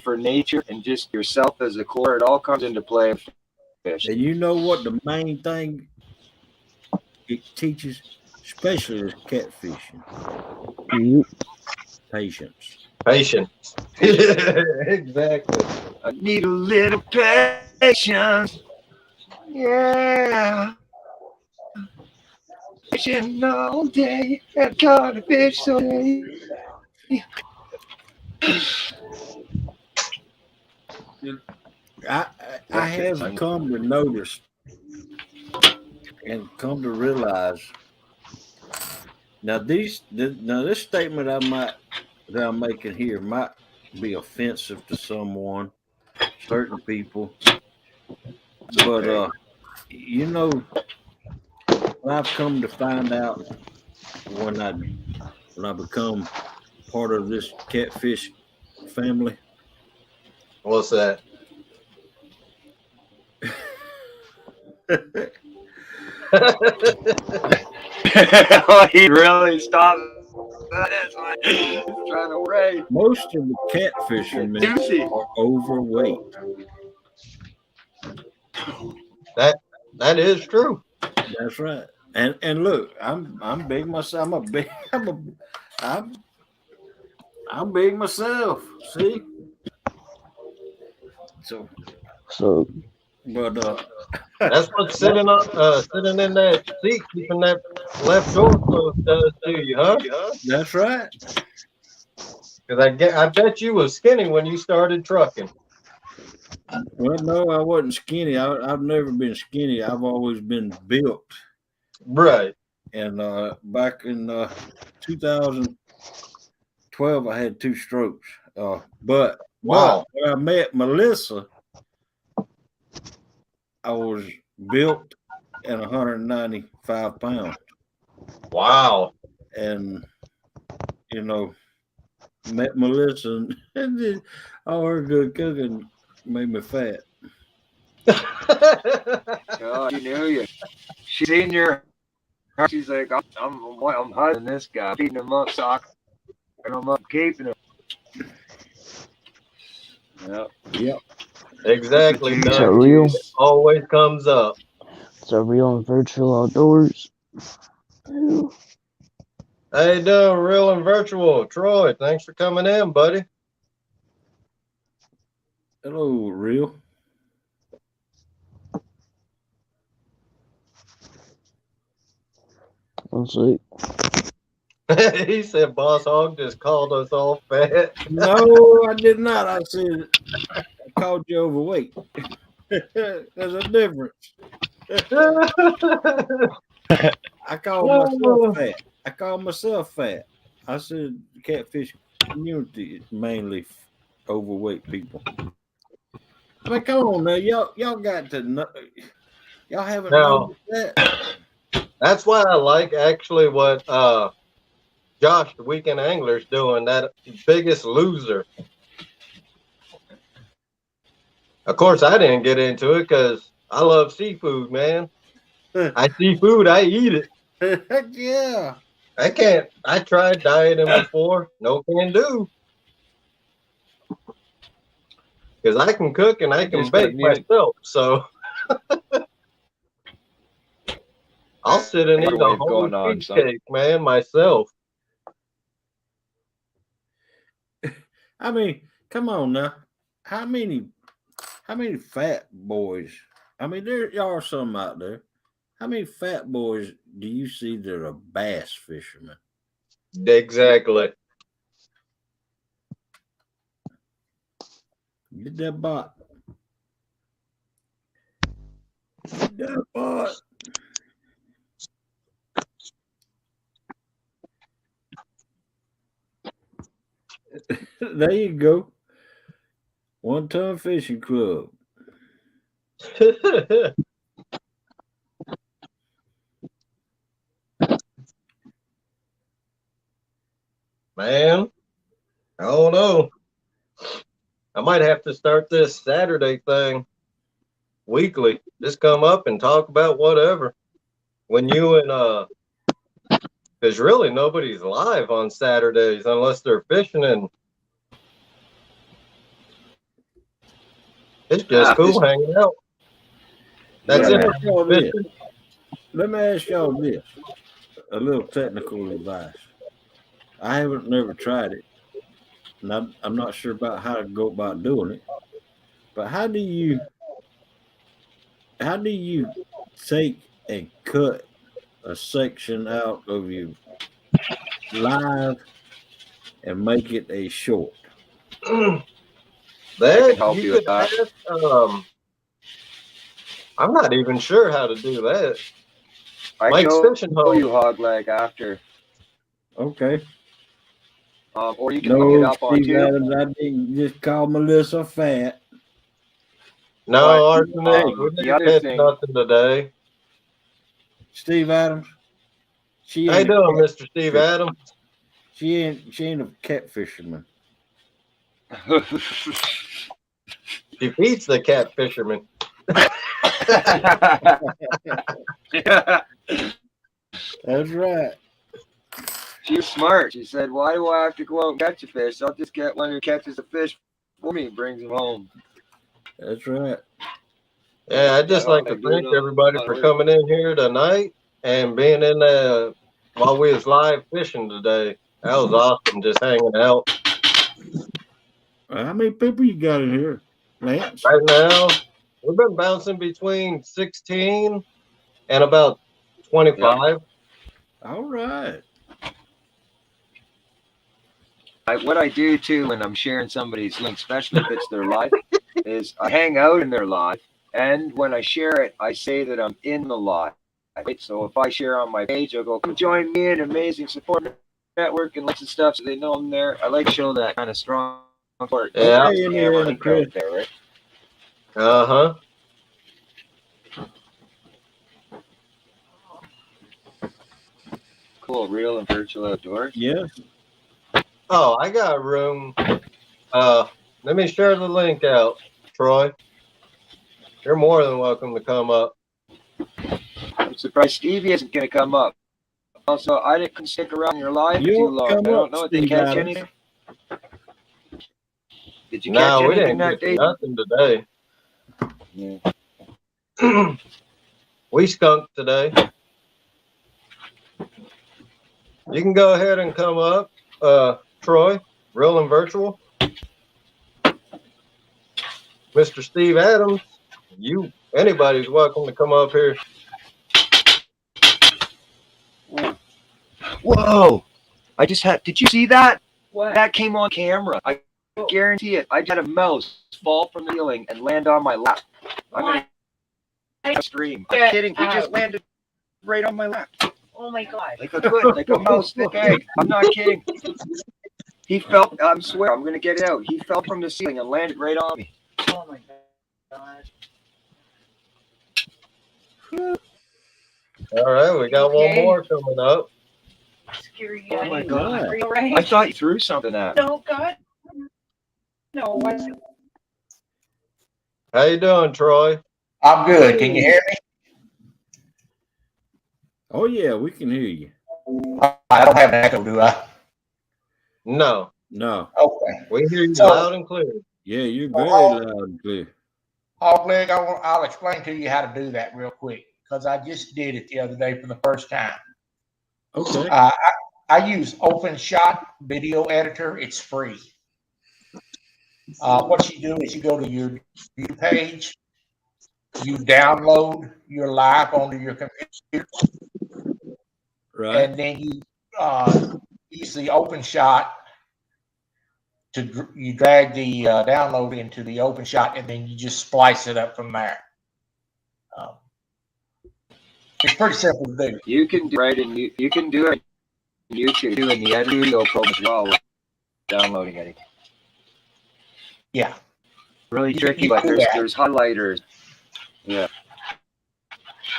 for nature, and just yourself as a core. It all comes into play. fish. And you know what the main thing it teaches, especially as catfishing? You Patience. Patience. Exactly. I need a little patience. Yeah. Fishing all day and caught a fish so day. I have come to notice and come to realize now this statement that I'm making here might be offensive to someone, certain people, but you know, what I've come to find out when I become part of this catfish family. What's that? He really stopped. That's why he's trying to wait. Most of the catfishermen Juicy. are overweight. That is true. That's right. And look, I'm big myself. I'm big myself. See? So so but That's what sitting in that seat, keeping that left door closed does to you, huh? that's right. Because I bet you was skinny when you started trucking. Well, no, I wasn't skinny. I've never been skinny. I've always been built. Right. And back in 2012, I had 2 strokes. But Wow. when I met Melissa, I was built and 195 pounds. Wow. And, you know, met Melissa and then all her good cooking made me fat. Oh, she knew you. She seen your. She's like, I'm hiding this guy, beating him up, socking him up, keeping him. Yep. Yep. Exactly. It's it's Doug. a real, It always comes up. it's a real and virtual outdoors. How you doing, real and virtual? Troy, thanks for coming in, buddy. Hello, Real. Let's see. He said Boss Hog just called us all fat. No, I did not. I said I called you overweight. There's a difference. I call myself fat. I call myself fat. I said the catfish community is mainly overweight people. I mean, come on now, y'all got to know. Y'all haven't Now- noticed that. That's why I like actually what Josh, the Weekend Angler's doing, that Biggest Loser. Of course, I didn't get into it because I love seafood, man. I see food, I eat it. Yeah. I tried dieting before. No can do. Because I can cook and I can Just gotta bake mute. myself. So I'll sit and eat a Microwave whole going on, son. cheesecake, man, myself. I mean, come on now. How many fat boys? I mean, there are some out there. How many fat boys do you see that are bass fishermen? Exactly. Get that bot. Get that bot. There you go. 1 Ton Fishing Club. Man, I don't know. I might have to start this Saturday thing weekly. Just come up and talk about whatever. When you and because really nobody's live on Saturdays unless they're fishing, and it's just cool hanging out. That's Let me it. ask y'all this. Let me ask y'all this. A little technical advice. I haven't never tried it. And I'm not sure about how to go about doing it. But how do you take and cut a section out of your live and make it a short? I That can help you you could with that. ask. I'm not even sure how to do that. I Mike's can fishing show hole. you hog leg after. Okay. Or you can look it No, up on Steve YouTube. Adams, I didn't just call Melissa fat. No, But, Arsenic, we the didn't other catch thing, nothing today. Steve Adams, she How you ain't a doing, cat, Mr. Steve Adams? she ain't a cat fisherman. She feeds the cat fisherman. yeah, That's right. she was smart. She said, "Why do I have to go out and catch a fish? I'll just get one who catches a fish for me and brings him home." That's right. Yeah, I'd just Yeah, like I to do thank know everybody how it for works. coming in here tonight and being in while we was live fishing today. That was awesome, just hanging out. How many people you got in here, Lance? Right now, we've been bouncing between 16 and about 25. All right. What I do too when I'm sharing somebody's link, especially if it's their live, is I hang out in their live, and when I share it, I say that I'm in the live. Right? So if I share on my page, I'll go, "Come join me in Amazing Support Network," and lots of stuff, so they know I'm there. I like to show that kind of strong support. Yeah. Okay, in there, Camera Chris. out there, right? Uh-huh. Cool, real and virtual outdoors. Yes. Oh, I got room. Let me share the link out, Troy. You're more than welcome to come up. I'm surprised Stevie isn't going to come up. Also, I didn't stick around your live You too long. I come don't up, know. Did you Steve catch Adams. anything? Did you catch No, we anything didn't that get day? nothing today. Yeah. We skunked today. You can go ahead and come up, Troy, real and virtual. Mr. Steve Adams, anybody's welcome to come up here. Whoa! I just had. Did you see that? What? That came on camera. I guarantee it. I had a mouse fall from the ceiling and land on my lap. I'm What? gonna scream. I'm kidding. He just landed right on my lap, Oh my god. like a mouse thick egg. I'm not kidding. He fell. I swear. I'm gonna get it out. He fell from the ceiling and landed right on me. Oh my god. All right, we got one Okay. more coming up. Scary Oh guy. my God. Are you alright? I thought you threw something at me. No, God. No, what? How you doing, Troy? I'm good. Can you hear me? Oh yeah, we can hear you. I don't have an echo, do I? No, No. Okay. we hear you So- loud and clear. Yeah, you're very loud and clear. Hogleg, I'll explain to you how to do that real quick because I just did it the other day for the first time. Okay. I use OpenShot Video Editor. It's free. What you do is you go to your page, you download your live onto your computer, Right. and then you use the OpenShot you drag the download into the OpenShot, and then you just splice it up from there. It's pretty simple to do. You can do it, and you can do it on YouTube too in the Studio Pro as well. With downloading anything. Yeah. Really You tricky, can but do that. there's highlighters. Yeah.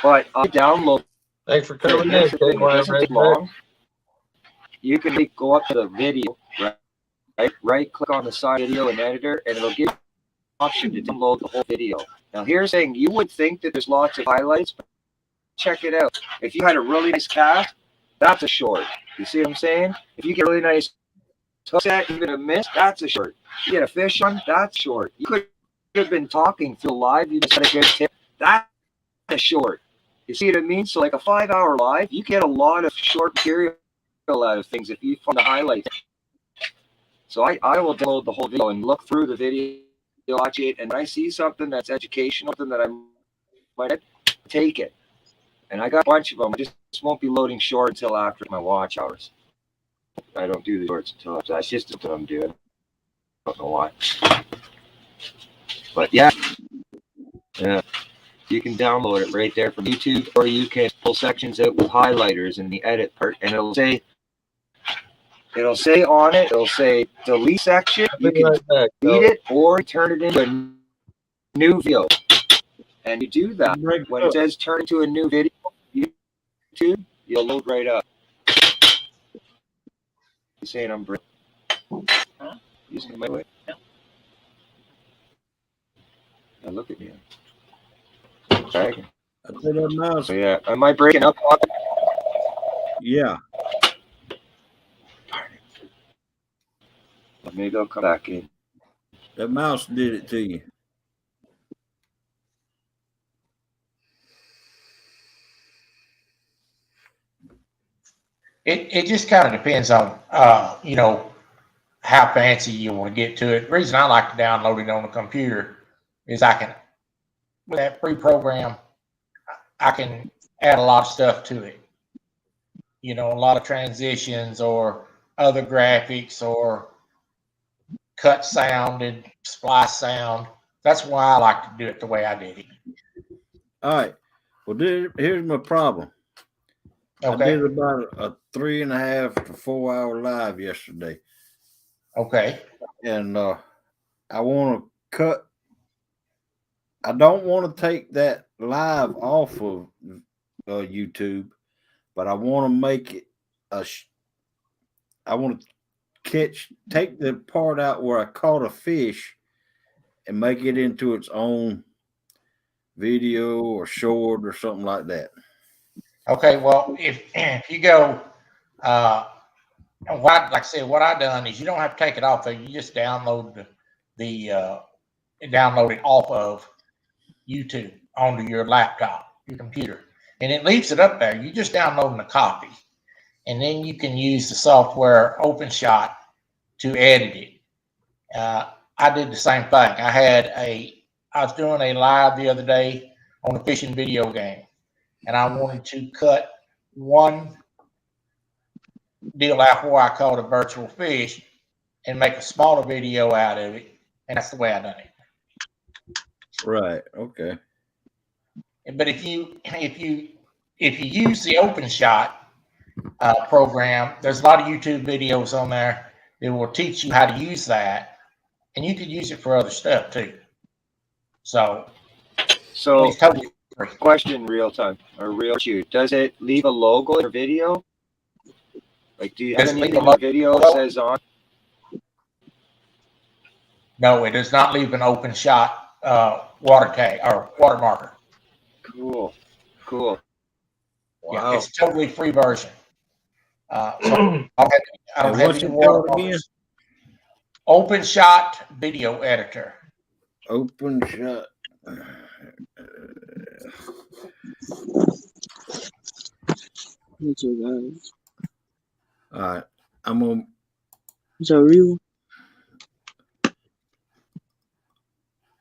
But I download Thanks for it. coming in, It KY doesn't take Redneck. long. You can go up to the video, right click on the side video and editor, and it'll give you an option to download the whole video. Now here's the thing, you would think that there's lots of highlights, but check it out. If you had a really nice cast, that's a short. You see what I'm saying? If you get a really nice hook set, even a miss, that's a short. You get a fish on, that's short. You could have been talking through live, you just had a good tip. That's a short. You see what I mean? So like a 5-hour live, you get a lot of short material out of things if you find the highlights. So I will download the whole video and look through the video, watch it, and when I see something that's educational, something that I might take it. And I got a bunch of them. I just won't be loading short until after my watch hours. I don't do the shorts until that's just what I'm doing. I don't know why. But yeah, you can download it right there from YouTube, or you can pull sections out with highlighters in the edit part, and it'll say on it, it'll say delete section. You can Right back, delete though. it or turn it into a new video. And you do that Break when up. it says turn into a new video, YouTube, you'll load right up. You saying I'm breaking? Huh? Using my way? No. Now look at me. Okay. I said that mouse. So yeah, am I breaking up? Yeah. Maybe I'll come back in. That mouse did it to you. It just kind of depends on, you know, how fancy you want to get to it. The reason I like to download it on the computer is I can, with that free program, I can add a lot of stuff to it. You know, a lot of transitions or other graphics or cut sound and splice sound. That's why I like to do it the way I did it. All right. Well, here's my problem. I Okay. did about a 3.5 to 4 hour live yesterday, Okay. and I want to cut. I don't want to take that live off of YouTube, but I want to make it I want to take the part out where I caught a fish and make it into its own video or short or something like that. Okay. Well, if you go, like I said, what I done is you don't have to take it off there. You just download download it off of YouTube onto your laptop, your computer, and it leaves it up there. You just downloading a copy, and then you can use the software OpenShot to edit it. I did the same thing. I was doing a live the other day on a fishing video game, and I wanted to cut one deal out where I caught a virtual fish and make a smaller video out of it, and that's the way I done it. Right. Okay. But if you use the OpenShot program, there's a lot of YouTube videos on there that will teach you how to use that, and you could use it for other stuff too. So it's totally free. Question real time or real shoot. Does it leave a logo in your video? Like, do you have Does it anything leave in a the video that says on? No, it does not leave an OpenShot water tag or watermarker. Cool. Wow. Yeah, it's a totally free version. So I don't have what's any it called again? watermarkers. OpenShot video editor. OpenShot. What's up, guys? All right. I'm gonna. Is that real?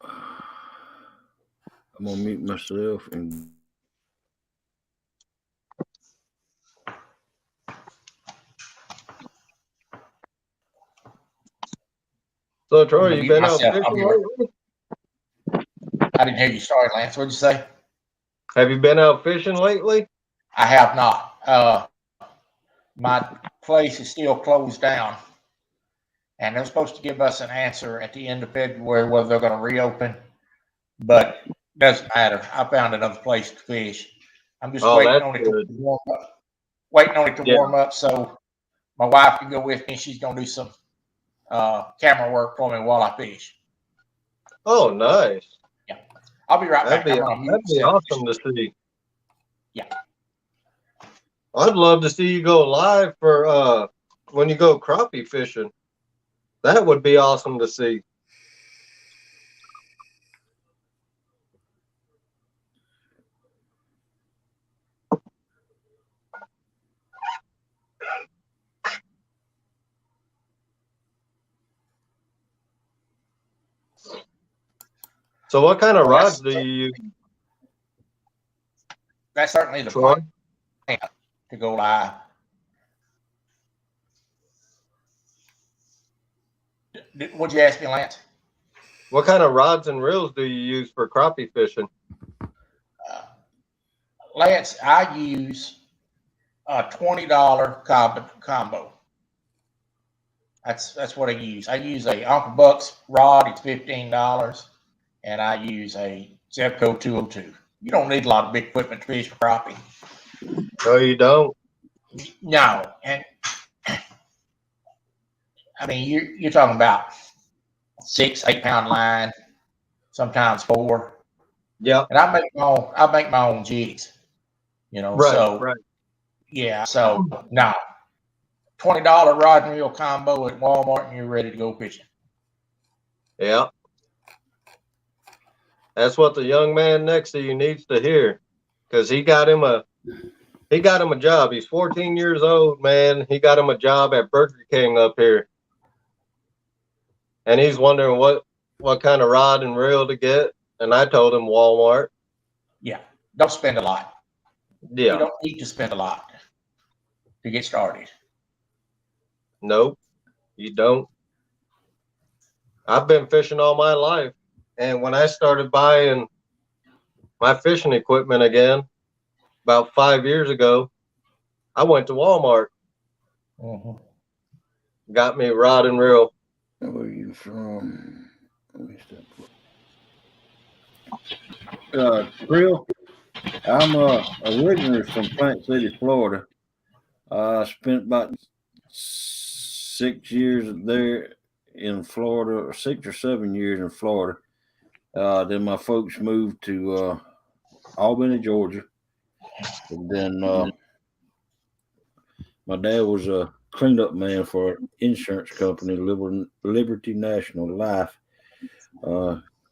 I'm gonna mute myself and. So Troy, you Mute been out myself. I'll fishing be right- lately? I didn't hear you. Sorry, Lance. What'd you say? Have you been out fishing lately? I have not. My place is still closed down, and they're supposed to give us an answer at the end of February whether they're going to reopen, but doesn't matter. I found another place to fish. I'm just waiting that's on it good. to warm up. Waiting on it to Yeah. warm up so my wife can go with me. She's going to do some camera work for me while I fish. Oh, nice. I'll be right back. That'd I'm gonna be mute myself. awesome to see. Yeah. I'd love to see you go live for when you go crappie fishing. That would be awesome to see. So what kind of rods do you use, That's certainly the Troy? plan to go live. What'd you ask me, Lance? What kind of rods and reels do you use for crappie fishing? Lance, I use a $20 combo. That's what I use. I use a Uncle Buck's rod. It's $15, and I use a Zebco 202. You don't need a lot of big equipment to fish for crappie. No, you don't. No, and I mean you're talking about 6, 8 pound line, sometimes 4. Yep. And I make my own jigs. You know, Right. so Right. yeah, so no. $20 rod and reel combo at Walmart and you're ready to go fishing. Yeah. That's what the young man next to you needs to hear, because he got him a job. He's 14 years old, man. He got him a job at Burger King up here, and he's wondering what kind of rod and reel to get. And I told him Walmart. Yeah, don't spend a lot. Yeah. You don't need to spend a lot to get started. Nope, you don't. I've been fishing all my life, and when I started buying my fishing equipment again about 5 years ago, I went to Walmart, got me rod and reel. Where are you from? Real. I'm originally from Plant City, Florida. I spent about 6 years there in Florida, or 6 or 7 years in Florida. Then my folks moved to Albany, Georgia. And then my dad was a cleanup man for an insurance company, Liberty National Life.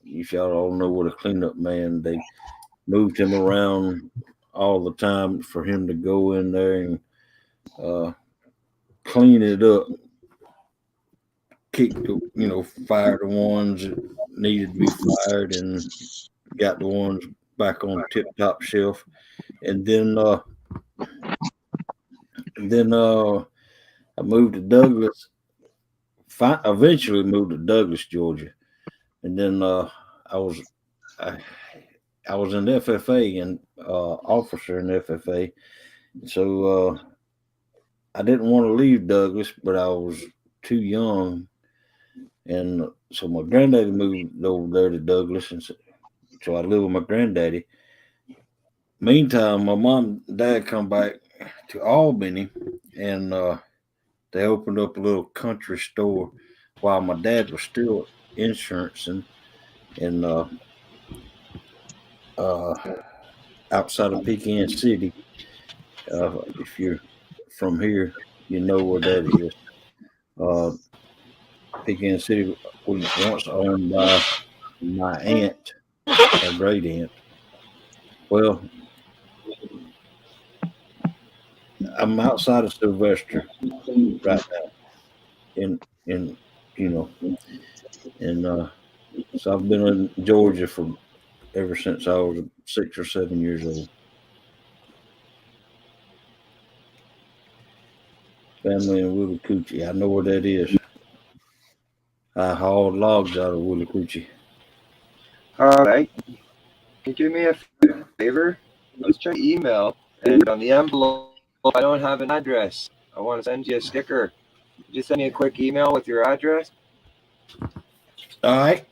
If y'all all know what a cleanup man, they moved him around all the time for him to go in there and clean it up, fire the ones that needed to be fired, and got the ones back on the tip-top shelf. And then I moved to Douglas. Eventually moved to Douglas, Georgia, and then I was in FFA and officer in FFA, so I didn't want to leave Douglas, but I was too young, and so my granddaddy moved over there to Douglas, and so I lived with my granddaddy. Meantime, my mom and dad come back to Albany, and they opened up a little country store while my dad was still insurancing, and outside of Pecan City. If you're from here, you know where that is. Pecan City was once owned by my aunt, a great aunt. Well, I'm outside of Sylvester right now, and so I've been in Georgia ever since I was 6 or 7 years old. Family in Willacoochee. I know where that is. I hauled logs out of Willacoochee. All right. Can you do me a favor? Let's check email, and on the envelope, I don't have an address. I want to send you a sticker. Just send me a quick email with your address. All right.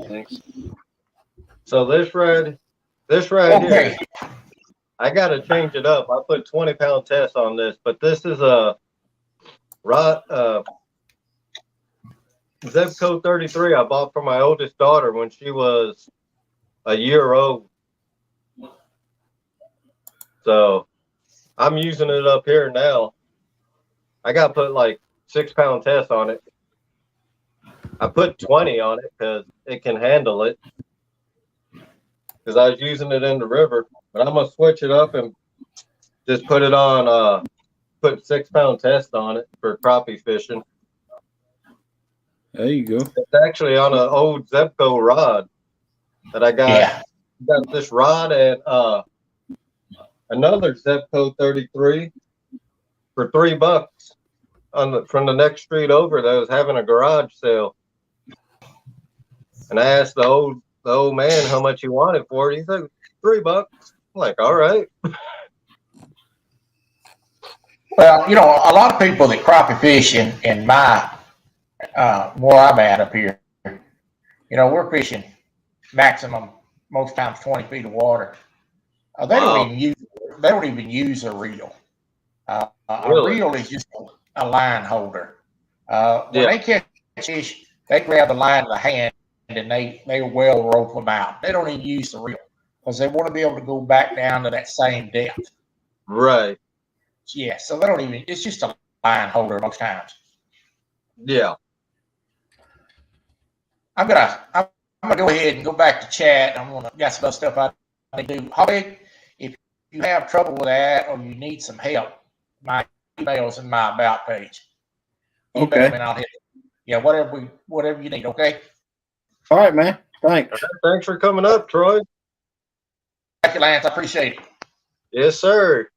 Thanks. So this right Okay. here, I got to change it up. I put 20-pound test on this, but this is a rod, Zebco 33 I bought for my oldest daughter when she was a year old. So I'm using it up here now. I got to put like 6-pound test on it. I put 20 on it because it can handle it, because I was using it in the river. But I'm going to switch it up and just put it on, put 6-pound test on it for crappie fishing. There you go. It's actually on an old Zebco rod that I got. Yeah. Got this rod at another Zebco 33 for $3 from the next street over that was having a garage sale. And I asked the old man how much he wanted for it. He said $3. I'm like, all right. Well, you know, a lot of people that crappie fish in my where I'm at up here, you know, we're fishing maximum most times 20 feet of water. They don't even use a reel. Really? A reel is just a line holder. When they catch fish, they grab the line in the hand and they well rope them out. They don't even use the reel because they want to be able to go back down to that same depth. Right. Yeah, so they don't even. It's just a line holder most times. Yeah. I'm gonna go ahead and go back to chat. Got some other stuff I need to do. Holly, if you have trouble with that or you need some help, my email's in my about page. Okay. And I'll hit it. Yeah, whatever you need. Okay. All right, man. Thanks. Thanks for coming up, Troy. Thank you, Lance. I appreciate it. Yes, sir.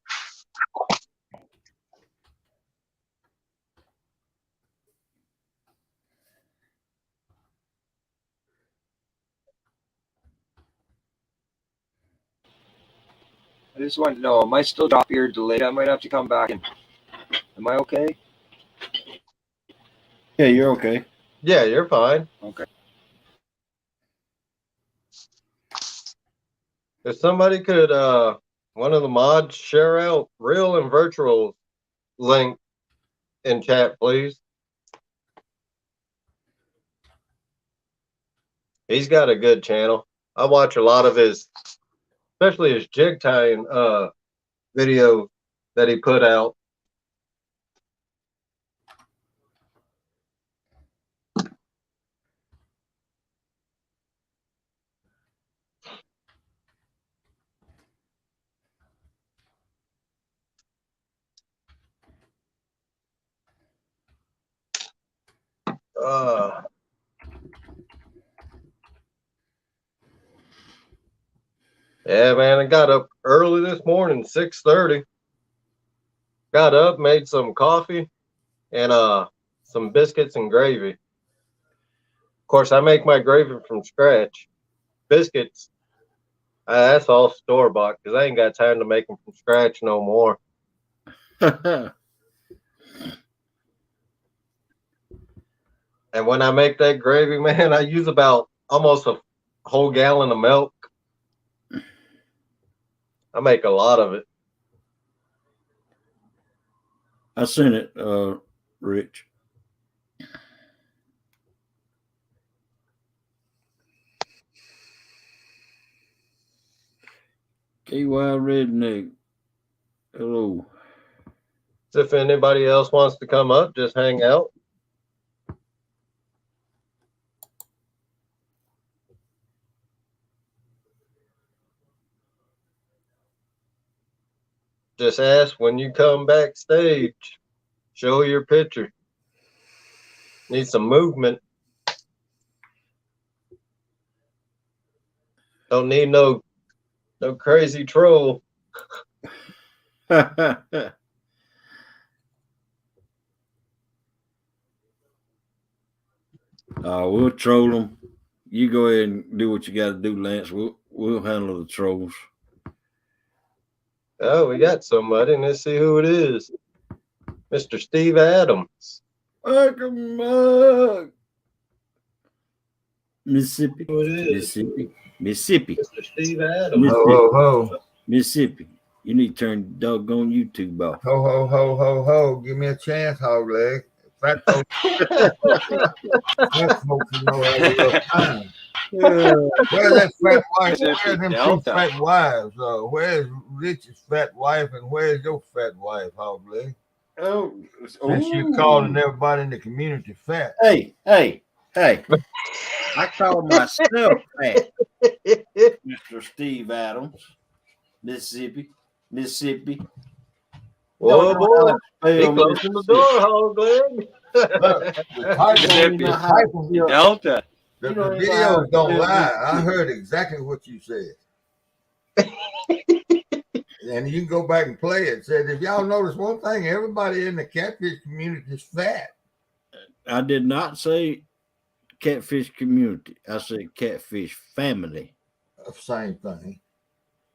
I just want to know, am I still drop ear delayed? I might have to come back. Am I okay? Yeah, you're okay. Yeah, you're fine. Okay. If somebody could, one of the mods share out real and virtual link in chat, please. He's got a good channel. I watch a lot of his, especially his jig tying video that he put out. Yeah, man, I got up early this morning, 6:30. Got up, made some coffee and some biscuits and gravy. Of course, I make my gravy from scratch. Biscuits, that's all store-bought because I ain't got time to make them from scratch no more. And when I make that gravy, man, I use about almost a whole gallon of milk. I make a lot of it. I seen it, Rich. KY Redneck. Hello. So if anybody else wants to come up, just hang out. Just ask when you come backstage. Show your picture. Need some movement. Don't need no crazy troll. We'll troll them. You go ahead and do what you got to do, Lance. We'll handle the trolls. Oh, we got somebody. Let's see who it is. Mr. Steve Adams. Welcome back. Mississippi. Mississippi. Mr. Steve Adams. Ho, ho, ho. Mississippi. You need to turn doggone YouTube off. Ho, ho, ho, ho, ho. Give me a chance, hog leg. Fat folks. Fat folks know how to look fine. Where's that fat wife? Where's them two fat wives? Where's Rich's fat wife and where's your fat wife, hog leg? Since you're calling everybody in the community fat. Hey. I call myself fat. Mr. Steve Adams. Mississippi. Whoa, boy. He closing the door, hog leg. The typing, the typing, Delta. the You don't even know how videos to don't do lie. it. I heard exactly what you said. And you can go back and play it. Said, if y'all notice one thing, everybody in the catfish community is fat. I did not say catfish community. I said catfish family. Same thing.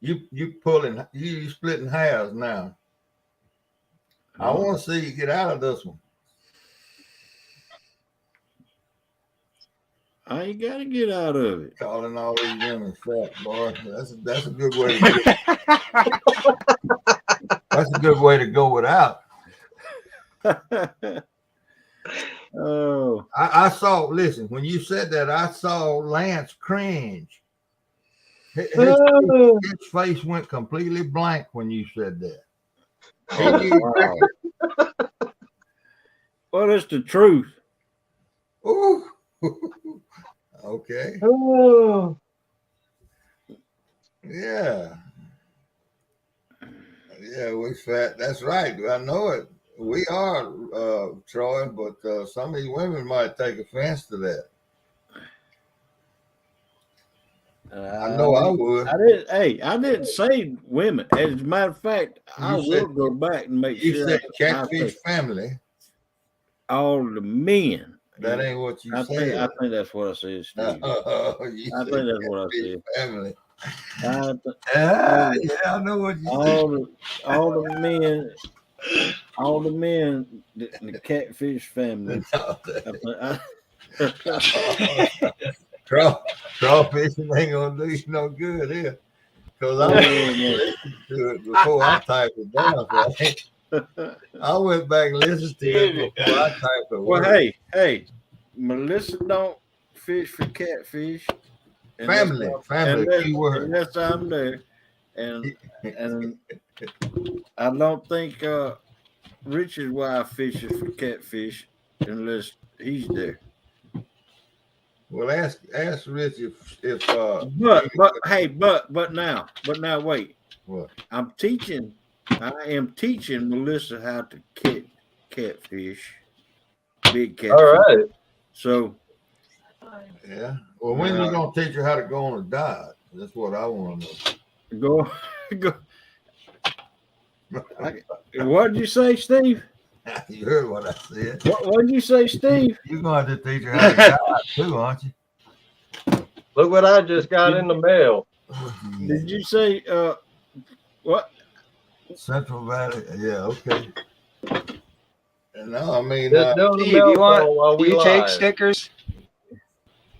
You pulling, you splitting hairs now. I want to see you get out of this one. I ain't got to get out of it. Calling all these women fat, boy. That's a good way to go. That's a good way to go without. Oh, I saw, listen, when you said that, I saw Lance cringe. His face went completely blank when you said that. wow. Well, it's the truth. Ooh. Okay. Oh, Yeah. Yeah, we fat. That's right. I know it. We are, Troy, but some of these women might take offense to that. I know I would. I didn't say women. As a matter of fact, I will go back and make You sure. said catfish family. All the men. That ain't what you I said. think that's what I said, Steve. I I think that's what I said. Family. I th- Yeah, I know what you said. all the men, the catfish family. Crawfishing ain't gonna do you no good here. Because I listened to it before I typed it down. So I went back and listened to it before I typed it. Well, hey, Melissa don't fish for catfish. Family, keyword. Unless I'm there. And I don't think Richard's wife fishes for catfish unless he's there. Well, ask Rich if but now wait. What? I am teaching Melissa how to catch catfish, big catfish. all right. So yeah. Well, when you gonna teach her how to go on a diet? That's what I want to know. Go. What did you say, Steve? You heard what I said. What did you say, Steve? You're going to have to teach her how to diet too, aren't you? Look what I just got in the mail. Did you say what? Central Valley? Yeah, okay. No, I mean, Just doing the Steve, mail you want? call while Do we you take live. stickers?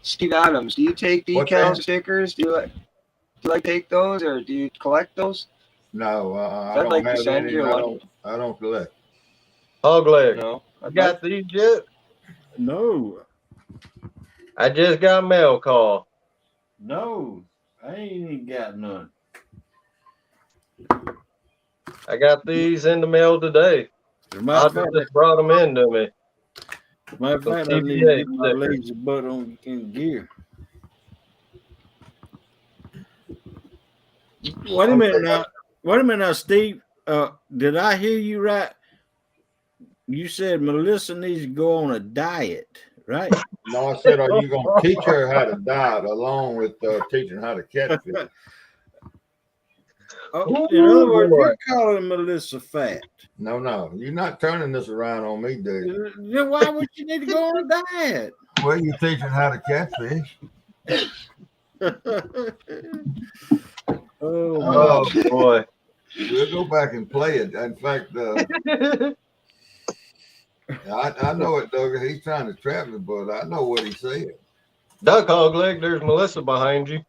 Steve Adams, do you take What's decal that? stickers? Do you like take those, or do you collect those? no, I I'd don't like to have send any. you one. I don't collect. Hog leg. No. You got these yet? No, I just got mail call. I ain't even got none. I got these in the mail today. As a matter of I fact, just brought them in to me. I need to get my lazy butt on in gear. Wait a minute now, Steve. Did I hear you right? You said Melissa needs to go on a diet, right? No, I said, are you going to teach her how to diet along with teaching how to catfish? In other words, you're calling Melissa fat. No, you're not turning this around on me, dude. Then why would you need to go on a diet? Well, you're teaching how to catfish. Oh boy. We'll go back and play it. In fact, I know it, Doug. He's trying to trap me, but I know what he said. Duck hog leg, there's Melissa behind you.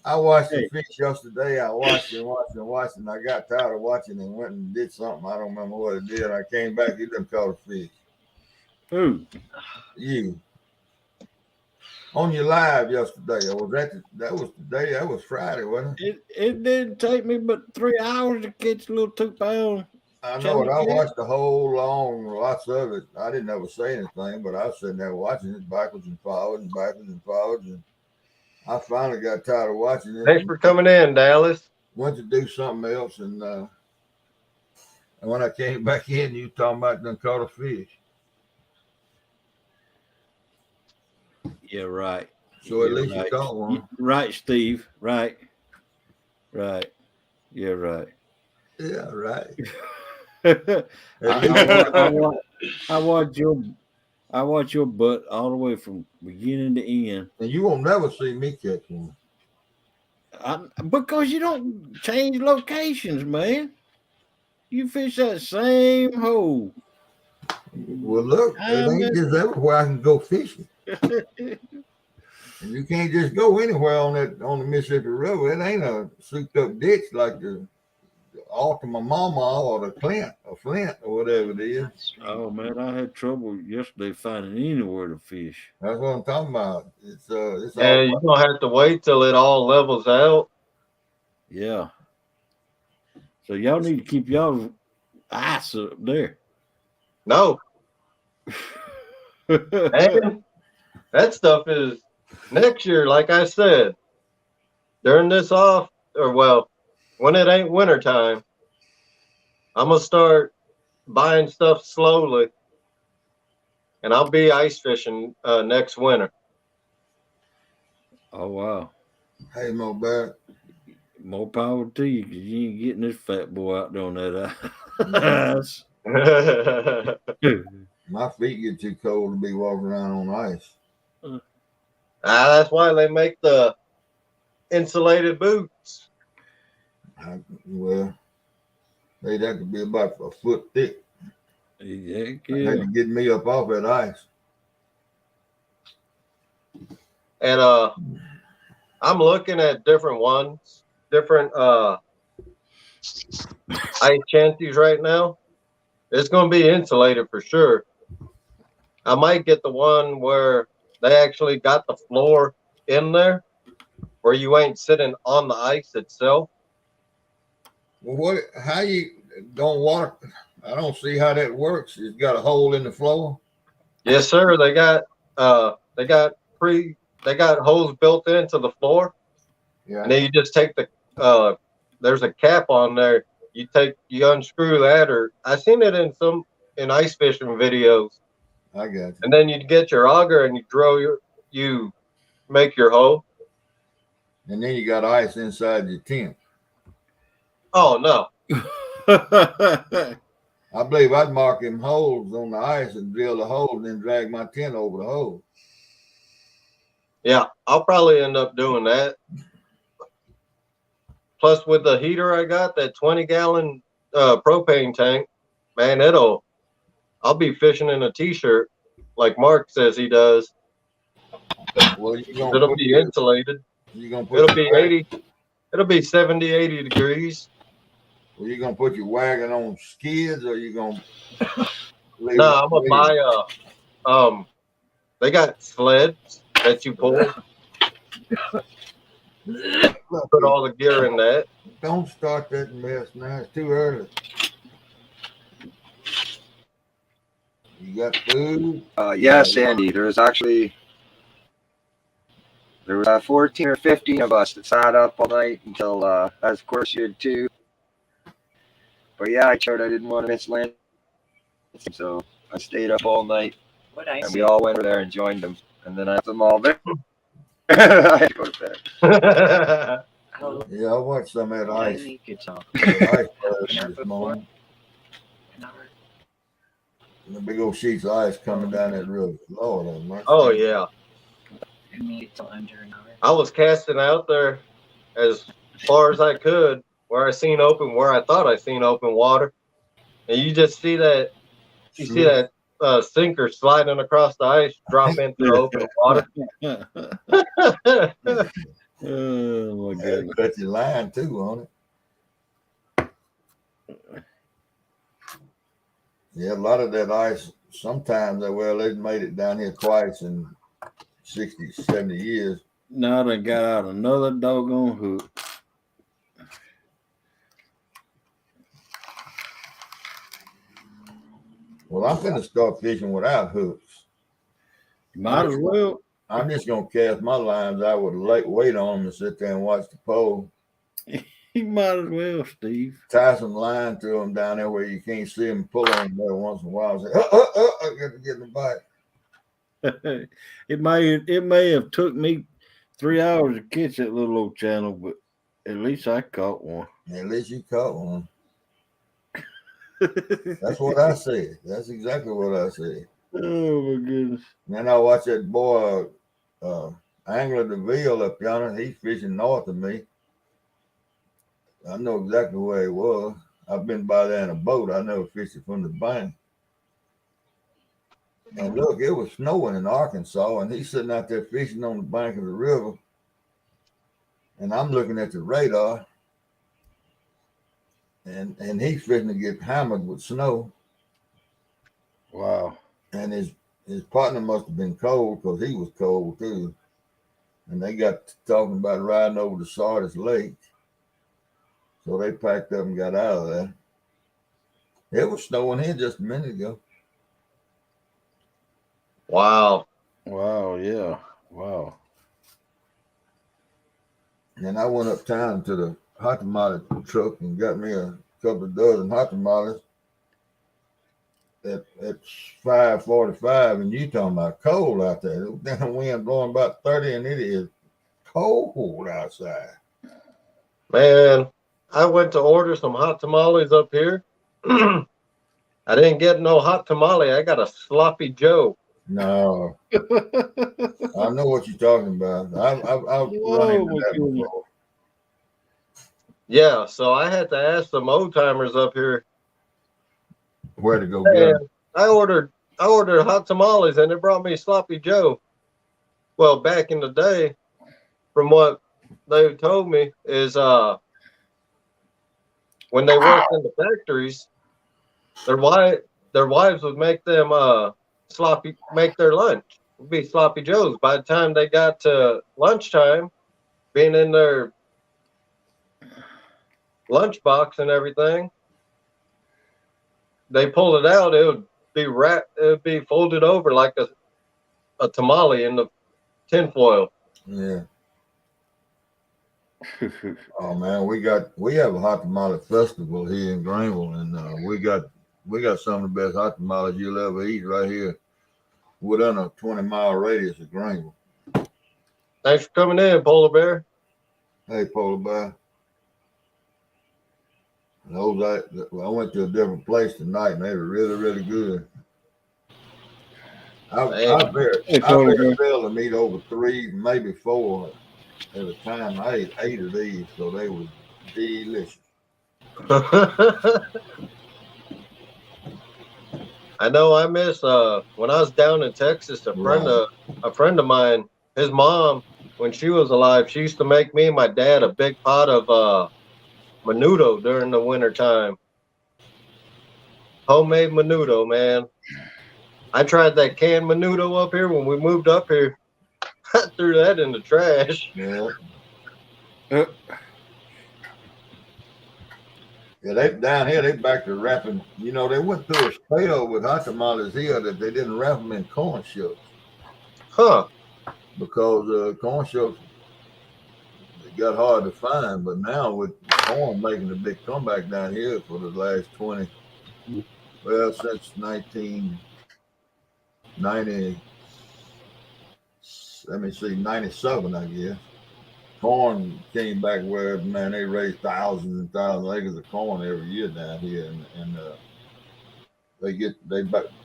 I watched the fish yesterday. I watched and I got tired of watching and went and did something. I don't remember what it did. I came back, he done caught a fish. Who? You. On your live yesterday. Or that was today. That was Friday, wasn't it? It didn't take me but 3 hours to catch a little 2-pound. I know it. I watched the whole long lots of it. I didn't ever say anything, but I was sitting there watching it backwards and forwards and backwards and forwards. And I finally got tired of watching it. Thanks for coming in, Dallas. Went to do something else and And when I came back in, you talking about done caught a fish. Yeah, right. So at You're least right. you caught one. Right, Steve. Right. Right. Yeah, right. Yeah, right. I, At least I watch your butt all the way from beginning to end. and you won't never see me catch one. Because you don't change locations, man. You fish that same hole. Well, look, it ain't just everywhere I can go fishing. And you can't just go anywhere on the Mississippi River. It ain't a souped up ditch like the Altima Mama or the Flint or whatever it is. Oh man, I had trouble yesterday finding anywhere to fish. That's what I'm talking about. It's Yeah, all you're gonna have to wait till it all levels out. Yeah. So y'all need to keep y'all ice up there. No, and that stuff is next year, like I said, during this when it ain't wintertime, I'm gonna start buying stuff slowly, and I'll be ice fishing next winter. Oh wow. Hey, Mo Bear. More power to you because you ain't getting this fat boy out there on that ice. My feet get too cold to be walking around on ice. That's why they make the insulated boots. Well, they'd have to be about a foot thick. Yeah. Had to get me up off that ice. And I'm looking at different ones, different ice shanties right now. It's going to be insulated for sure. I might get the one where they actually got the floor in there, where you ain't sitting on the ice itself. Well, how you don't walk? I don't see how that works. It's got a hole in the floor. Yes, sir. They got holes built into the floor. Yeah. And then you just take there's a cap on there. You unscrew that, or I seen it in ice fishing videos. I got you. And then you get your auger and you make your hole. And then you got ice inside your tent. Oh no. I believe I'd mark them holes on the ice and drill the hole and then drag my tent over the hole. Yeah, I'll probably end up doing that. Plus, with the heater I got, that 20-gallon propane tank, man, I'll be fishing in a t-shirt like Mark says he does. Well, it'll be insulated. It'll be 80. It'll be 70, 80 degrees. Well, you gonna put your wagon on skids, or you gonna? No, I'm gonna buy they got sleds that you pull. Put all the gear in that. Don't start that mess now. It's too early. You got food? Yeah, Sandy. There was 14 or 15 of us that sat up all night until, as of course you did too. But yeah, I didn't want to miss land, so I stayed up all night. And we all went over there and joined them, and then I left them all there. I had to go to bed. Yeah, I watched some of that ice. This morning. The big old sheets of ice coming down that river. Lord have mercy. Oh yeah. I was casting out there as far as I could, where I thought I seen open water, and you just see that. You see that sinker sliding across the ice, drop into the open water. Oh my goodness! Cut your line too on it. Yeah, a lot of that ice. Sometimes, they've made it down here twice in 60, 70 years. Now they got out another doggone hook. Well, I'm finna start fishing without hooks. Might as well. I'm just gonna cast my lines out with weight on them and sit there and watch the pole. You might as well, Steve. Tie some line to them down there where you can't see them. Pull on them every once in a while. Say, I got to get in the bite. It may have took me 3 hours to catch that little old channel, but at least I caught one. At least you caught one. That's what I said. That's exactly what I said. Oh my goodness. Then I watch that boy, Angler DeVille up yonder. He's fishing north of me. I know exactly where he was. I've been by there in a boat. I never fished it from the bank. And look, it was snowing in Arkansas, and he's sitting out there fishing on the bank of the river. And I'm looking at the radar, and he's fishing to get hammered with snow. Wow. And his partner must have been cold because he was cold too. And they got talking about riding over to Sardis Lake. So they packed up and got out of there. It was snowing here just a minute ago. Wow. Wow, yeah. Wow. And I went uptown to the hot tamale truck and got me a couple of dozen hot tamales at 5:45, and you talking about cold out there. The wind blowing about 30, and it is cold outside. Man, I went to order some hot tamales up here. I didn't get no hot tamale. I got a sloppy Joe. No. I know what you're talking about. I've run into that before. Yeah, so I had to ask some old timers up here. Where to go get Man, them? I ordered hot tamales and it brought me sloppy Joe. Well, back in the day, from what they told me, is when they worked in the factories, their wives would make them make their lunch. It would be sloppy Joes. By the time they got to lunchtime, being in their lunchbox and everything, they pulled it out, it would be wrapped, it would be folded over like a tamale in the tinfoil. Yeah. Oh man, we have a hot tamale festival here in Greenville, and we got some of the best hot tamales you'll ever eat right here within a 20-mile radius of Greenville. Thanks for coming in, Polar Bear. Hey, Polar Bear. I went to a different place tonight, and they were really, really good. I failed to meet over 3, maybe 4 at a time. I ate 8 of these, so they were delicious. I know I miss when I was down in Texas, a friend of mine, his mom, when she was alive, she used to make me and my dad a big pot of menudo during the winter time. Homemade menudo, man. I tried that canned menudo up here when we moved up here. I threw that in the trash. Yeah. Yeah, they down here, they back to wrapping. You know, they went through a spell with hot tamales here that they didn't wrap them in corn shucks. Huh. Because corn shucks got hard to find, but now with corn making a big comeback down here for the last since 1990, 97, I guess. Corn came back where, man, they raised thousands and thousands of acres of corn every year down here, and they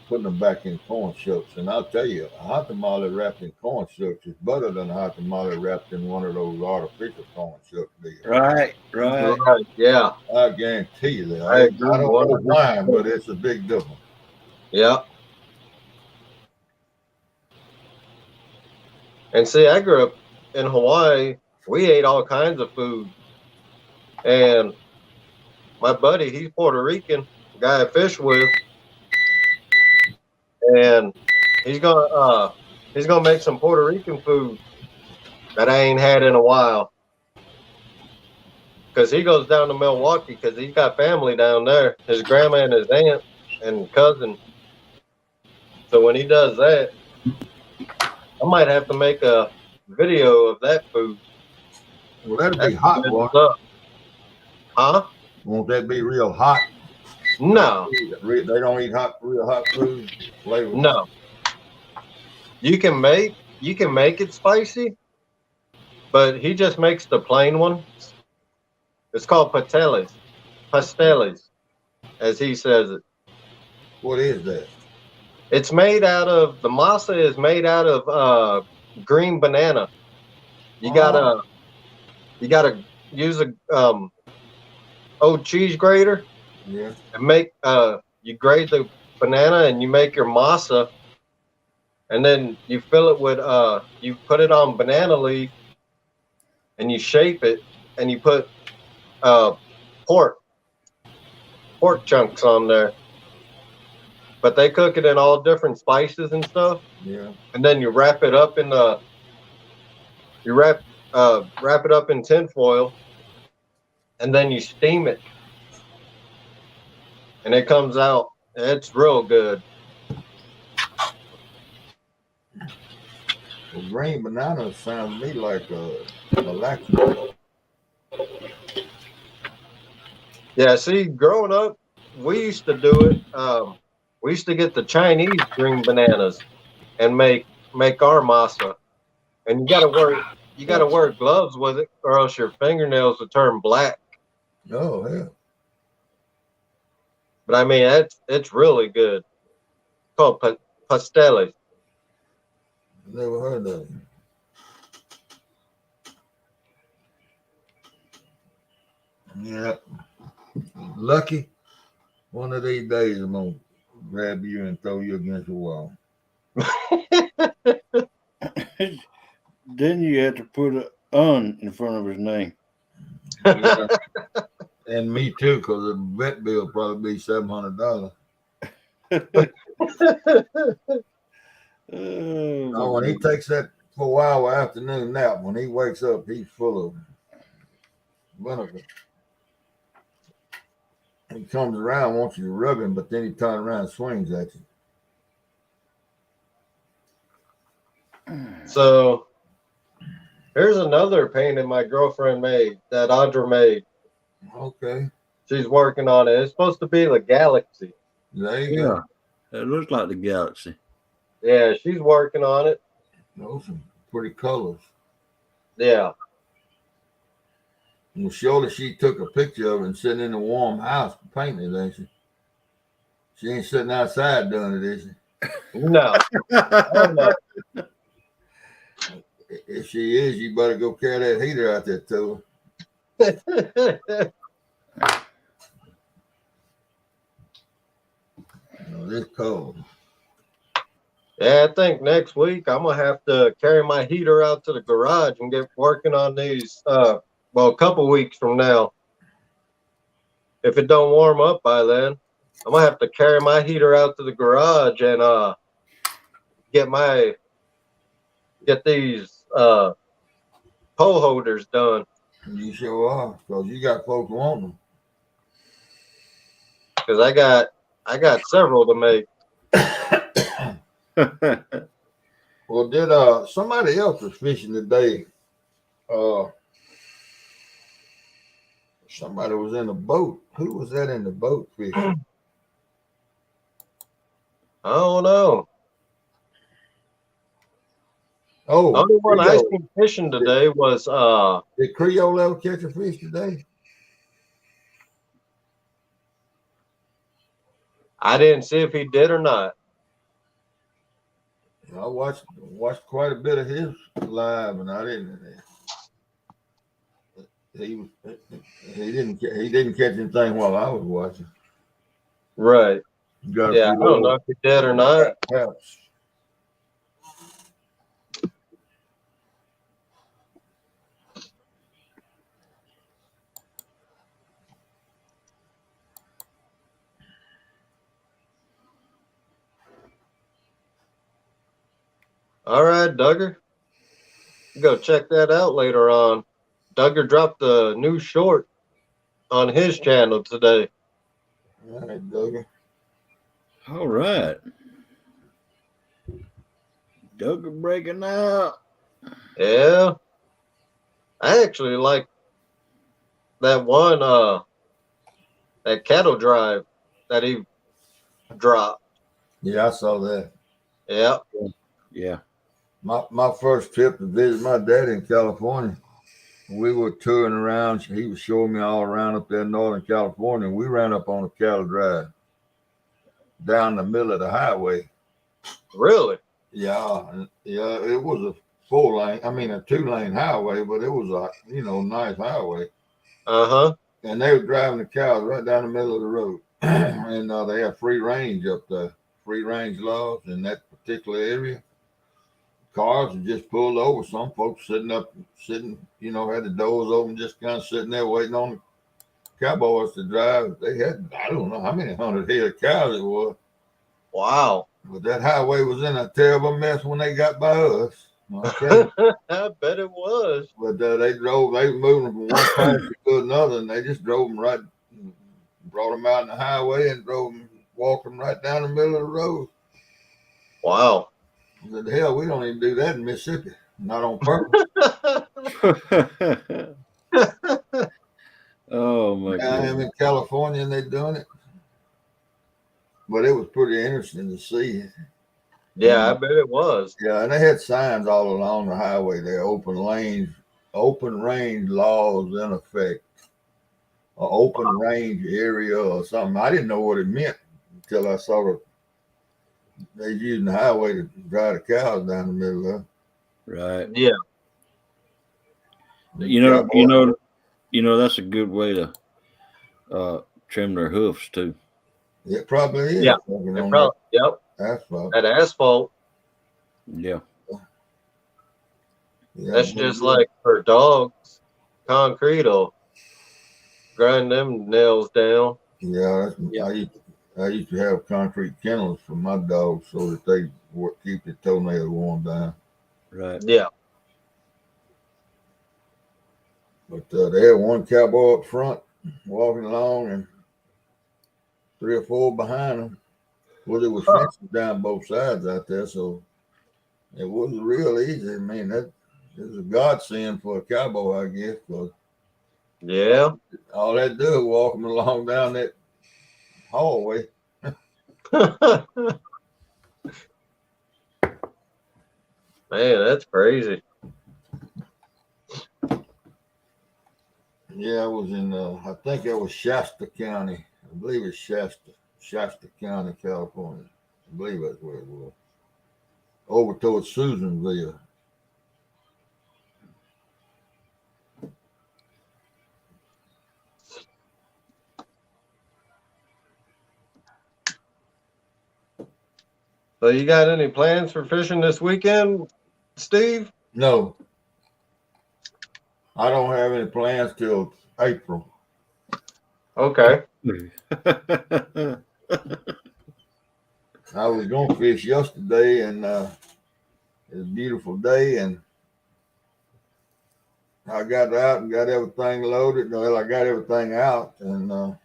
putting them back in corn shucks. And I'll tell you, a hot tamale wrapped in corn shucks is better than a hot tamale wrapped in one of those artificial corn shucks deals. Right. Yeah. I guarantee you that. I agree. I don't know why, but it's a big difference. Yeah. And see, I grew up in Hawaii. We ate all kinds of food. And my buddy, he's Puerto Rican, the guy I fish with. And he's gonna make some Puerto Rican food that I ain't had in a while. Because he goes down to Milwaukee because he's got family down there. His grandma and his aunt and cousin. So when he does that, I might have to make a video of that food. Well, that'd be hot, boy. Huh? Won't that be real hot? No, They don't eat real hot food. Flavor. no. You can make it spicy, but he just makes the plain one. It's called pasteles, as he says it. What is that? It's made out of the masa is made out of green banana. You gotta use a old cheese grater Yeah. and make you grate the banana and you make your masa, and then you fill it with you put it on banana leaf and you shape it and you put uh pork chunks on there. But they cook it in all different spices and stuff, Yeah. and then you wrap it up in wrap it up in tin foil, and then you steam it, and it comes out. It's real good. Well, green banana sounds to me like a laxative. Yeah, see, growing up, we used to do it. We used to get the Chinese green bananas and make our masa, and you gotta wear gloves with it, or else your fingernails will turn black. Oh, yeah. But I mean, it's really good. It's called pasteles. Never heard of it. Yeah. Lucky. One of these days, I'm going to grab you and throw you against the wall. Then you have to put an "un" in front of his name. Yeah. And me too, because the vet bill will probably be $700. Now, when he takes that 4-hour afternoon nap, when he wakes up, he's full of vinegar. He comes around, wants you to rub him, but then he turns around and swings at you. So here's another painting my girlfriend made that Audra made. Okay. She's working on it. It's supposed to be the galaxy. There you go. It looks like the galaxy. Yeah, she's working on it. Those some pretty colors. Yeah. Well, surely she took a picture of it and sitting in a warm house painting it, ain't she? She ain't sitting outside doing it, is she? No. Oh, no. If she is, you better go carry that heater out there to her. This cold. Yeah, I think next week I'm gonna have to carry my heater out to the garage and get working on these. Well, a couple weeks from now. If it don't warm up by then, I'm gonna have to carry my heater out to the garage and get these pole holders done. You sure are, because you got folks wanting them. Because I got several to make. Well, did somebody else was fishing today? Somebody was in a boat. Who was that in the boat fishing? I don't know. Oh, The only one I Creole. seen fishing today was Did Creole ever catch a fish today? I didn't see if he did or not. I watched quite a bit of his live, and I didn't. He didn't catch anything while I was watching. Right. Got Yeah, I don't know if he did or not. Perhaps. All right, Duggar. Go check that out later on. Duggar dropped a new short on his channel today. All right, Duggar. All right. Duggar breaking out. Yeah. I actually like that one that cattle drive that he dropped. Yeah, I saw that. Yeah. Yeah. My first trip to visit my dad in California, we were touring around. He was showing me all around up there in Northern California. And we ran up on a cattle drive down the middle of the highway. Really? Yeah, it was a 4-lane, I mean a 2-lane highway, but it was a nice highway. Uh-huh. And they were driving the cows right down the middle of the road. And they have free range up there, free range laws in that particular area. Cars had just pulled over. Some folks sitting, had the doors open, just kind of sitting there waiting on the cowboys to drive. They had, I don't know how many hundred head of cows it was. Wow. But that highway was in a terrible mess when they got by us. Okay. I bet it was. But they were moving from one pasture to another, and they just drove them right, brought them out in the highway and walked them right down the middle of the road. Wow. I said, hell, we don't even do that in Mississippi. Not on purpose. Oh my I am God. in California and they're doing it. But it was pretty interesting to see. Yeah, I bet it was. Yeah, and they had signs all along the highway there, open range laws in effect. An open range area or something. I didn't know what it meant until I saw they using the highway to drive the cows down the middle of it. Right. Yeah. You know, that's a good way to trim their hoofs too. It probably is. Yeah. On Yep. asphalt. That asphalt. Yeah. Yeah, That's just like for dogs, concrete will grind them nails down. Yeah, I used to have concrete kennels for my dogs so that they would keep the toenails worn down. Right. Yeah. But they had one cowboy up front walking along and 3 or 4 behind him. Well, it was fences down both sides out there, so it wasn't real easy. I mean, it was a godsend for a cowboy, I guess, because Yeah. all they do is walk them along down that hallway. Man, that's crazy. Yeah, I was in, I think it was Shasta County. I believe it's Shasta County, California. I believe that's where it was. Over towards Susanville. So you got any plans for fishing this weekend, Steve? No, I don't have any plans till April. Okay. I was going to fish yesterday, and it was a beautiful day, and I got out and got everything loaded. Well, I got everything out, and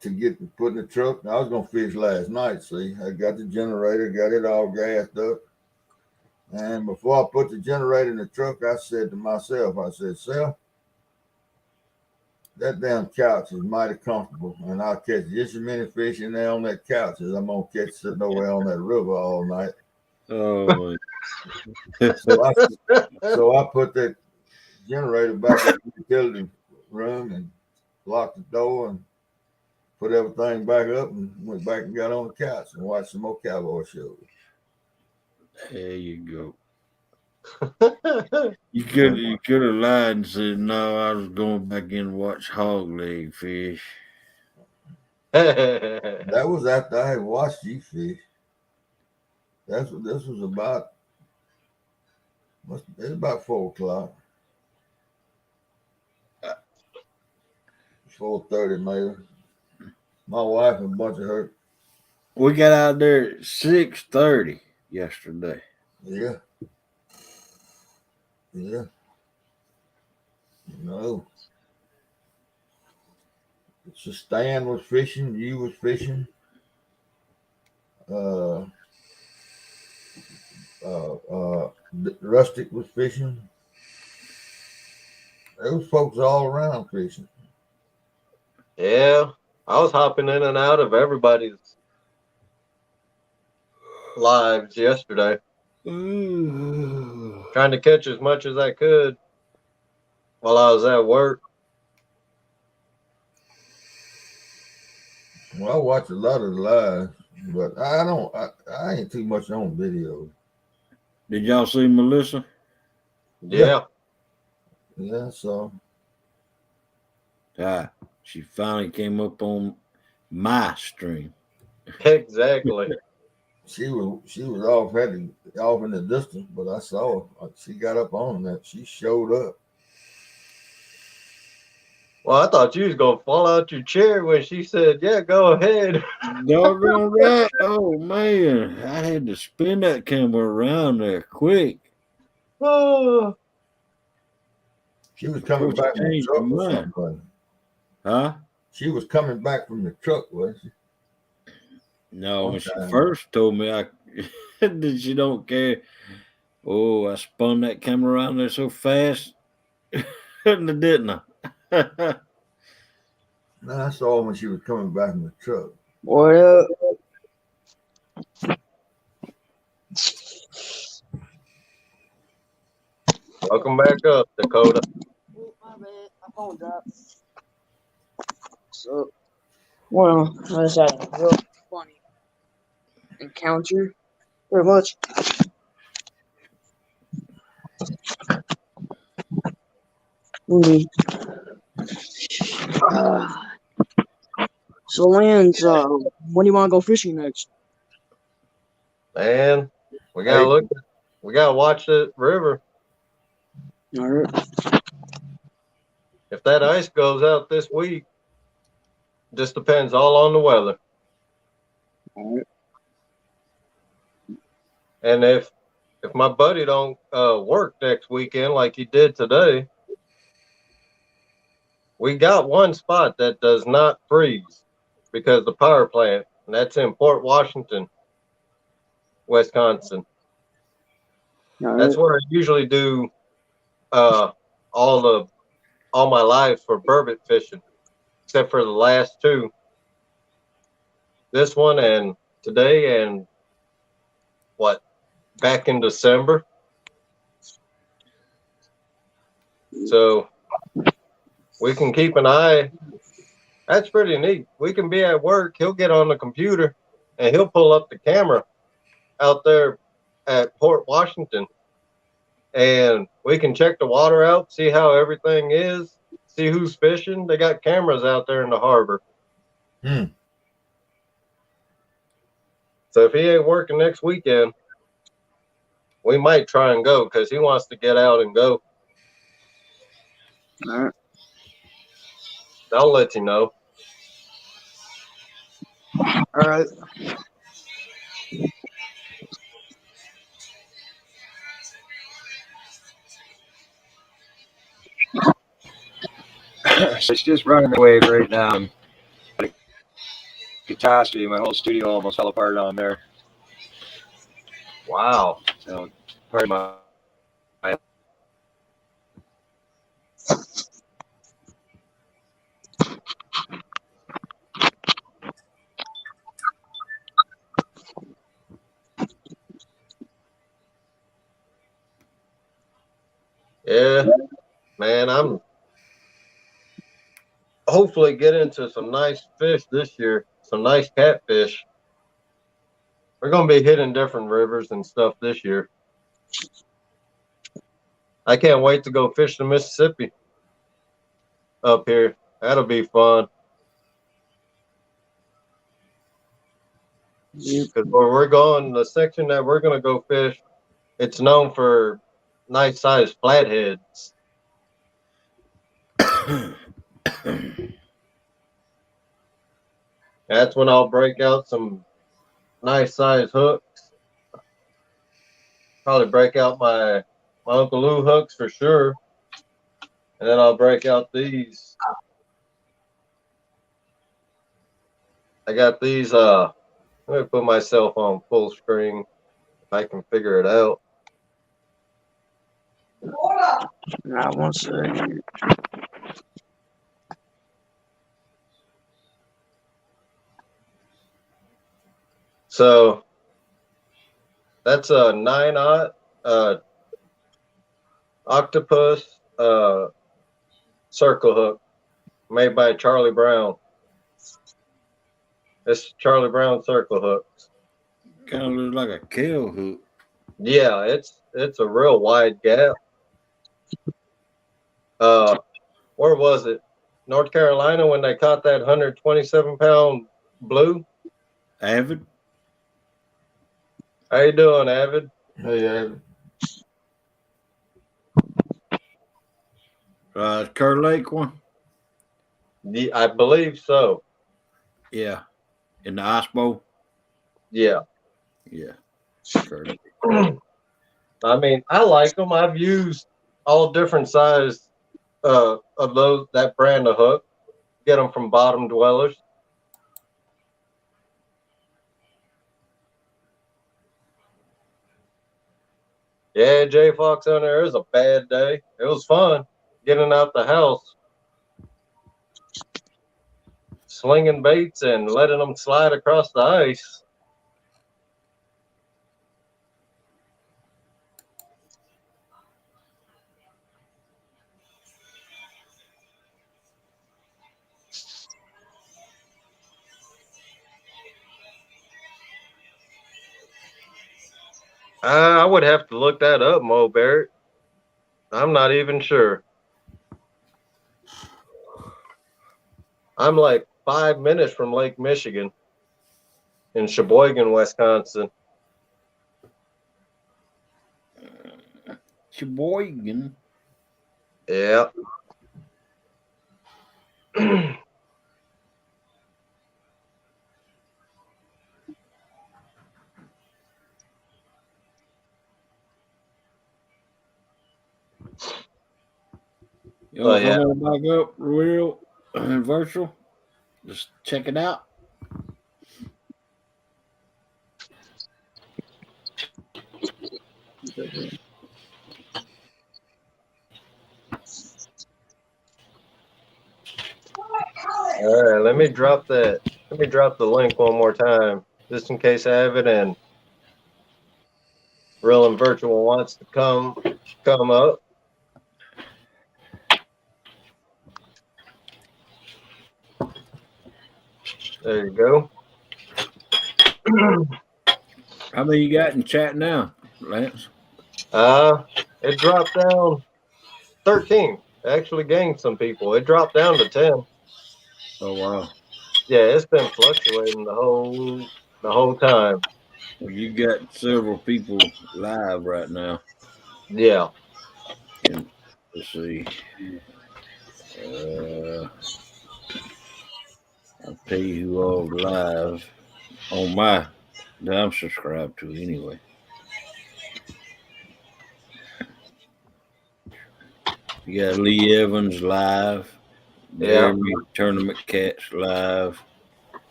to get put in the truck. I was going to fish last night. See, I got the generator, got it all gassed up, and before I put the generator in the truck, I said to myself, I said, "Sel, that damn couch is mighty comfortable, and I'll catch just as many fish in there on that couch as I'm gonna catch sitting over there on that river all night." Oh. So I put that generator back in the utility room and locked the door and put everything back up and went back and got on the couch and watched some more cowboy shows. There you go. You could have lied and said no. I was going back in and watch hog leg fish. That was after I had watched you fish. That's what this was about. It's about 4:00. 4:30 maybe. My wife and a bunch of her. We got out there at 6:30 yesterday. Yeah. No. So Stan was fishing. You was fishing. Rustic was fishing. Those folks all around fishing. Yeah, I was hopping in and out of everybody's lives yesterday, trying to catch as much as I could while I was at work. Well, I watch a lot of the lives, but I don't. I ain't too much on video. Did y'all see Melissa? Yeah. Yeah, so She finally came up on my stream. Exactly. she was off off in the distance, but I saw her. She got up on that. She showed up. Well, I thought you was gonna fall out your chair when she said, "Yeah, go ahead." Doggone right. Oh man, I had to spin that camera around there quick. Oh, She was coming Before she back from the changed truck her or mind. something. wasn't Huh? She was coming back from the truck, was she? No, when she Okay. first told me that she don't care. Oh, I spun that camera around there so fast. Didn't I? No, I saw her when she was coming back from the truck. What up? welcome back up, Dakota. Oh, my bad. My phone dropped. So, well, I just had a real funny encounter. Pretty much. So, Lance, when do you want to go fishing next? Man, we gotta look. We gotta watch the river. All right. If that ice goes out this week, just depends all on the weather. All right. And if my buddy don't work next weekend like he did today, we got one spot that does not freeze because the power plant, and that's in Port Washington, Wisconsin. All That's right. where I usually do all my lives for burbot fishing, except for the last two. This one and today and back in December. So we can keep an eye. That's pretty neat. We can be at work. He'll get on the computer and he'll pull up the camera out there at Port Washington. And we can check the water out, see how everything is, see who's fishing. They got cameras out there in the harbor. Hmm. So if he ain't working next weekend, we might try and go because he wants to get out and go. All right. I'll let you know. All right. So it's just running the wave right now. Catastrophe. My whole studio almost fell apart on there. Wow. So part of my Yeah, man, I'm hopefully get into some nice fish this year, some nice catfish. We're going to be hitting different rivers and stuff this year. I can't wait to go fish the Mississippi up here. That'll be fun. Because where we're going, the section that we're going to go fish, it's known for nice sized flatheads. That's when I'll break out some nice sized hooks. Probably break out my Uncle Lou hooks for sure. And then I'll break out these. I got these, let me put myself on full screen if I can figure it out. Nah, 1 second. So that's a 9/0 octopus circle hook made by Charlie Brown. It's Charlie Brown circle hooks. Kind of looks like a kill hook. Yeah, it's a real wide gap. Where was it? North Carolina when they caught that 127-pound blue. Avid. How you doing, Avid? Hey, Adam. Kerr Lake one. Yeah, I believe so. Yeah. In the ice bowl. Yeah. Yeah. Kerr Lake. I mean, I like them. I've used all different size of that brand of hook. Get them from Bottom Dwellers. Yeah, J Fox on there. It was a bad day. It was fun getting out the house, slinging baits and letting them slide across the ice. I would have to look that up, Mo Barrett. I'm not even sure. I'm like 5 minutes from Lake Michigan in Sheboygan, Wisconsin. Sheboygan. Yeah. You know, Oh, yeah. come on back up real virtual. Just check it out. All right, let me drop that. Let me drop the link one more time, just in case Avid and Real and Virtual wants to come up. There you go. How many you got in chat now, Lance? It dropped down 13. Actually gained some people. It dropped down to 10. Oh wow. Yeah, it's been fluctuating the whole time. Well, you got several people live right now. Yeah. And let's see. I'll tell you who all live on my that I'm subscribed to anyway. You got Lee Evans live, Yeah. Jeremy Tournament Cats live,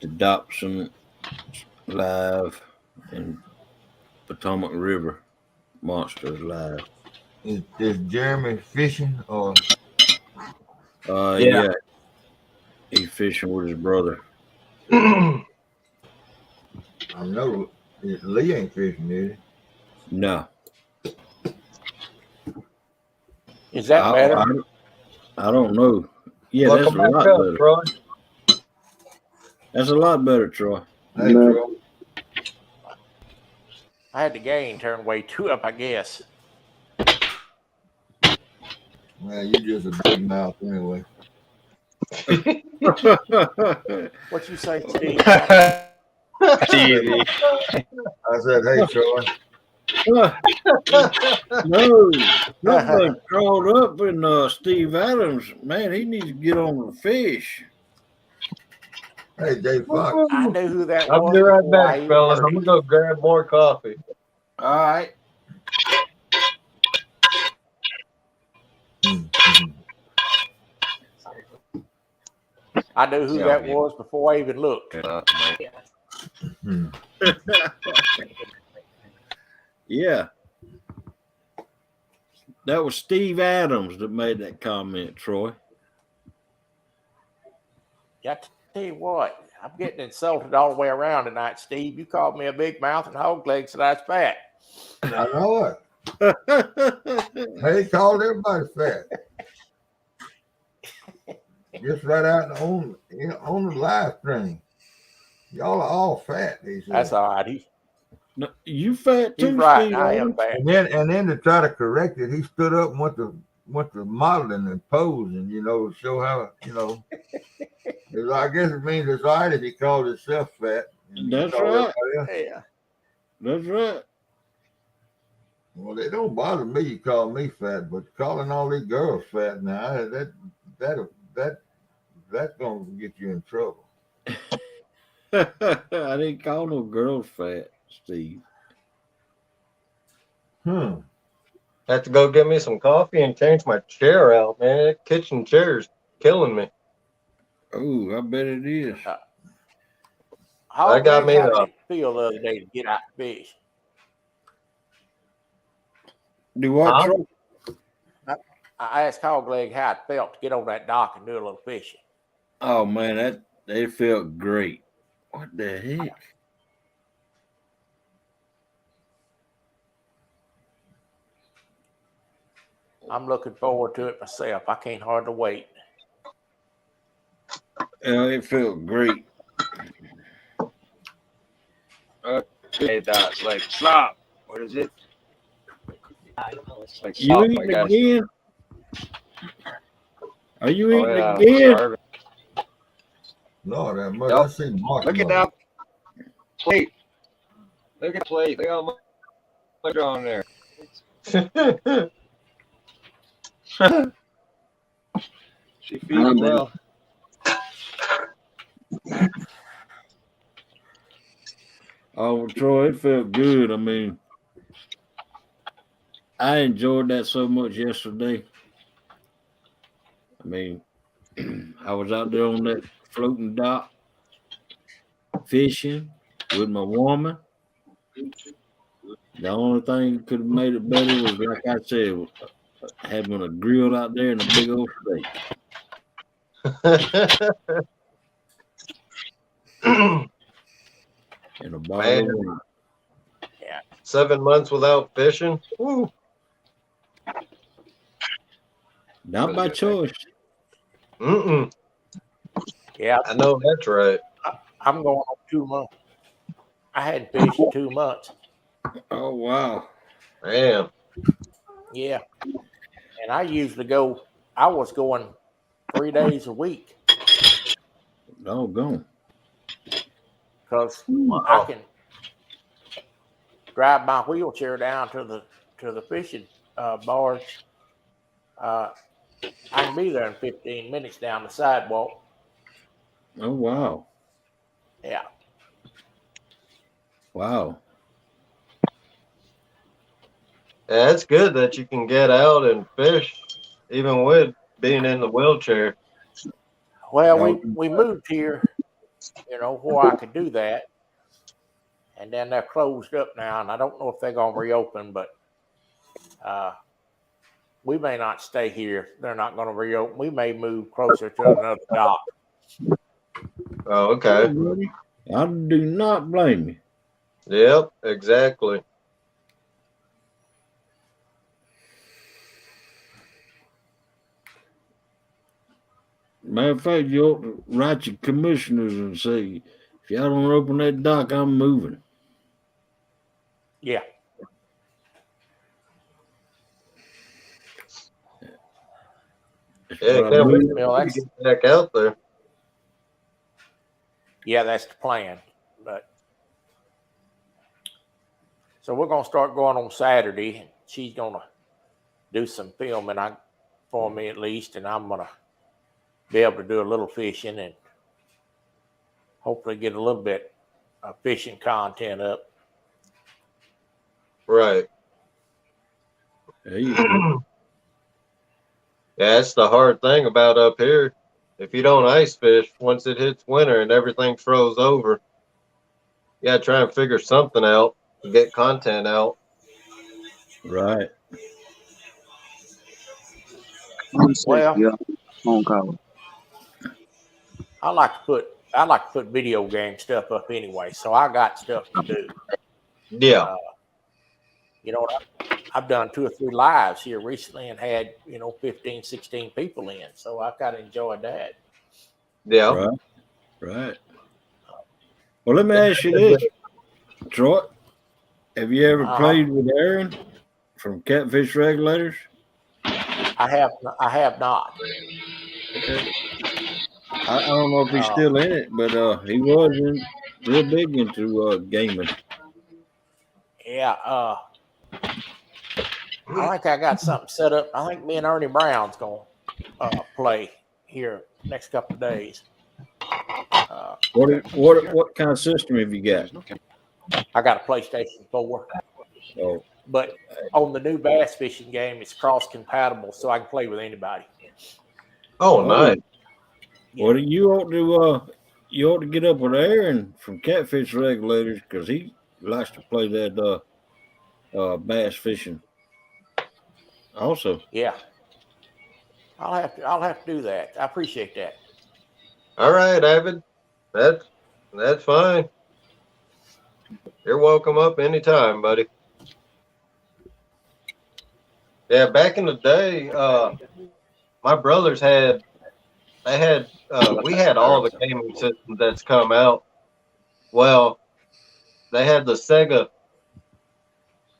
the Dobson live, and Potomac River Monsters live. Is Jeremy fishing or? Yeah. He's fishing with his brother. I know Lee ain't fishing, is he? No. Is that better? I don't know. Yeah, Welcome that's a lot back up, better. Troy. That's a lot better, Troy. Hey, Troy. I had the gain turned way too up, I guess. Man, you just a big mouth anyway. What you say, Steve? Easy. I said, hey, Troy. No, something crawled up in Steve Adams. Man, he needs to get on the fish. Hey, J Fox. I knew who that I'll was. be right before I back, even fellas. heard I'm it. gonna go grab more coffee. All right. I knew who that was before I even looked. Yeah. That was Steve Adams that made that comment, Troy. I tell you what, I'm getting insulted all the way around tonight, Steve. You called me a big mouth and hog leg, so that's fat. I know it. They called everybody fat. Just right out on the live stream. Y'all are all fat. These That's days. all right. No, you fat too, He's right. Steve I am Adams. fat. And then to try to correct it, he stood up and went to modeling and posing, to show how, I guess it means it's all right if he calls himself fat. and he That's calls right. everybody else. Yeah. That's right. Well, it don't bother me you call me fat, but calling all these girls fat now, that's gonna get you in trouble. I didn't call no girls fat, Steve. Have to go get me some coffee and change my chair out, man. That kitchen chair's killing me. Oh, I bet it is. How I got me how a- did it feel the other day to get out to fish? Do what, Huh? Troy? I asked Hogleg how it felt to get on that dock and do a little fishing. Oh man, that felt great. What the heck? I'm looking forward to it myself. I can't hardly wait. It felt great. Okay, that's like stop. What is it? It's like You stop, I eating guess. again? Are you Oh, eating yeah, again? starving. No, that much. Nope. I seen Mark. Look at that plate. Look at the plate. Look how much on there. She feeds well. Oh, Troy, it felt good. I mean, I enjoyed that so much yesterday. I mean, I was out there on that floating dock fishing with my woman. The only thing that could have made it better was, like I said, having a grill out there and a big old steak. And a bottle of wine. 7 months without fishing. Woo. Not by choice. Mm-mm. Yeah, I know that's right. I'm going on 2 months. I hadn't fished in 2 months. Oh, wow. Damn. Yeah. And I was going 3 days a week Doggone. because I can drive my wheelchair down to the fishing barge. I can be there in 15 minutes down the sidewalk. Oh, wow. Yeah. Wow. Yeah, it's good that you can get out and fish, even with being in the wheelchair. Well, we moved here, where I could do that. And then they're closed up now, and I don't know if they're going to reopen, but we may not stay here. They're not going to reopen. We may move closer to another dock. Oh, okay. I do not blame you. Yep, exactly. Matter of fact, you ought to write your commissioners and say, if y'all don't open that dock, I'm moving. Yeah. That's Yeah, what I can't believe. wait Well, to that's get back out there. Yeah, that's the plan. But so we're gonna start going on Saturday. She's gonna do some filming for me at least, and I'm gonna be able to do a little fishing and hopefully get a little bit of fishing content up. Right. There you go. Yeah, that's the hard thing about up here. If you don't ice fish, once it hits winter and everything froze over, you gotta try and figure something out to get content out. Right. Well, I like to put video game stuff up anyway, so I got stuff to do. Yeah. You know what? I've done 2 or 3 lives here recently and had 15, 16 people in, so I kind of enjoyed that. Yeah. Right. Well, let me ask you this, Troy. Have you ever played with Aaron from Catfish Regulators? I have not. Okay. I don't know if he's still in it, but he was real big into gaming. Yeah. I think I got something set up. I think me and Ernie Brown's gonna play here next couple of days. What kind of system have you got? I got a PlayStation 4. Oh, but on the new bass fishing game, it's cross compatible, so I can play with anybody. Oh, nice. Well, you ought to get up with Aaron from Catfish Regulators because he likes to play that bass fishing. Also, yeah, I'll have to do that. I appreciate that. All right, Avid. That's fine. You're welcome up anytime, buddy. Yeah, back in the day, my brothers we had all the gaming systems that's come out. Well, they had the Sega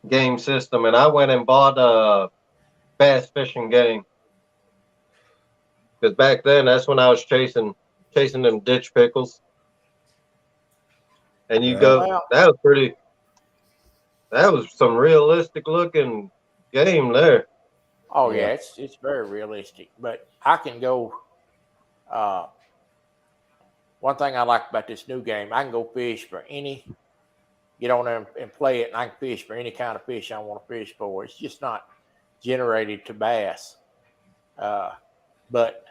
game system, and I went and bought a bass fishing game. Because back then, that's when I was chasing them ditch pickles. And you go, that was some realistic looking game there. Oh yeah, it's very realistic. But I can go. One thing I like about this new game, I can go fish for get on there and play it, and I can fish for any kind of fish I want to fish for. It's just not generated to bass. But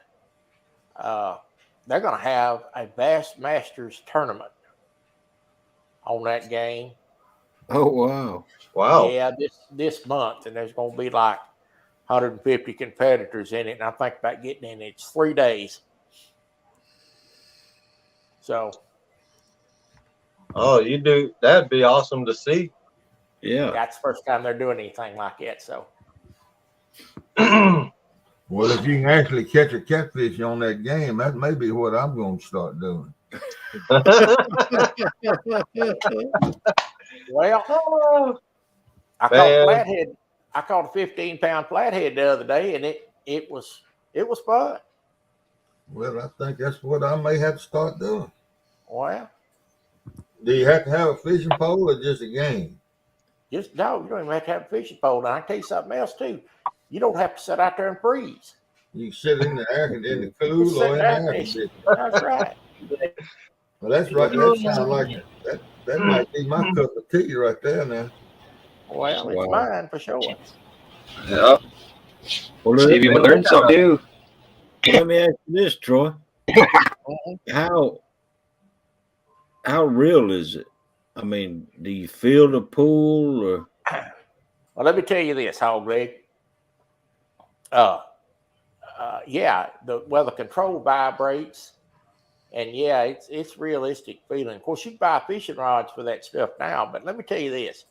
they're going to have a Bass Masters tournament on that game. Oh, wow. Wow. Yeah, this month, and there's going to be like 150 competitors in it, and I think about getting in it. It's 3 days. So. Oh, that'd be awesome to see. Yeah. That's the first time they're doing anything like that, so. Well, if you can actually catch a catfish on that game, that may be what I'm going to start doing. Well, I caught a 15-pound flathead the other day, and it was fun. Well, I think that's what I may have to start doing. Well, do you have to have a fishing pole or just a game? No, you don't even have to have a fishing pole. And I can tell you something else too. You don't have to sit out there and freeze. You can sit in the air in the cool or in the air conditioning. That's right. Well, that's right. That sounds like that might be my cup of tea right there now. Well, it's mine for sure. Yeah. Well, Stevie, we learned something new. Let me ask you this, Troy. How real is it? I mean, do you feel the pool or? Well, let me tell you this, Hog Leg. The control vibrates, and yeah, it's realistic feeling. Of course, you can buy fishing rods for that stuff now, but let me tell you this.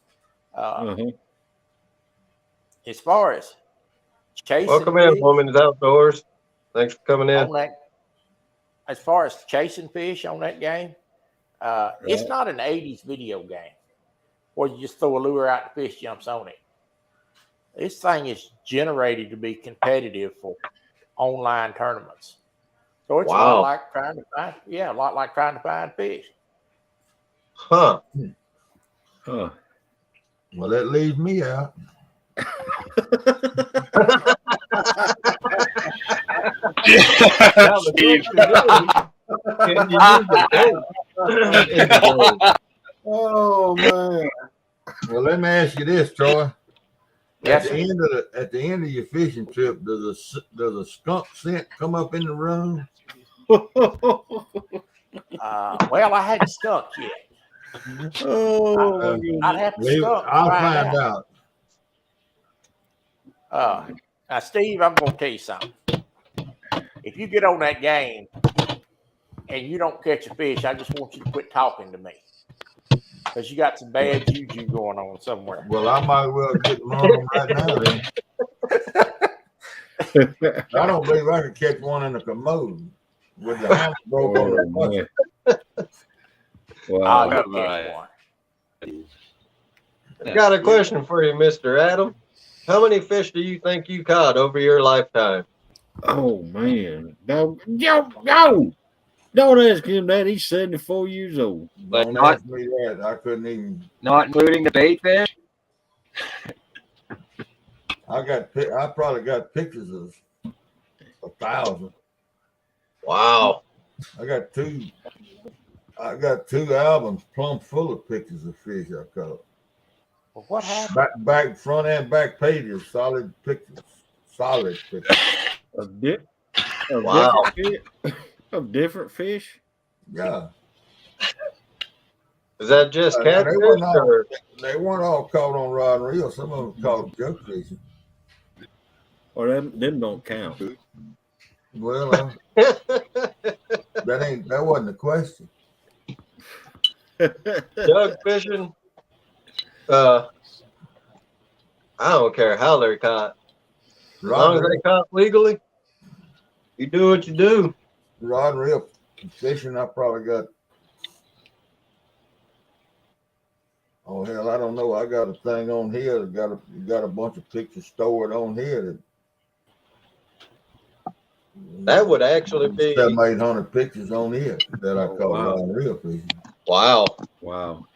As far as chasing, welcome in, Women's Outdoors. Thanks for coming in. As far as chasing fish on that game, it's not an 80s video game where you just throw a lure out and the fish jumps on it. This thing is generated to be competitive for online tournaments. So it's a lot like trying to find fish. Huh. Well, that leaves me out. Oh man. Well, let me ask you this, Troy. Yes, at the end of your fishing trip, does a skunk scent come up in the room? Well, I hadn't skunk yet. I'd have to skunk. I'll find out. Now, Steve, I'm going to tell you something. If you get on that game and you don't catch a fish, I just want you to quit talking to me. Because you got some bad juju going on somewhere. Well, I might well get one right now then. I don't believe I can catch one in the commode with the handle broke on the bucket. Wow. Oh, you'll catch one. I got a question for you, Mr. Adam. How many fish do you think you caught over your lifetime? Oh man. No. Don't ask him that. He's 74 years old. But Don't not- ask me that. I couldn't even. Not including the bait fish? I probably got pictures of 1,000. Wow. I got two albums plumb full of pictures of fish I caught. Well, what happened? Back, front and back pages, solid pictures. Solid pictures. Wow. Of different fish? Yeah. Is that just They catfish? weren't all- Or? They weren't all caught on rod and reel. Some of them caught junk fishing. Or them don't count. Well, that wasn't the question. Jug fishing? I don't care how they're caught. As long as they caught legally, you do what you do. Rod and reel fishing, I probably got. Oh hell, I don't know. I got a thing on here that got a bunch of pictures stored on here. That would actually be 700-800 pictures on here that I caught wow. rod and reel fishing. wow. Wow.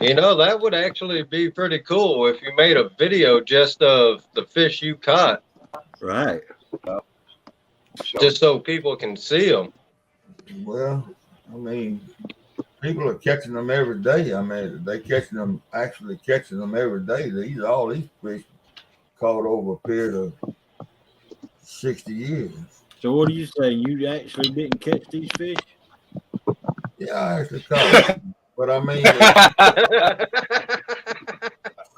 You know, that would actually be pretty cool if you made a video just of the fish you caught, Right. just so people can see them. Well, I mean, people are catching them every day. I mean, they catching them every day. All these fish caught over a period of 60 years. So what do you say? You actually didn't catch these fish? Yeah, I actually caught them. But I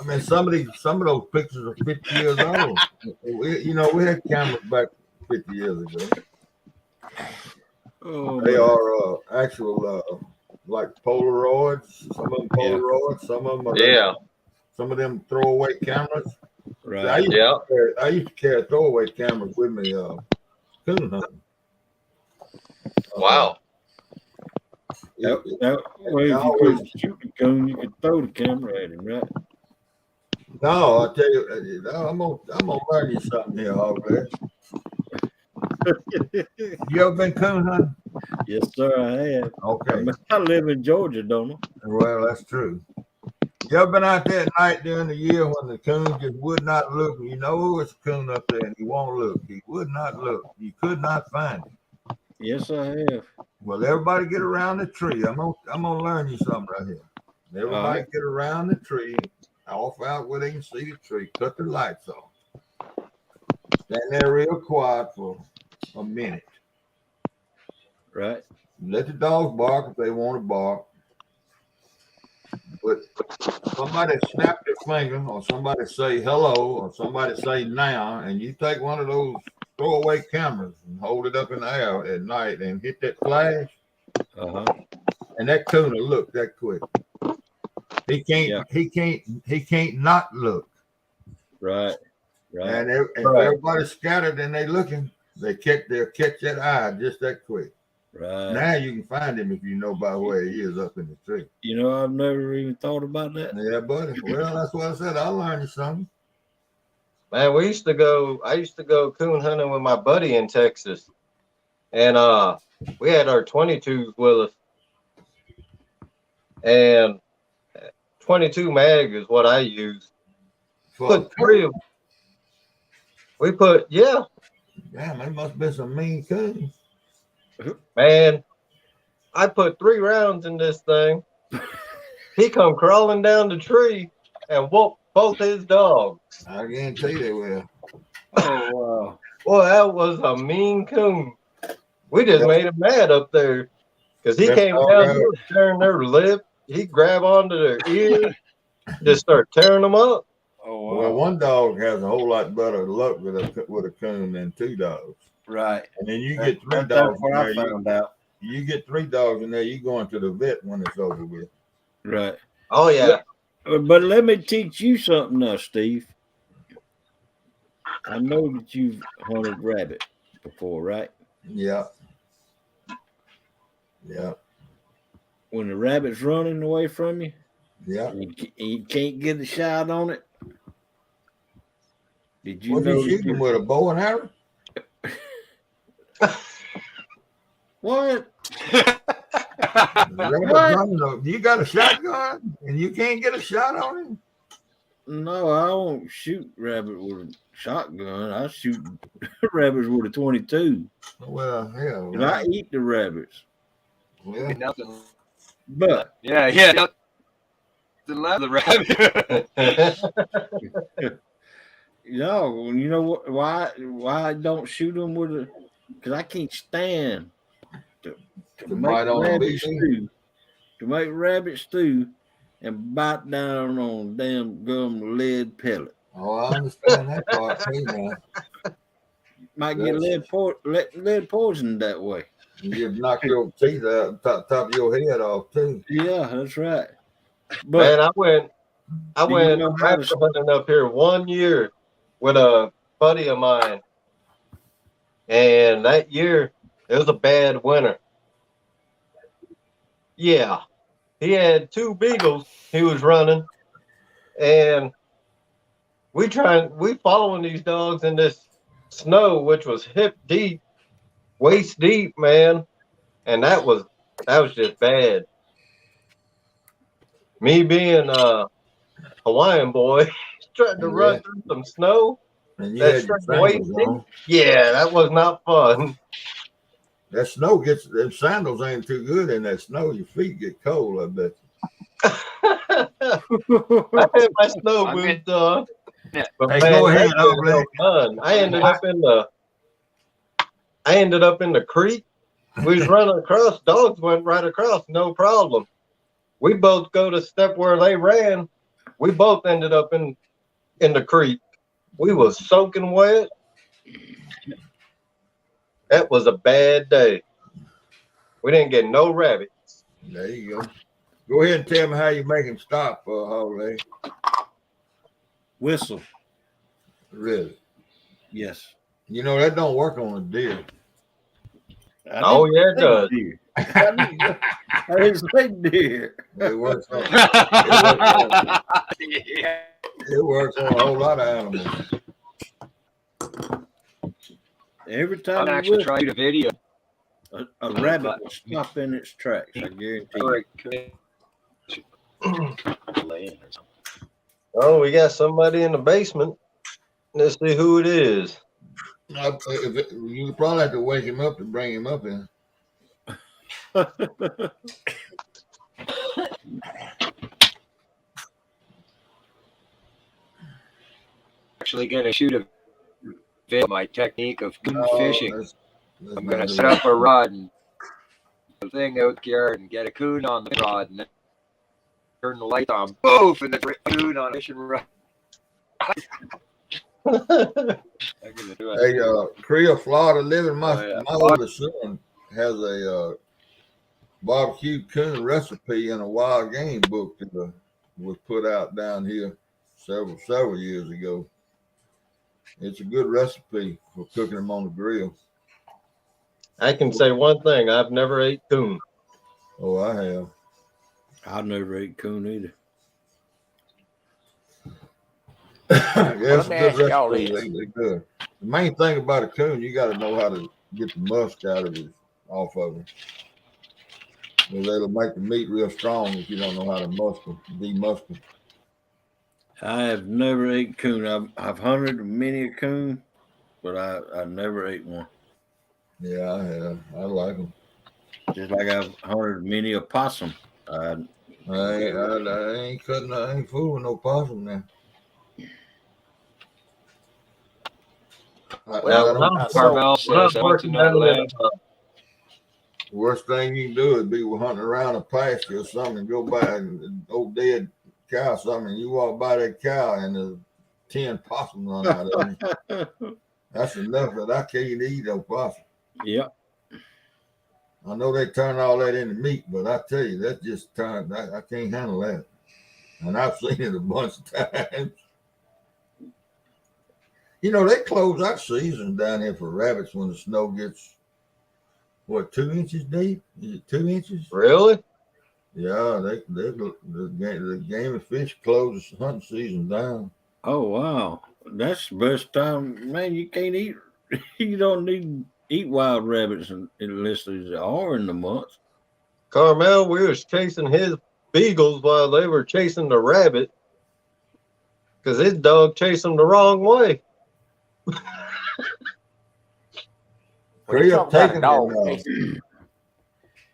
mean, some of those pictures are 50 years old. We had cameras back 50 years ago. Oh, They man. are actual like Polaroids. Some of them Polaroids. Some of them are Yeah. some of them throwaway cameras. I Right. used, Yeah. I used to carry throwaway cameras with me coon hunting. Wow. That way, if you always- couldn't shoot the coon, you could throw the camera at him, right? No, I tell you, I'm gonna learn you something here, Hoglet. You ever been coon hunting? Yes, sir, I have. Okay. I live in Georgia, don't I? Well, that's true. You ever been out there at night during the year when the coon just would not look? You know it's a coon up there and he won't look. He would not look. You could not find him. Yes, I have. Well, everybody get around the tree. I'm gonna learn you something right here. Everybody right. get around the tree, off out where they can see the tree. Cut the lights off. Stand there real quiet for a minute. Right. Let the dogs bark if they want to bark. But somebody snap their finger, or somebody say hello, or somebody say now, and you take one of those throwaway cameras and hold it up in the air at night and hit that flash, and that coon will look that quick. He can't not look. Right. Right. And if everybody's scattered and they looking, they'll catch that eye just that quick. Right. Now you can find him if you know by where he is up in the tree. You know, I've never even thought about that. Yeah, buddy. Well, that's what I said. I'll learn you something. Man, I used to go coon hunting with my buddy in Texas. And we had our 22s with us. And 22 mag is what I used. Put three of them. Damn, there must have been some mean coons. Man, I put 3 rounds in this thing. He come crawling down the tree and whooped both his dogs. I guarantee they will. Oh, wow. Boy, that was a mean coon. We just made him mad up there because he came down, he was tearing their lip. He grabbed onto their ears, just start tearing them up. Oh, Well, wow. one dog has a whole lot better luck with a coon than two dogs. Right. And then you get three That's dogs what in I there. found out. You get 3 dogs in there, you going to the vet when it's over with. Right. Oh yeah. But let me teach you something now, Steve. I know that you've hunted rabbit before, right? Yeah. Yeah. When the rabbit's running away from you, Yeah. and you can't get a shot on it. Did you Was know? you shooting with a bow and arrow? What? You got a shotgun and you can't get a shot on him? No, I don't shoot rabbit with a shotgun. I shoot rabbits with a 22. Well, hell. And I eat the rabbits. Yeah. Nothing. But Yeah. Nothing left of the rabbit. no, you know what? Why I don't shoot them with a? Because I can't stand to make bite on a rabbit bee? stew. To make rabbit stew and bite down on damn gum lead pellet. Oh, I understand that part too now. Might get lead poison that way. You knock your teeth out, top of your head off too. Yeah, that's right. Man, But I went do you know how to- rabbit hunting up here 1 year with a buddy of mine. And that year it was a bad winter. Yeah. He had 2 beagles he was running, and we following these dogs in this snow, which was hip deep, waist deep, man. And that was just bad. Me being a Hawaiian boy, trying to run through some snow. And you That had your stretch waist sandals deep. on. Yeah, that was not fun. That snow gets, them sandals ain't too good in that snow. Your feet get cold, I bet. I had my snow boots on. But Hey, man, go ahead, that was no Oakley. fun. I ended up in the creek. We was running across, dogs went right across, no problem. We both go to step where they ran. We both ended up in the creek. We was soaking wet. That was a bad day. We didn't get no rabbits. There you go. Go ahead and tell me how you make him stop, Holiday. whistle. Really? Yes. You know, that don't work on a deer. Oh yeah, it does. Deer. I didn't say deer. It works on, Yeah. it works on a whole lot of animals. Every I'm time actually you trying a video. a rabbit will stop in its tracks. I guarantee you. Oh, we got somebody in the basement. Let's see who it is. You probably have to wake him up to bring him up in. Actually going to shoot a video of my technique of coon fishing. That's I'm going not to good. set up a rod and the thing out there and get a coon on the rod and then turn the light on. Boof! And the coon on a fishing rod. I'm gonna do it. Hey, Korea, Florida living. My Oh, yeah. my oldest son has a barbecue coon recipe in a wild game book that was put out down here several years ago. It's a good recipe for cooking them on the grill. I can say one thing: I've never ate coon. Oh, I have. I never ate coon either. Yeah, it's a me good ask y'all recipe. this. They're good. The main thing about a coon, you got to know how to get the musk off of it. Because it'll make the meat real strong if you don't know how to demusk them. I have never ate coon. I've hunted many a coon, but I never ate one. Yeah, I have. I like them. Just like I've hunted many a possum. I ain't fooling no possum now. Well, Carmel says I went to Netherlands. The worst thing you can do is be hunting around a pasture or something and go by an old dead cow or something. And you walk by that cow and the 10 possums run out of me. That's enough that I can't eat a possum. Yep. I know they turn all that into meat, but I tell you, that just turned. I can't handle that. And I've seen it a bunch of times. You know, they close our season down here for rabbits when the snow gets, what, 2 inches deep? Is it 2 inches? Really? Yeah, the game of fish closes hunting season down. Oh wow, that's the best time, man. You can't eat. You don't need to eat wild rabbits unless they are in the month. Carmel, we was chasing his beagles while they were chasing the rabbit because his dog chased him the wrong way. When you talk about a dog,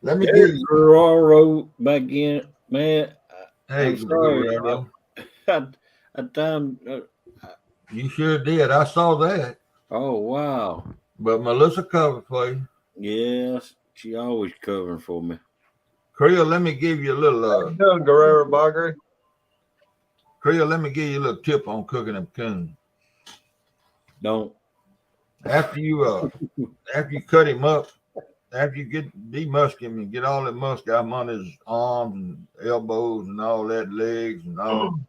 Let me There's give you. Ferraro back in, man. Hey, I'm sorry. Guerrero, I timed. you sure did. I saw that. Oh wow. But Melissa covered for you. Yes, she always covering for me. Creel, let me give you a little. Doing Guerrero Bargery. Creel, let me give you a little tip on cooking them coons. Don't. After you cut him up, after you demusk him and get all that musk out from under his arms and elbows and all that, legs and all,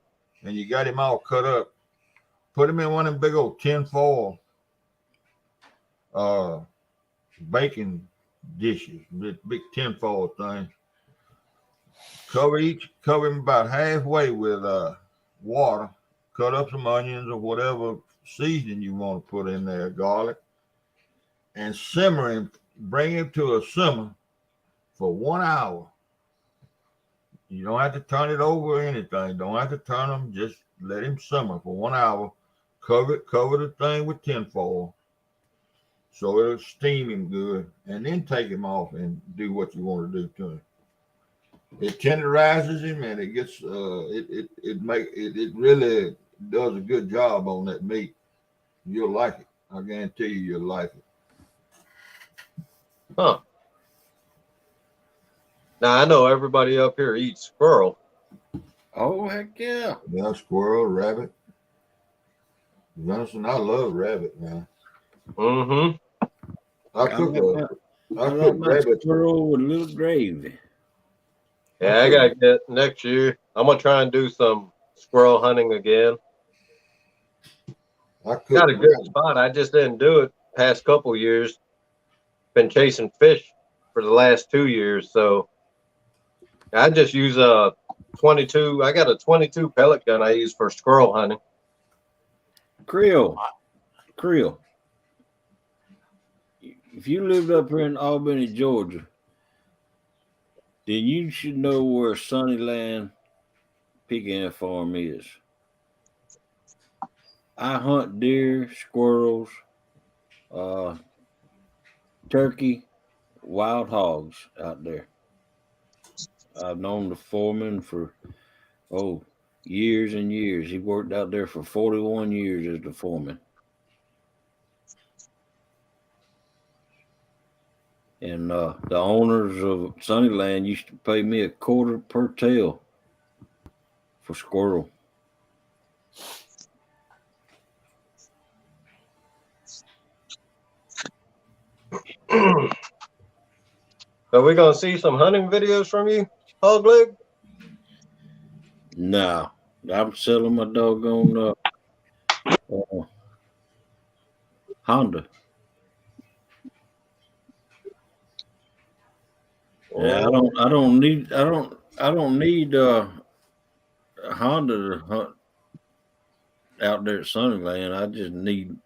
and you got him all cut up, put him in one of them big old tinfoil baking dishes, big tinfoil thing. Cover him about halfway with water. Cut up some onions or whatever seasoning you want to put in there, garlic, and simmer him. Bring him to a simmer for 1 hour. You don't have to turn it over or anything. Don't have to turn him. Just let him simmer for 1 hour. Cover the thing with tinfoil so it'll steam him good, and then take him off and do what you want to do to him. It tenderizes him, and it gets it really does a good job on that meat. You'll like it. I guarantee you'll like it. Huh. Now I know everybody up here eats squirrel. Oh heck yeah. Yeah, squirrel, rabbit. Venison, I love rabbit, man. Mm-hmm. I cook my rabbit. squirrel with a little gravy. Yeah, I gotta get next year. I'm gonna try and do some squirrel hunting again. I cook Got a good spot. I just didn't do it past couple years. Been chasing fish for the last 2 years, so I just use a 22. I got a 22 pellet gun I use for squirrel hunting. Creel. If you lived up here in Albany, Georgia, then you should know where Sunnyland Pecan Farm is. I hunt deer, squirrels, turkey, wild hogs out there. I've known the foreman for years and years. He worked out there for 41 years as the foreman. And the owners of Sunnyland used to pay me $0.25 per tail for squirrel. So we're gonna see some hunting videos from you, Hog Leg? No, I'm selling my doggone Honda. Yeah, I don't need a Honda to hunt out there at Sunnyland. I just need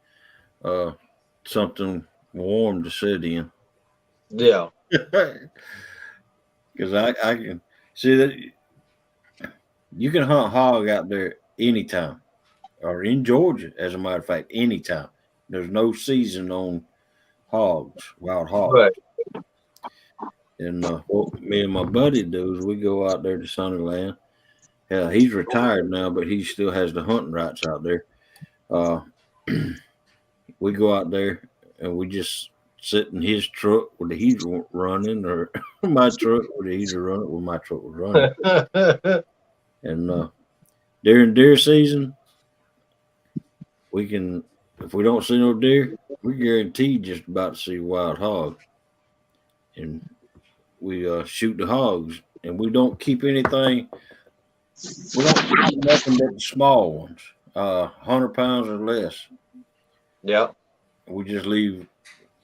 something warm to sit in. Yeah. Because I can see that you can hunt hog out there anytime, or in Georgia, as a matter of fact, anytime. There's no season on hogs, wild hogs. Right. And what me and my buddy do is we go out there to Sunnyland. He's retired now, but he still has the hunting rights out there. We go out there and we just sit in his truck with the heater running, or my truck with the heater running, or my truck was running. And during deer season, we can, if we don't see no deer, we guarantee just about to see a wild hog. And we shoot the hogs, and we don't keep anything. We don't keep nothing but the small ones, 100 pounds or less. Yeah. We just leave,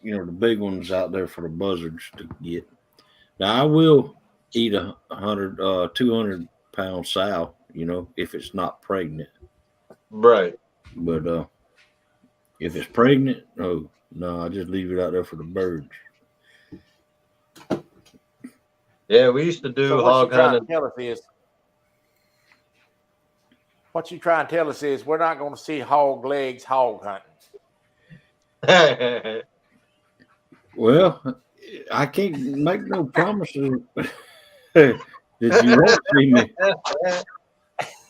the big ones out there for the buzzards to get. Now I will eat 200 pound sow, if it's not pregnant. Right. But if it's pregnant, no, I just leave it out there for the birds. Yeah, we used to do So hog hunting. what you trying to tell us is we're not going to see hog legs hog hunting. Well, I can't make no promises that you won't see me.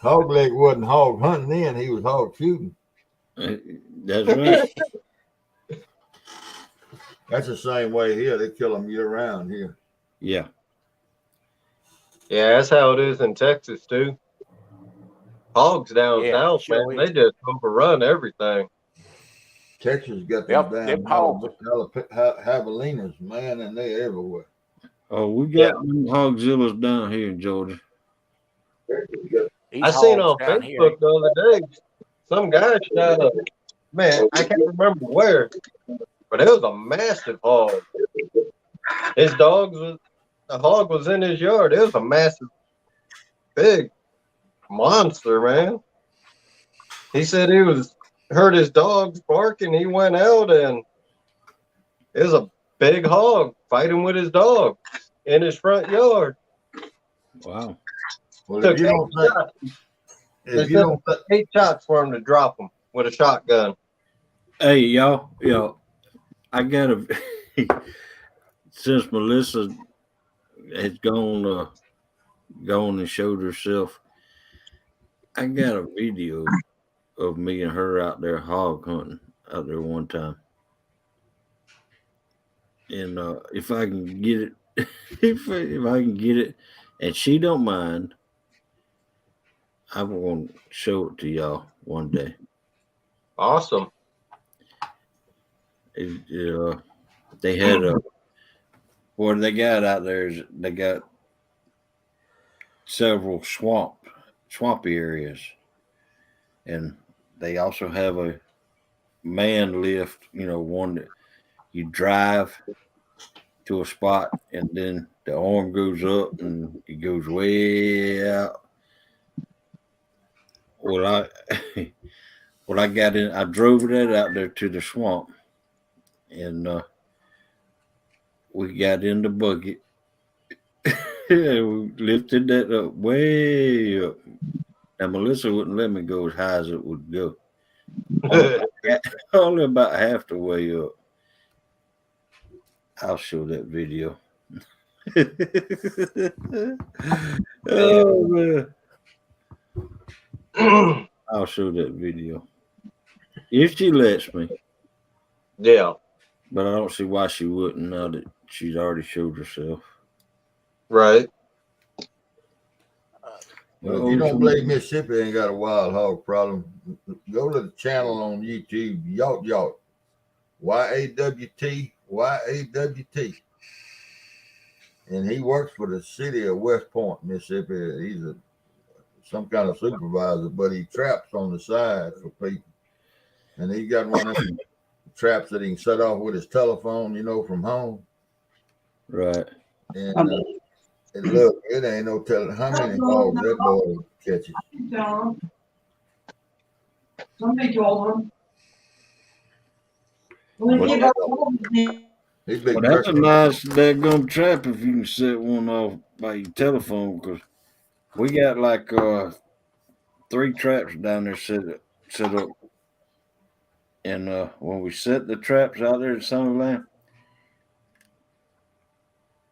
Hog leg wasn't hog hunting then, he was hog shooting. That's right. That's the same way here. They kill them year round here. Yeah. Yeah, that's how it is in Texas too. Hogs down south, sure man, they just overrun everything. Texas got Yep, them them down hogs. javelinas, man, and they everywhere. Oh, we got them hogzillas down here in Georgia. These I seen hogs on down Facebook the other day, some guy shot a man. I can't remember where, but it was a massive hog. His the hog was in his yard. It was a massive, big monster, man. He said he heard his dogs barking. He went out and it was a big hog fighting with his dog in his front yard. Wow. Well, Took if you don't think, if you don't think, 8 shots for him to drop him with a shotgun. Hey, y'all, I got to, since Melissa has gone and showed herself, I got a video of me and her out there hog hunting out there one time. And if I can get it, if I can get it, and she don't mind, I'm going to show it to y'all one day. Awesome. They had what they got out there is they got several swampy areas, and they also have a man lift, one that you drive to a spot and then the arm goes up and it goes way out. Well, I got in, I drove that out there to the swamp, and we got in the bucket. We lifted that up way up. Now Melissa wouldn't let me go as high as it would go. Only about half the way up. I'll show that video. Oh man. I'll show that video. If she lets me. Yeah. But I don't see why she wouldn't now that she's already showed herself. Right. well, if you don't believe Mississippi ain't got a wild hog problem, go to the channel on YouTube, Yacht Yacht, YAWT, and he works for the city of West Point, Mississippi. He's some kind of supervisor, but he traps on the side for people, and he got one of them traps that he can set off with his telephone, from home. Right. And look, it ain't no telling how many hogs that boy catches. Somebody told him. Well, that's a nice daggum trap if you can set one off by your telephone, because we got like 3 traps down there set up. And when we set the traps out there at Summerland,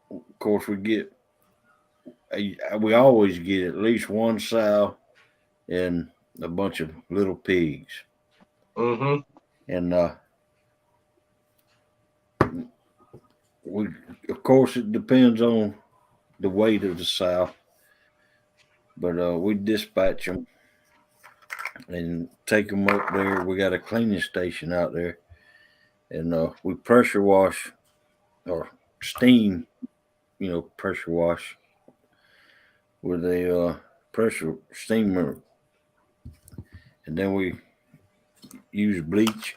of course we always get at least one sow and a bunch of little pigs. Mm-hmm. And of course, it depends on the weight of the sow, but we dispatch them and take them up there. We got a cleaning station out there, and we pressure wash or steam, pressure wash with a pressure steamer, and then we use bleach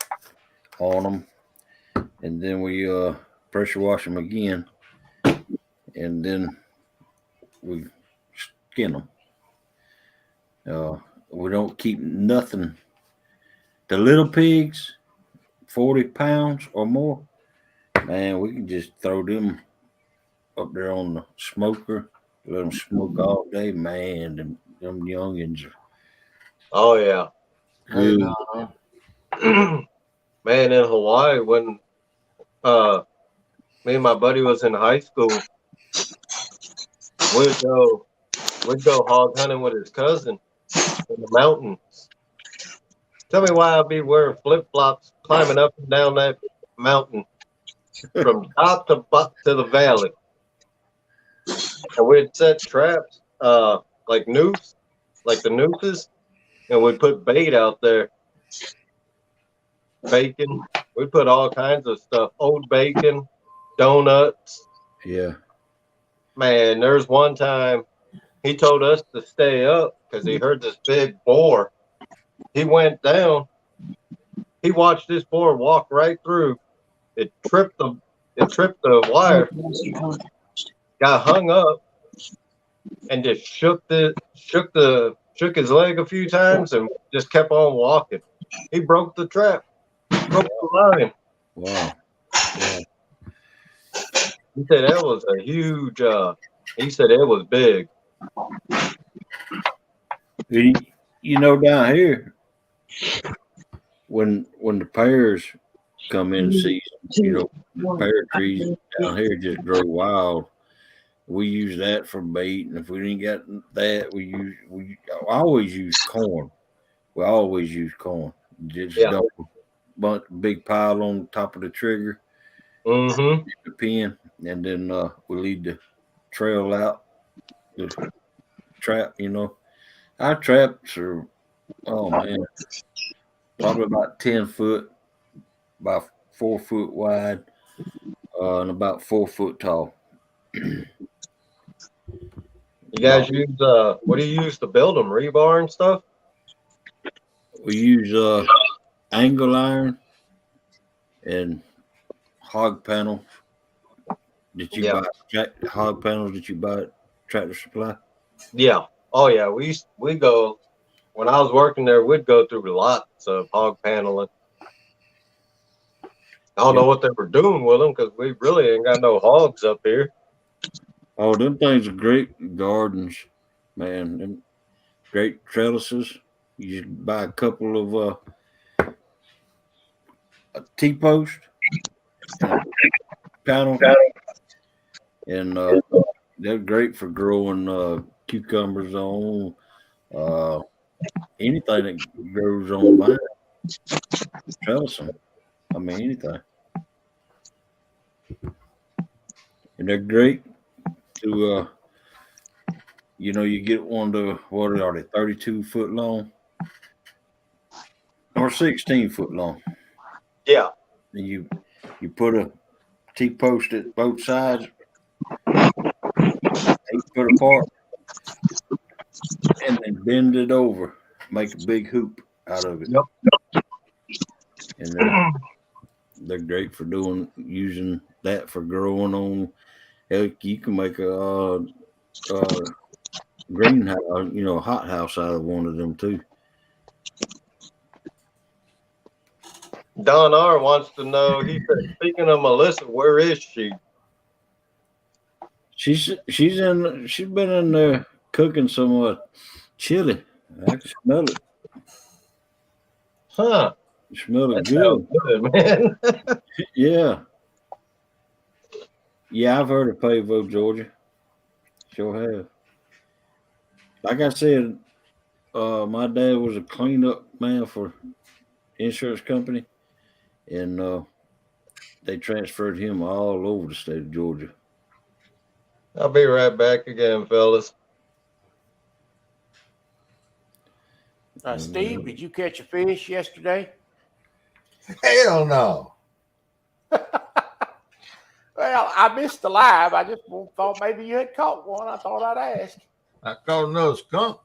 on them, and then we pressure wash them again, and then we skin them. We don't keep nothing. The little pigs, 40 pounds or more, man, we can just throw them up there on the smoker, let them smoke all day, man. Them youngins are Oh yeah. good. Man, in Hawaii, when me and my buddy was in high school, we'd go hog hunting with his cousin in the mountains. Tell me why I'd be wearing flip flops climbing up and down that mountain from top to the valley. And we'd set traps, like noose, like the nooses, and we'd put bait out there. Bacon. We put all kinds of stuff. Old bacon, donuts. Yeah. Man, there's one time he told us to stay up because he heard this big boar. He went down. He watched this boar walk right through. It tripped the wire. Got hung up and just shook his leg a few times and just kept on walking. He broke the trap. Broke the line. Wow. Yeah. He said that was a huge. He said it was big. Down here, when the pears come in season, pear trees down here just grow wild. We use that for bait, and if we didn't get that, we always use corn. We always use corn. Just dump a big pile on top of the trigger, Mm-hmm. the pin, and then we lead the trail out the trap. Our traps are, oh man, probably about 10 foot, about 4 foot wide, and about 4 foot tall. You guys use what do you use to build them? Rebar and stuff? We use angle iron and hog panels. Did you buy hog panels? Did you buy at Tractor Supply? Yeah. Oh yeah. We go when I was working there. We'd go through lots of hog paneling. I don't know what they were doing with them because we really ain't got no hogs up here. Oh, them things are great gardens, man. Them great trellises. You just buy a couple of a T-post, panel, and they're great for growing cucumbers on anything that grows on vine. Trellis them. I mean, anything. And they're great to, you get one to, what are they, 32 foot long or 16 foot long. Yeah. And you put a T-post at both sides, 8 foot apart, and then bend it over, make a big hoop out of it. Yep. And they're great for using that for growing on. Heck, you can make a greenhouse, a hot house out of one of them too. Don R wants to know. He said, "Speaking of Melissa, where is she?" She's been in there cooking some chili. I can smell it. Huh? You smell it That sounds good, man. Yeah. Yeah, I've heard of Pavo, Georgia. Sure have. Like I said, my dad was a cleanup man for insurance company, and they transferred him all over the state of Georgia. I'll be right back again, fellas. Steve, did you catch a fish yesterday? Hell no. Well, I missed the live. I just thought maybe you had caught one. I thought I'd ask. I caught another skunk.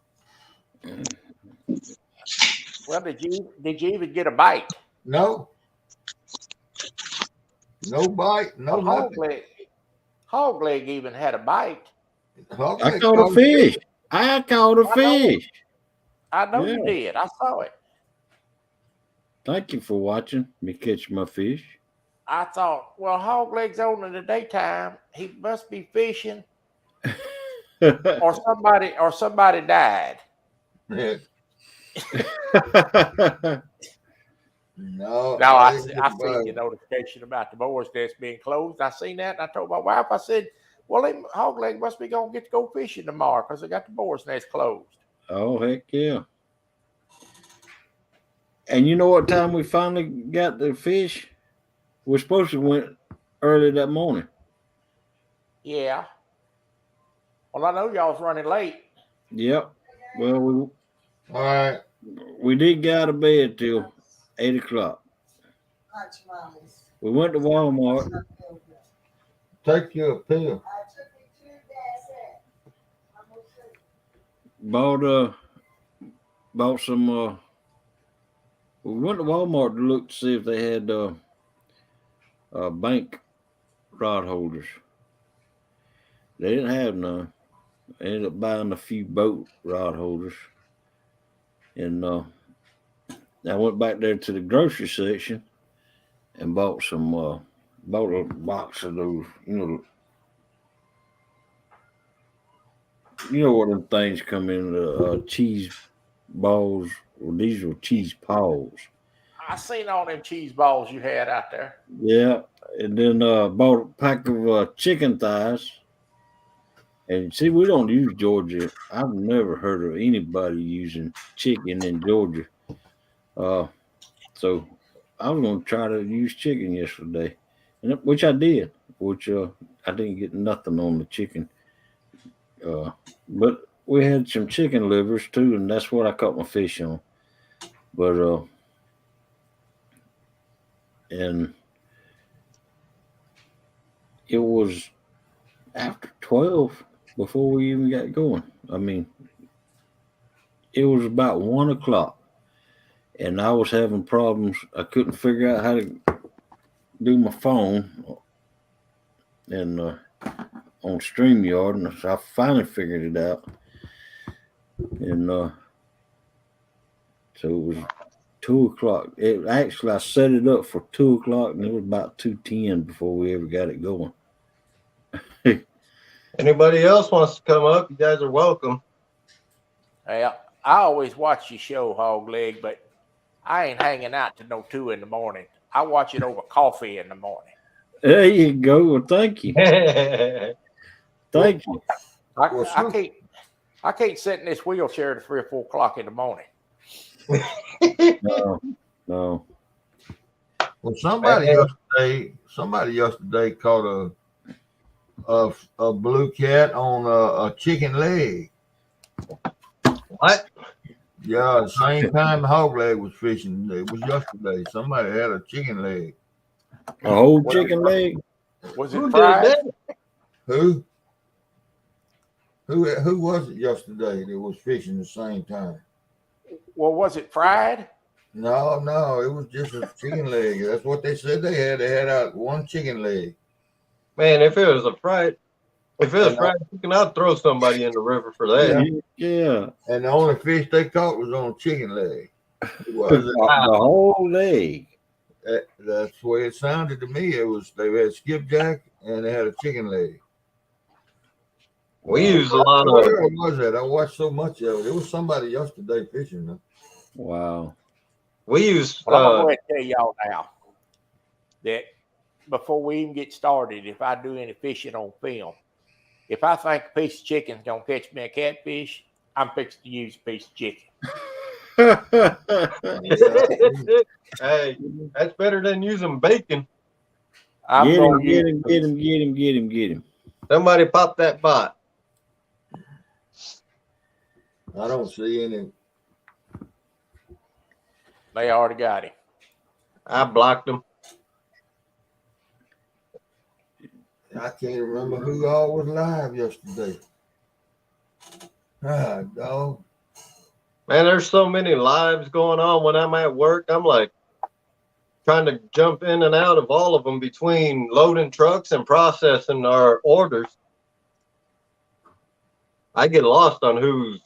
Well, did you even get a bite? No. No bite. No nothing. Hog leg even had a bite. I caught a fish. I caught a fish. I know you did. I saw it. Thank you for watching me catch my fish. I thought, well, hog leg's on in the daytime. He must be fishing, or somebody died. Yeah. No, I seen the notification about the boar's nest being closed. I seen that, and I told my wife, I said, well, hog leg must be going to get to go fishing tomorrow because they got the boar's nest closed. Oh, heck yeah. And you know what time we finally got the fish? We're supposed to went early that morning. Yeah. Well, I know y'all was running late. Yep. Well, all right. We did get out of bed till 8 o'clock. We went to Walmart. Take you a pill. Bought some. We went to Walmart to look to see if they had bank rod holders. They didn't have none. I ended up buying a few boat rod holders, and I went back there to the grocery section and bought a box of those. You know what them things come in the cheese balls. Well, these were cheese paws. I seen all them cheese balls you had out there. Yeah, and then bought a pack of chicken thighs. And see, we don't use Georgia. I've never heard of anybody using chicken in Georgia. So I was going to try to use chicken yesterday, which I did. Which I didn't get nothing on the chicken. But we had some chicken livers too, and that's what I caught my fish on. But and it was after 12 before we even got going. I mean, it was about 1 o'clock, and I was having problems. I couldn't figure out how to do my phone and on StreamYard, and so I finally figured it out. And so it was 2 o'clock. Actually, I set it up for 2 o'clock, and it was about 2:10 before we ever got it going. Anybody else wants to come up, you guys are welcome. Hey, I always watch your show, Hog Leg, but I ain't hanging out till no 2 in the morning. I watch it over coffee in the morning. There you go. Well, thank you. Thank you. I can't sit in this wheelchair at 3 or 4 o'clock in the morning. No. Well, somebody yesterday caught a blue cat on a chicken leg. What? Yeah, the same time the hog leg was fishing. It was yesterday. Somebody had a chicken leg. A whole chicken leg? Was it fried? Who was it yesterday that was fishing the same time? Well, was it fried? No, it was just a chicken leg. That's what they said they had. They had out one chicken leg. Man, if it was fried chicken, I'd throw somebody in the river for that. Yeah. And the only fish they caught was on a chicken leg. The whole leg. That's the way it sounded to me. They had skipjack and they had a chicken leg. We use a lot of. Where was that? I watched so much of it. It was somebody yesterday fishing. Though. Wow. We use. Well, I'm going to go ahead and tell y'all now that before we even get started, if I do any fishing on film, if I think a piece of chicken's going to catch me a catfish, I'm fixing to use a piece of chicken. Hey, that's better than using bacon. Get him. Somebody pop that bot. I don't see any They already got him. I blocked him. I can't remember who all was live yesterday. Ah, dog. Man, there's so many lives going on when I'm at work. I'm like trying to jump in and out of all of them between loading trucks and processing our orders. I get lost on who's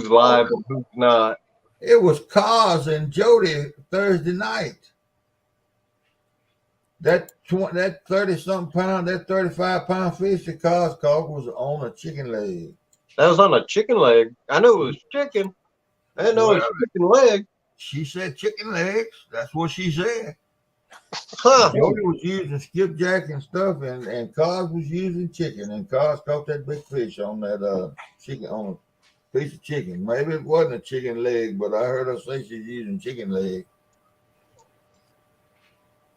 live and who's not. It was Cars and Jody Thursday night. That 30-something pound, that 35-pound fish that Cars caught was on a chicken leg. That was on a chicken leg. I knew it was chicken. I didn't know it was chicken leg. She said chicken legs. That's what she said. Huh. Jody was using skipjack and stuff, and Cars was using chicken, and Cars caught that big fish on that chicken, on a piece of chicken. Maybe it wasn't a chicken leg, but I heard her say she's using chicken leg.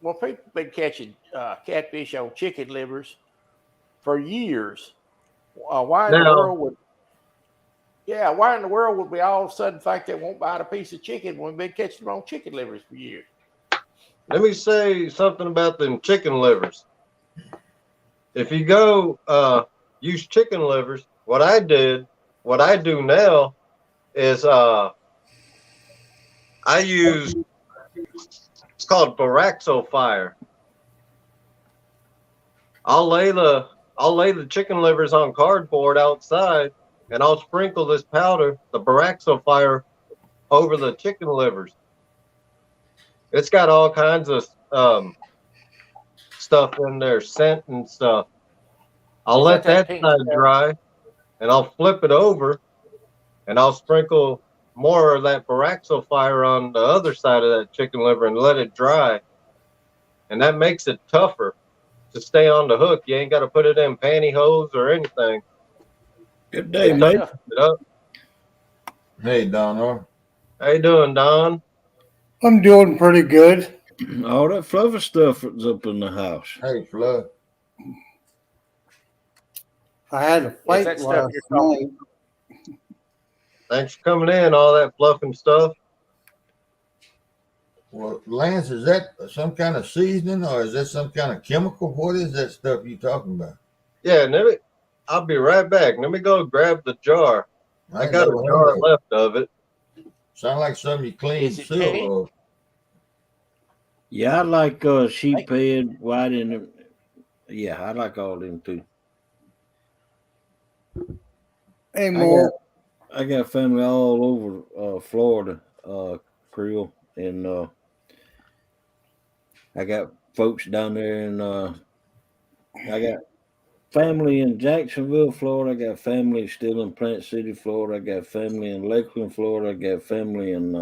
Well, people been catching catfish on chicken livers for years. Why in the world would? Yeah, why in the world would we all of a sudden think they won't buy a piece of chicken when we've been catching them on chicken livers for years? Let me say something about them chicken livers. If you go use chicken livers, what I do now is I use, it's called Baraxo fire. I'll lay the chicken livers on cardboard outside, and I'll sprinkle this powder, the Baraxo fire, over the chicken livers. It's got all kinds of stuff in there, scent and stuff. I'll let that side dry, and I'll flip it over, and I'll sprinkle more of that Baraxo fire on the other side of that chicken liver and let it dry. And that makes it tougher to stay on the hook. You ain't got to put it in pantyhose or anything. Good day, mate. Hey, Don. How you doing, Don? I'm doing pretty good. All that fluffy stuff is up in the house. Hey, Flood. I had a fight last night. Thanks for coming in, all that fluff and stuff. Well, Lance, is that some kind of seasoning or is that some kind of chemical? What is that stuff you talking about? Yeah, I'll be right back. Let me go grab the jar. I got a jar left of it. Sound like something you clean silver. Yeah, I like sheep head, white, and yeah, I like all them too. Hey, Mo. I got family all over Florida, Creole, and I got folks down there, and I got family in Jacksonville, Florida. I got family still in Plant City, Florida. I got family in Lakeland, Florida. I got family in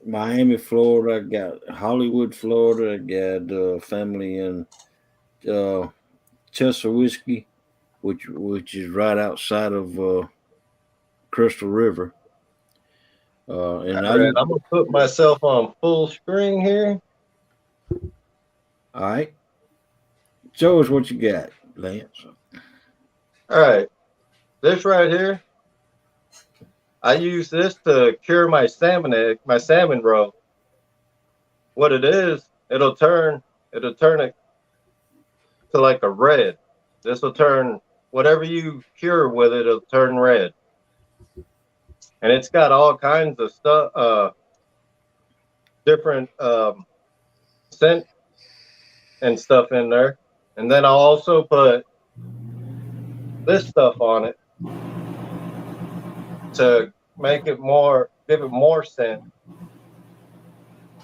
Miami, Florida. I got Hollywood, Florida. I got family in Chester Whiskey, which is right outside of Crystal River. And I'm gonna put myself on full screen here. All right. Show us what you got, Lance. All right. This right here, I use this to cure my salmon roe. What it is, it'll turn it to like a red. This will turn whatever you cure with it, it'll turn red. And it's got all kinds of stuff, different scent and stuff in there. And then I'll also put this stuff on it to make it give it more scent.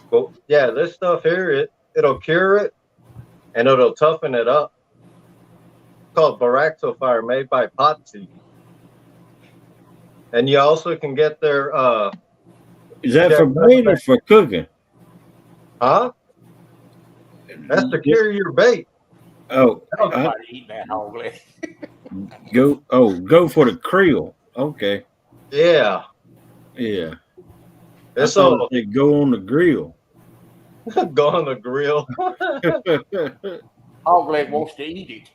But yeah, this stuff here, it'll cure it and it'll toughen it up. It's called Baraxo fire, made by Potsy. And you also can get their is that for bait or for cooking? Huh? That's to cure your bait. Oh, Eat that hog leg. go for the Creole. Okay. Yeah. Yeah. It's all they go on the grill. go on the grill. Hog leg wants to eat it.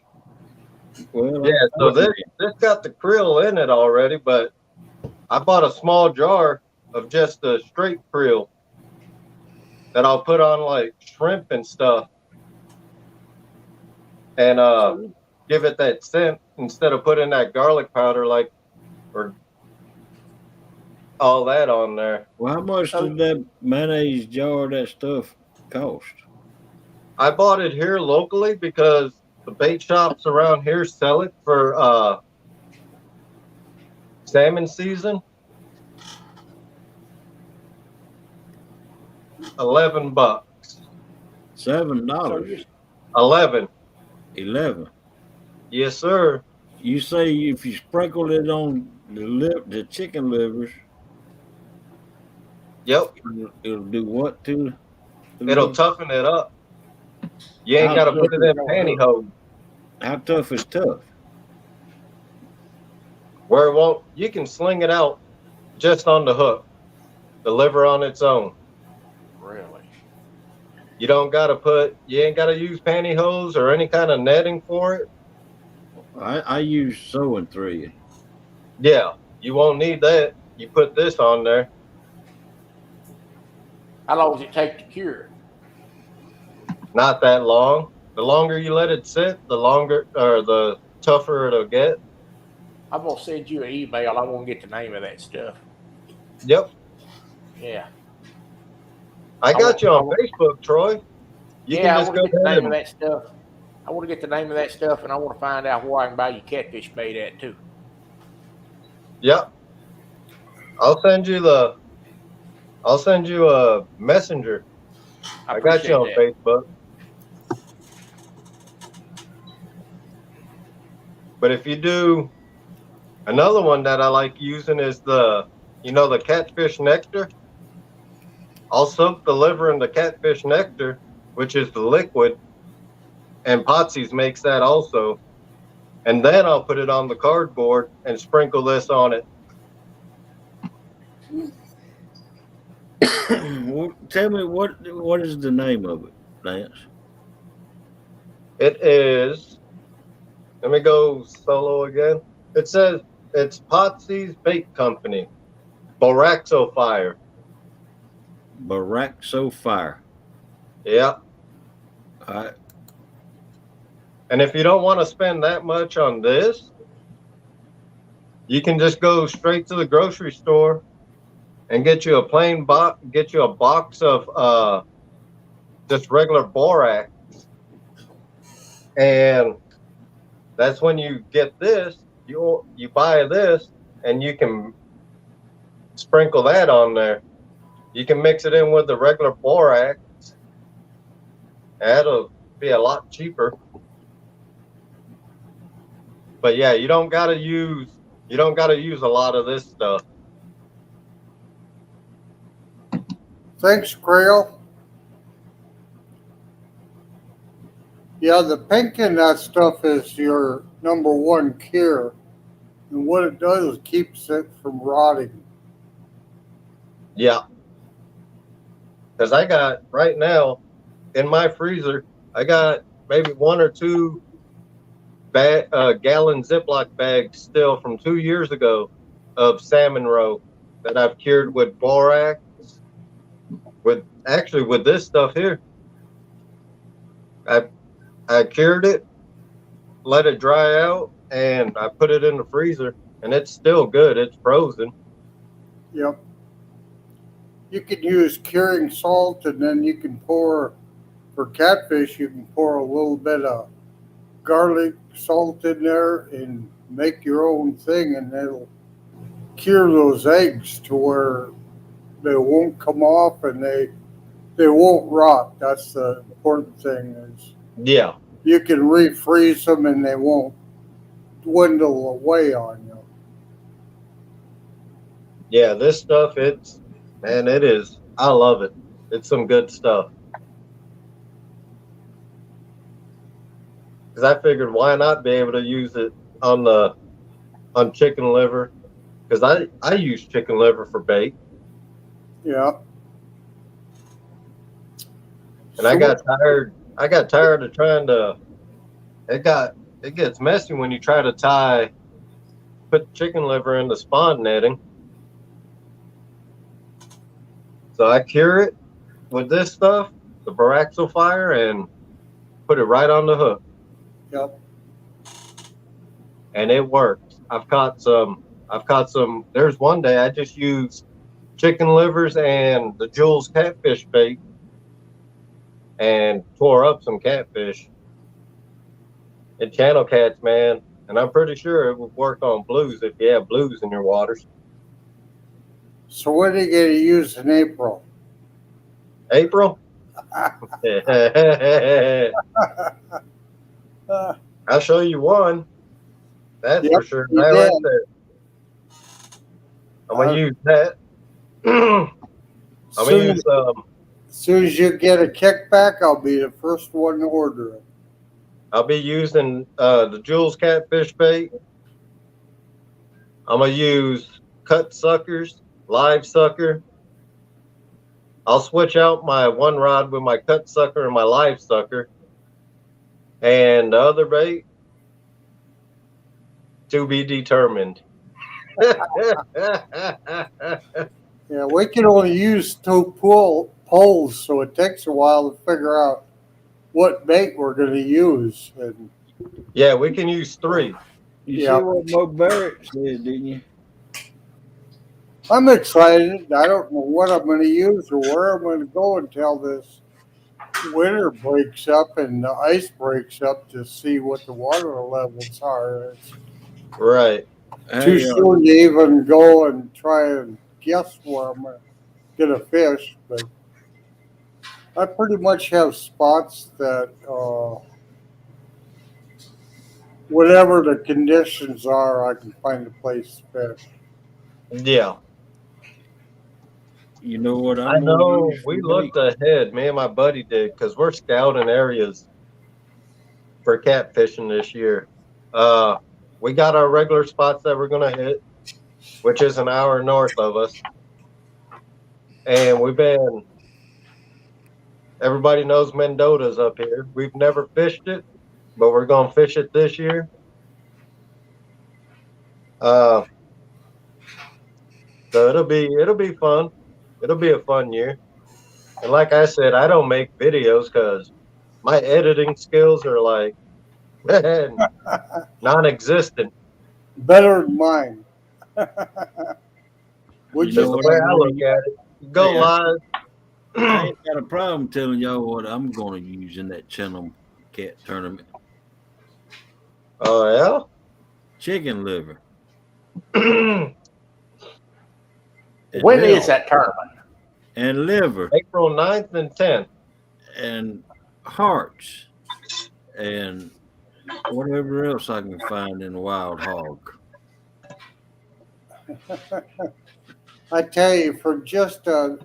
Well, yeah, so this got the krill in it already, but I bought a small jar of just a straight krill that I'll put on like shrimp and stuff, and give it that scent instead of putting that garlic powder or all that on there. Well, how much did that mayonnaise jar of that stuff cost? I bought it here locally because the bait shops around here sell it for salmon season. $11. $7. 11. 11. Yes, sir. You say if you sprinkle it on the chicken livers. Yep. It'll do what to? It'll toughen it up. You ain't got to put it in pantyhose. How tough is tough? Where it won't, you can sling it out just on the hook, the liver on its own. Really? You ain't got to use pantyhose or any kind of netting for it. I use sewing thread. Yeah, you won't need that. You put this on there. How long does it take to cure? Not that long. The longer you let it sit, the tougher it'll get. I'm gonna send you an email. I want to get the name of that stuff. Yep. Yeah. I got you on Facebook, Troy. I want to get the name of that stuff. I want to get the name of that stuff, and I want to find out where I can buy you catfish bait at too. Yep. I'll send you a messenger. I got you on Facebook. But if you do, another one that I like using is the catfish nectar. I'll soak the liver in the catfish nectar, which is the liquid, and Potsy's makes that also. And then I'll put it on the cardboard and sprinkle this on it. Well, tell me what is the name of it, Lance? It is, let me go solo again. It says it's Potsy's Bait Company, Boraxo Fire. Boraxo Fire. Yeah. All right. And if you don't want to spend that much on this, you can just go straight to the grocery store and get you a box of just regular borax. And that's when you get this, you buy this, and you can sprinkle that on there. You can mix it in with the regular borax. That'll be a lot cheaper. But yeah, you don't gotta use a lot of this stuff. Thanks, Grail. Yeah, the pink in that stuff is your number one cure. And what it does is keeps it from rotting. Yeah. Because I got, right now, in my freezer, I got maybe 1 or 2 gallon Ziploc bags still from 2 years ago of salmon roe that I've cured with borax, with this stuff here. I cured it, let it dry out, and I put it in the freezer, and it's still good. It's frozen. Yep. You can use curing salt, and then you can pour, for catfish, you can pour a little bit of garlic salt in there and make your own thing, and it'll cure those eggs to where they won't come off and they won't rot. That's the important thing is Yeah. you can refreeze them and they won't dwindle away on you. Yeah, this stuff, it is. I love it. It's some good stuff. Because I figured, why not be able to use it on chicken liver? Because I use chicken liver for bait. Yeah. And I got tired of trying to. It gets messy when you try to put chicken liver in the spawn netting. So I cure it with this stuff, the Baraxophyre, and put it right on the hook. Yep. And it works. I've caught some. There's one day I just used chicken livers and the Jules catfish bait and tore up some catfish and channel cats, man. And I'm pretty sure it would work on blues if you have blues in your waters. So what are you going to use in April? April? I'll show you one. That's Yep, for sure. you That right did. there. I'm gonna use that. I'm gonna Soon use as soon as you get a kickback, I'll be the first one to order it. I'll be using the Jules catfish bait. I'm gonna use cut suckers, live sucker. I'll switch out my one rod with my cut sucker and my live sucker. And the other bait, to be determined. Yeah, we can only use 2 poles, so it takes a while to figure out what bait we're going to use. And Yeah, we can use 3. You Yeah. see what Mo Barrett said, didn't you? I'm excited. I don't know what I'm going to use or where I'm going to go until this winter breaks up and the ice breaks up to see what the water levels are. It's Right. too Hey, soon to even go and try and guess where I'm going to get a fish, but I pretty much have spots that whatever the conditions are, I can find a place to fish. Yeah. you know what I I'm gonna know use we for looked bait? ahead, me and my buddy did, because we're scouting areas for catfishing this year. We got our regular spots that we're gonna hit, which is an hour north of us. And everybody knows Mendota's up here. We've never fished it, but we're gonna fish it this year. So it'll be fun. It'll be a fun year. And like I said, I don't make videos because my editing skills are like non-existent. Better than mine. Would You Just know the what way I'm I gonna look use? at it. Go Hey, live. I ain't got a problem telling y'all what I'm gonna use in that channel cat tournament. Oh Chicken liver. yeah. And When liver, is that tournament? and liver April 9th and 10th. and hearts and whatever else I can find in wild hog. I tell you, from just a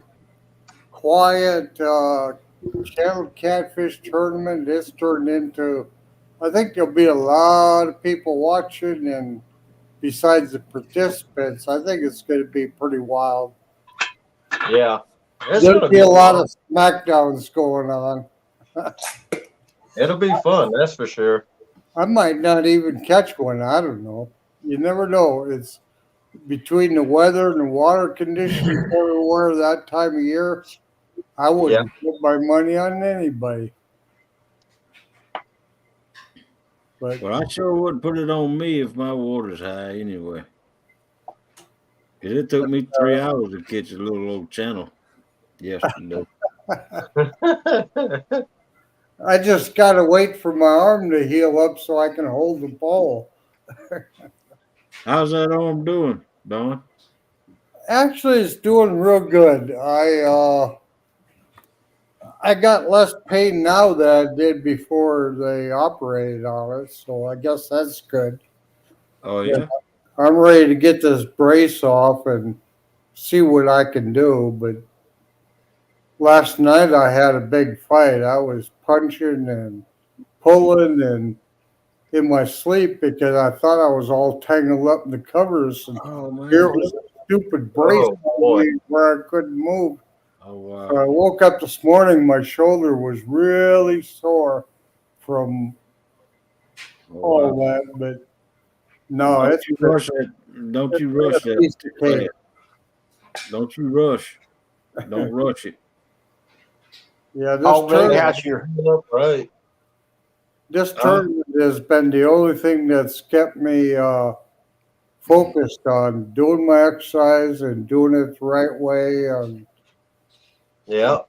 quiet channel catfish tournament, this turned into, I think there'll be a lot of people watching, and besides the participants, I think it's going to be pretty wild. Yeah. It's There'll gonna be a lot fun. of smackdowns going on. It'll be fun, that's for sure. I might not even catch one. I don't know. You never know. It's between the weather and the water conditions everywhere that time of year. I wouldn't put my money on anybody. But Well, I sure wouldn't put it on me if my water's high anyway. 'Cause it took me 3 hours to catch a little old channel yesterday. I just got to wait for my arm to heal up so I can hold the pole. How's that arm doing, Don? Actually, it's doing real good. I got less pain now than I did before they operated on it, so I guess that's good. Oh yeah. I'm ready to get this brace off and see what I can do. But last night I had a big fight. I was punching and pulling and in my sleep because I thought I was all tangled up in the covers, and Oh man. here was a stupid brace Oh, on boy. me where I couldn't move. Oh wow. So I woke up this morning, my shoulder was really sore from Oh, all wow. that, but no, Don't it's you rush that. Don't you rush a piece of that. cake. Don't you rush. Don't rush it. Yeah, Hog Leg, how's your Right. this tournament has been the only thing that's kept me focused on doing my exercise and doing it the right way. Yeah.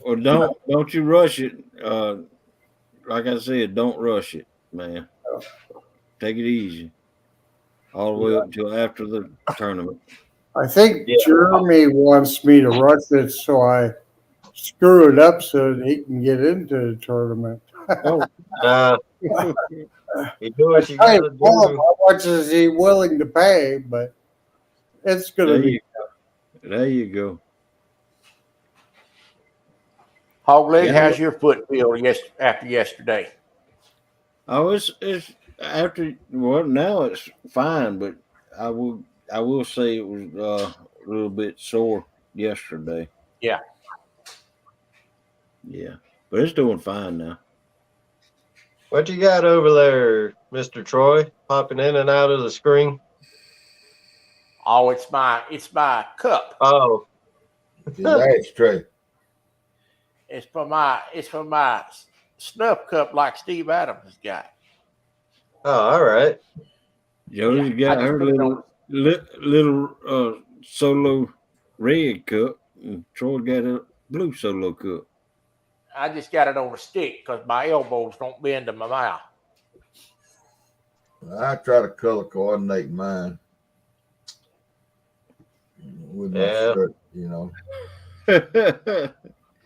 Or don't you rush it. Like I said, don't rush it, man. Take it easy. All the way up till after the tournament. I think Yeah. Jeremy wants me to rush it so I screw it up so that he can get into the tournament. Oh, Nah, you do what you Hey, gotta Paul, do. how much is he willing to pay? But it's gonna there be you go. There you go. Hog Leg, Yeah. how's your foot feel after yesterday? Oh, it's after. Well, now it's fine, but I will say it was a little bit sore yesterday. Yeah. Yeah, but it's doing fine now. What you got over there, Mr. Troy? Popping in and out of the screen. Oh, it's my cup. Oh, That's straight. It's for my snuff cup like Steve Adams has got. oh, all right. Jody's got I just her put it on. little solo red cup, and Troy got a blue solo cup. I just got it on a stick because my elbows don't bend to my mouth. I try to color coordinate mine with my Yeah. shirt, you know.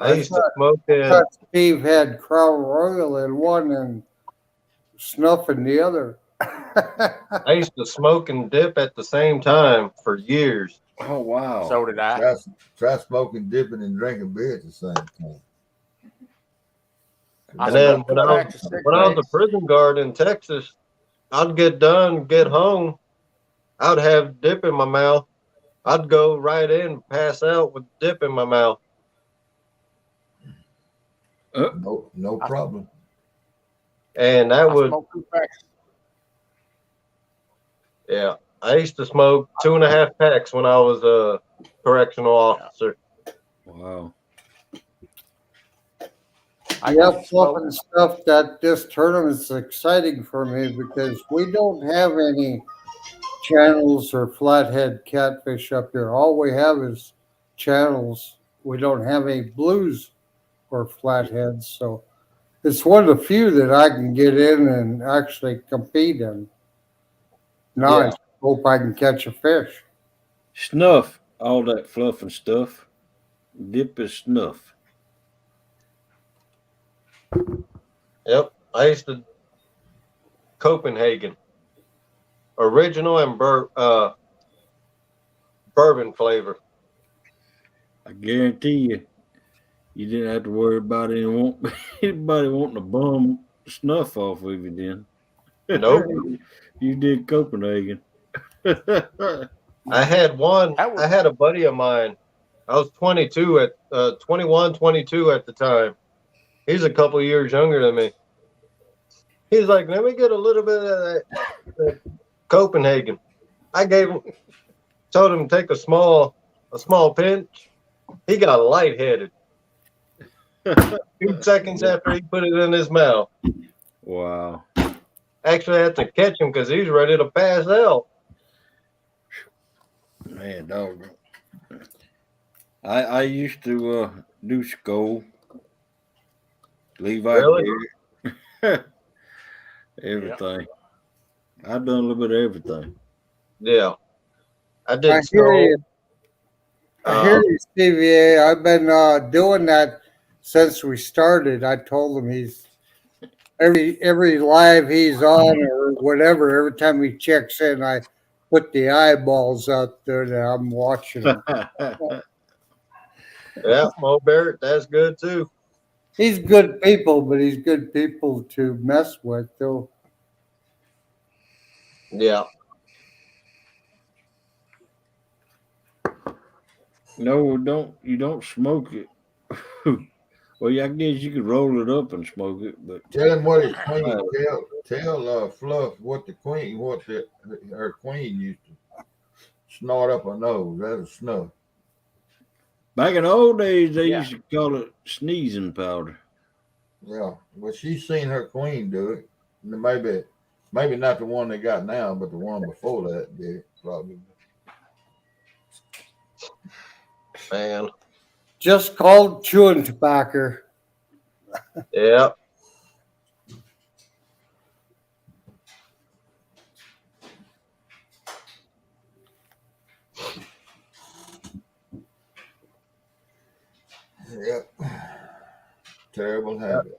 I used to smoke I in. thought Steve had Crown Royal in one and Snuff in the other. I used to smoke and dip at the same time for years. Oh wow! So did I. Try smoking, dipping, and drinking beer at the same time. I And then smoked when two I packs of when I was cigarettes. a prison guard in Texas, I'd get done, get home, I'd have dip in my mouth. I'd go right in, pass out with dip in my mouth. No problem. And that I would, smoked 2 packs. yeah. I used to smoke 2.5 packs when I was a correctional officer. Wow! I Yeah, used to smoke- fluff and stuff. That this tournament's exciting for me because we don't have any channels or flathead catfish up here. All we have is channels. We don't have any blues or flatheads, so it's one of the few that I can get in and actually compete in. Now Yeah. I hope I can catch a fish. Snuff, all that fluff and stuff. Dip is snuff. Yep. I used to Copenhagen. Original and bourbon flavor. I guarantee you didn't have to worry about anybody wanting to bum snuff off of you then. Nope. You did Copenhagen. I had one. That was- I had a buddy of mine. I was 22 at 21, 22 at the time. He's a couple years younger than me. He's like, let me get a little bit of that Copenhagen. I told him to take a small pinch. He got lightheaded. 2 seconds after he put it in his mouth. Wow. Actually, I had to catch him because he's ready to pass out. Man, dog. I used to do Skull. Levi Really? Beard. Everything. I've done a little bit of everything. Yeah. I I did hear so. you. I hear you, Stevie. I've been doing that since we started. I told him he's every live he's on or whatever. Every time he checks in, I put the eyeballs out there that I'm watching him. Yeah, Mo Barrett, that's good too. He's good people, but he's good people to mess with too. Yeah. No, you don't smoke it. Well, yeah, I guess you could roll it up and smoke it, but Tell him what his queen. Tell Fluff what her queen used to snort up her nose. That's a snuff. Back in the old days, they Yeah. used to call it sneezing powder. Yeah, well, she's seen her queen do it. Maybe not the one they got now, but the one before that did probably. Man. Just called chewing tobacco. Yeah. Yep. Terrible habit.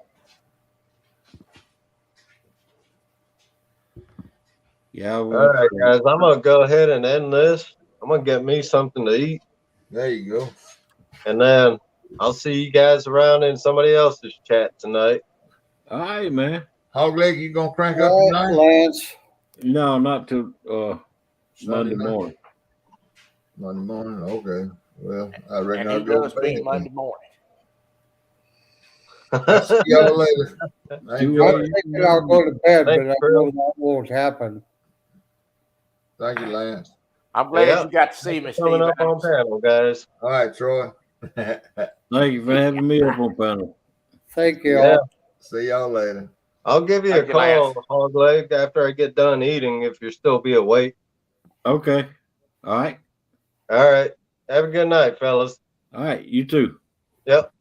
Yeah. All right, guys. I'm gonna go ahead and end this. I'm gonna get me something to eat, There you go. and then I'll see you guys around in somebody else's chat tonight. All right, man. Hog leg, you gonna crank up All tonight? right, Lance. No, not till Sunday Monday night? morning. Monday morning. Okay. Well, I reckon And I'll he go does to mean bed. Monday morning. See y'all later. Do Thank I'm you. thinking I'll go to bed, Thanks, but I Phil. know that won't happen. Thank you, Lance. I'm glad Yeah. you got to see me, Coming Steve. up on panel, guys. All right, Troy. Thank you for having me up on panel. Thank you. Yeah. all. See y'all later. I'll give you a Thank you, Lance. call, Hog Leg, after I get done eating if you'll still be awake. Okay. All right. All right. Have a good night, fellas. All right. You too. Yep.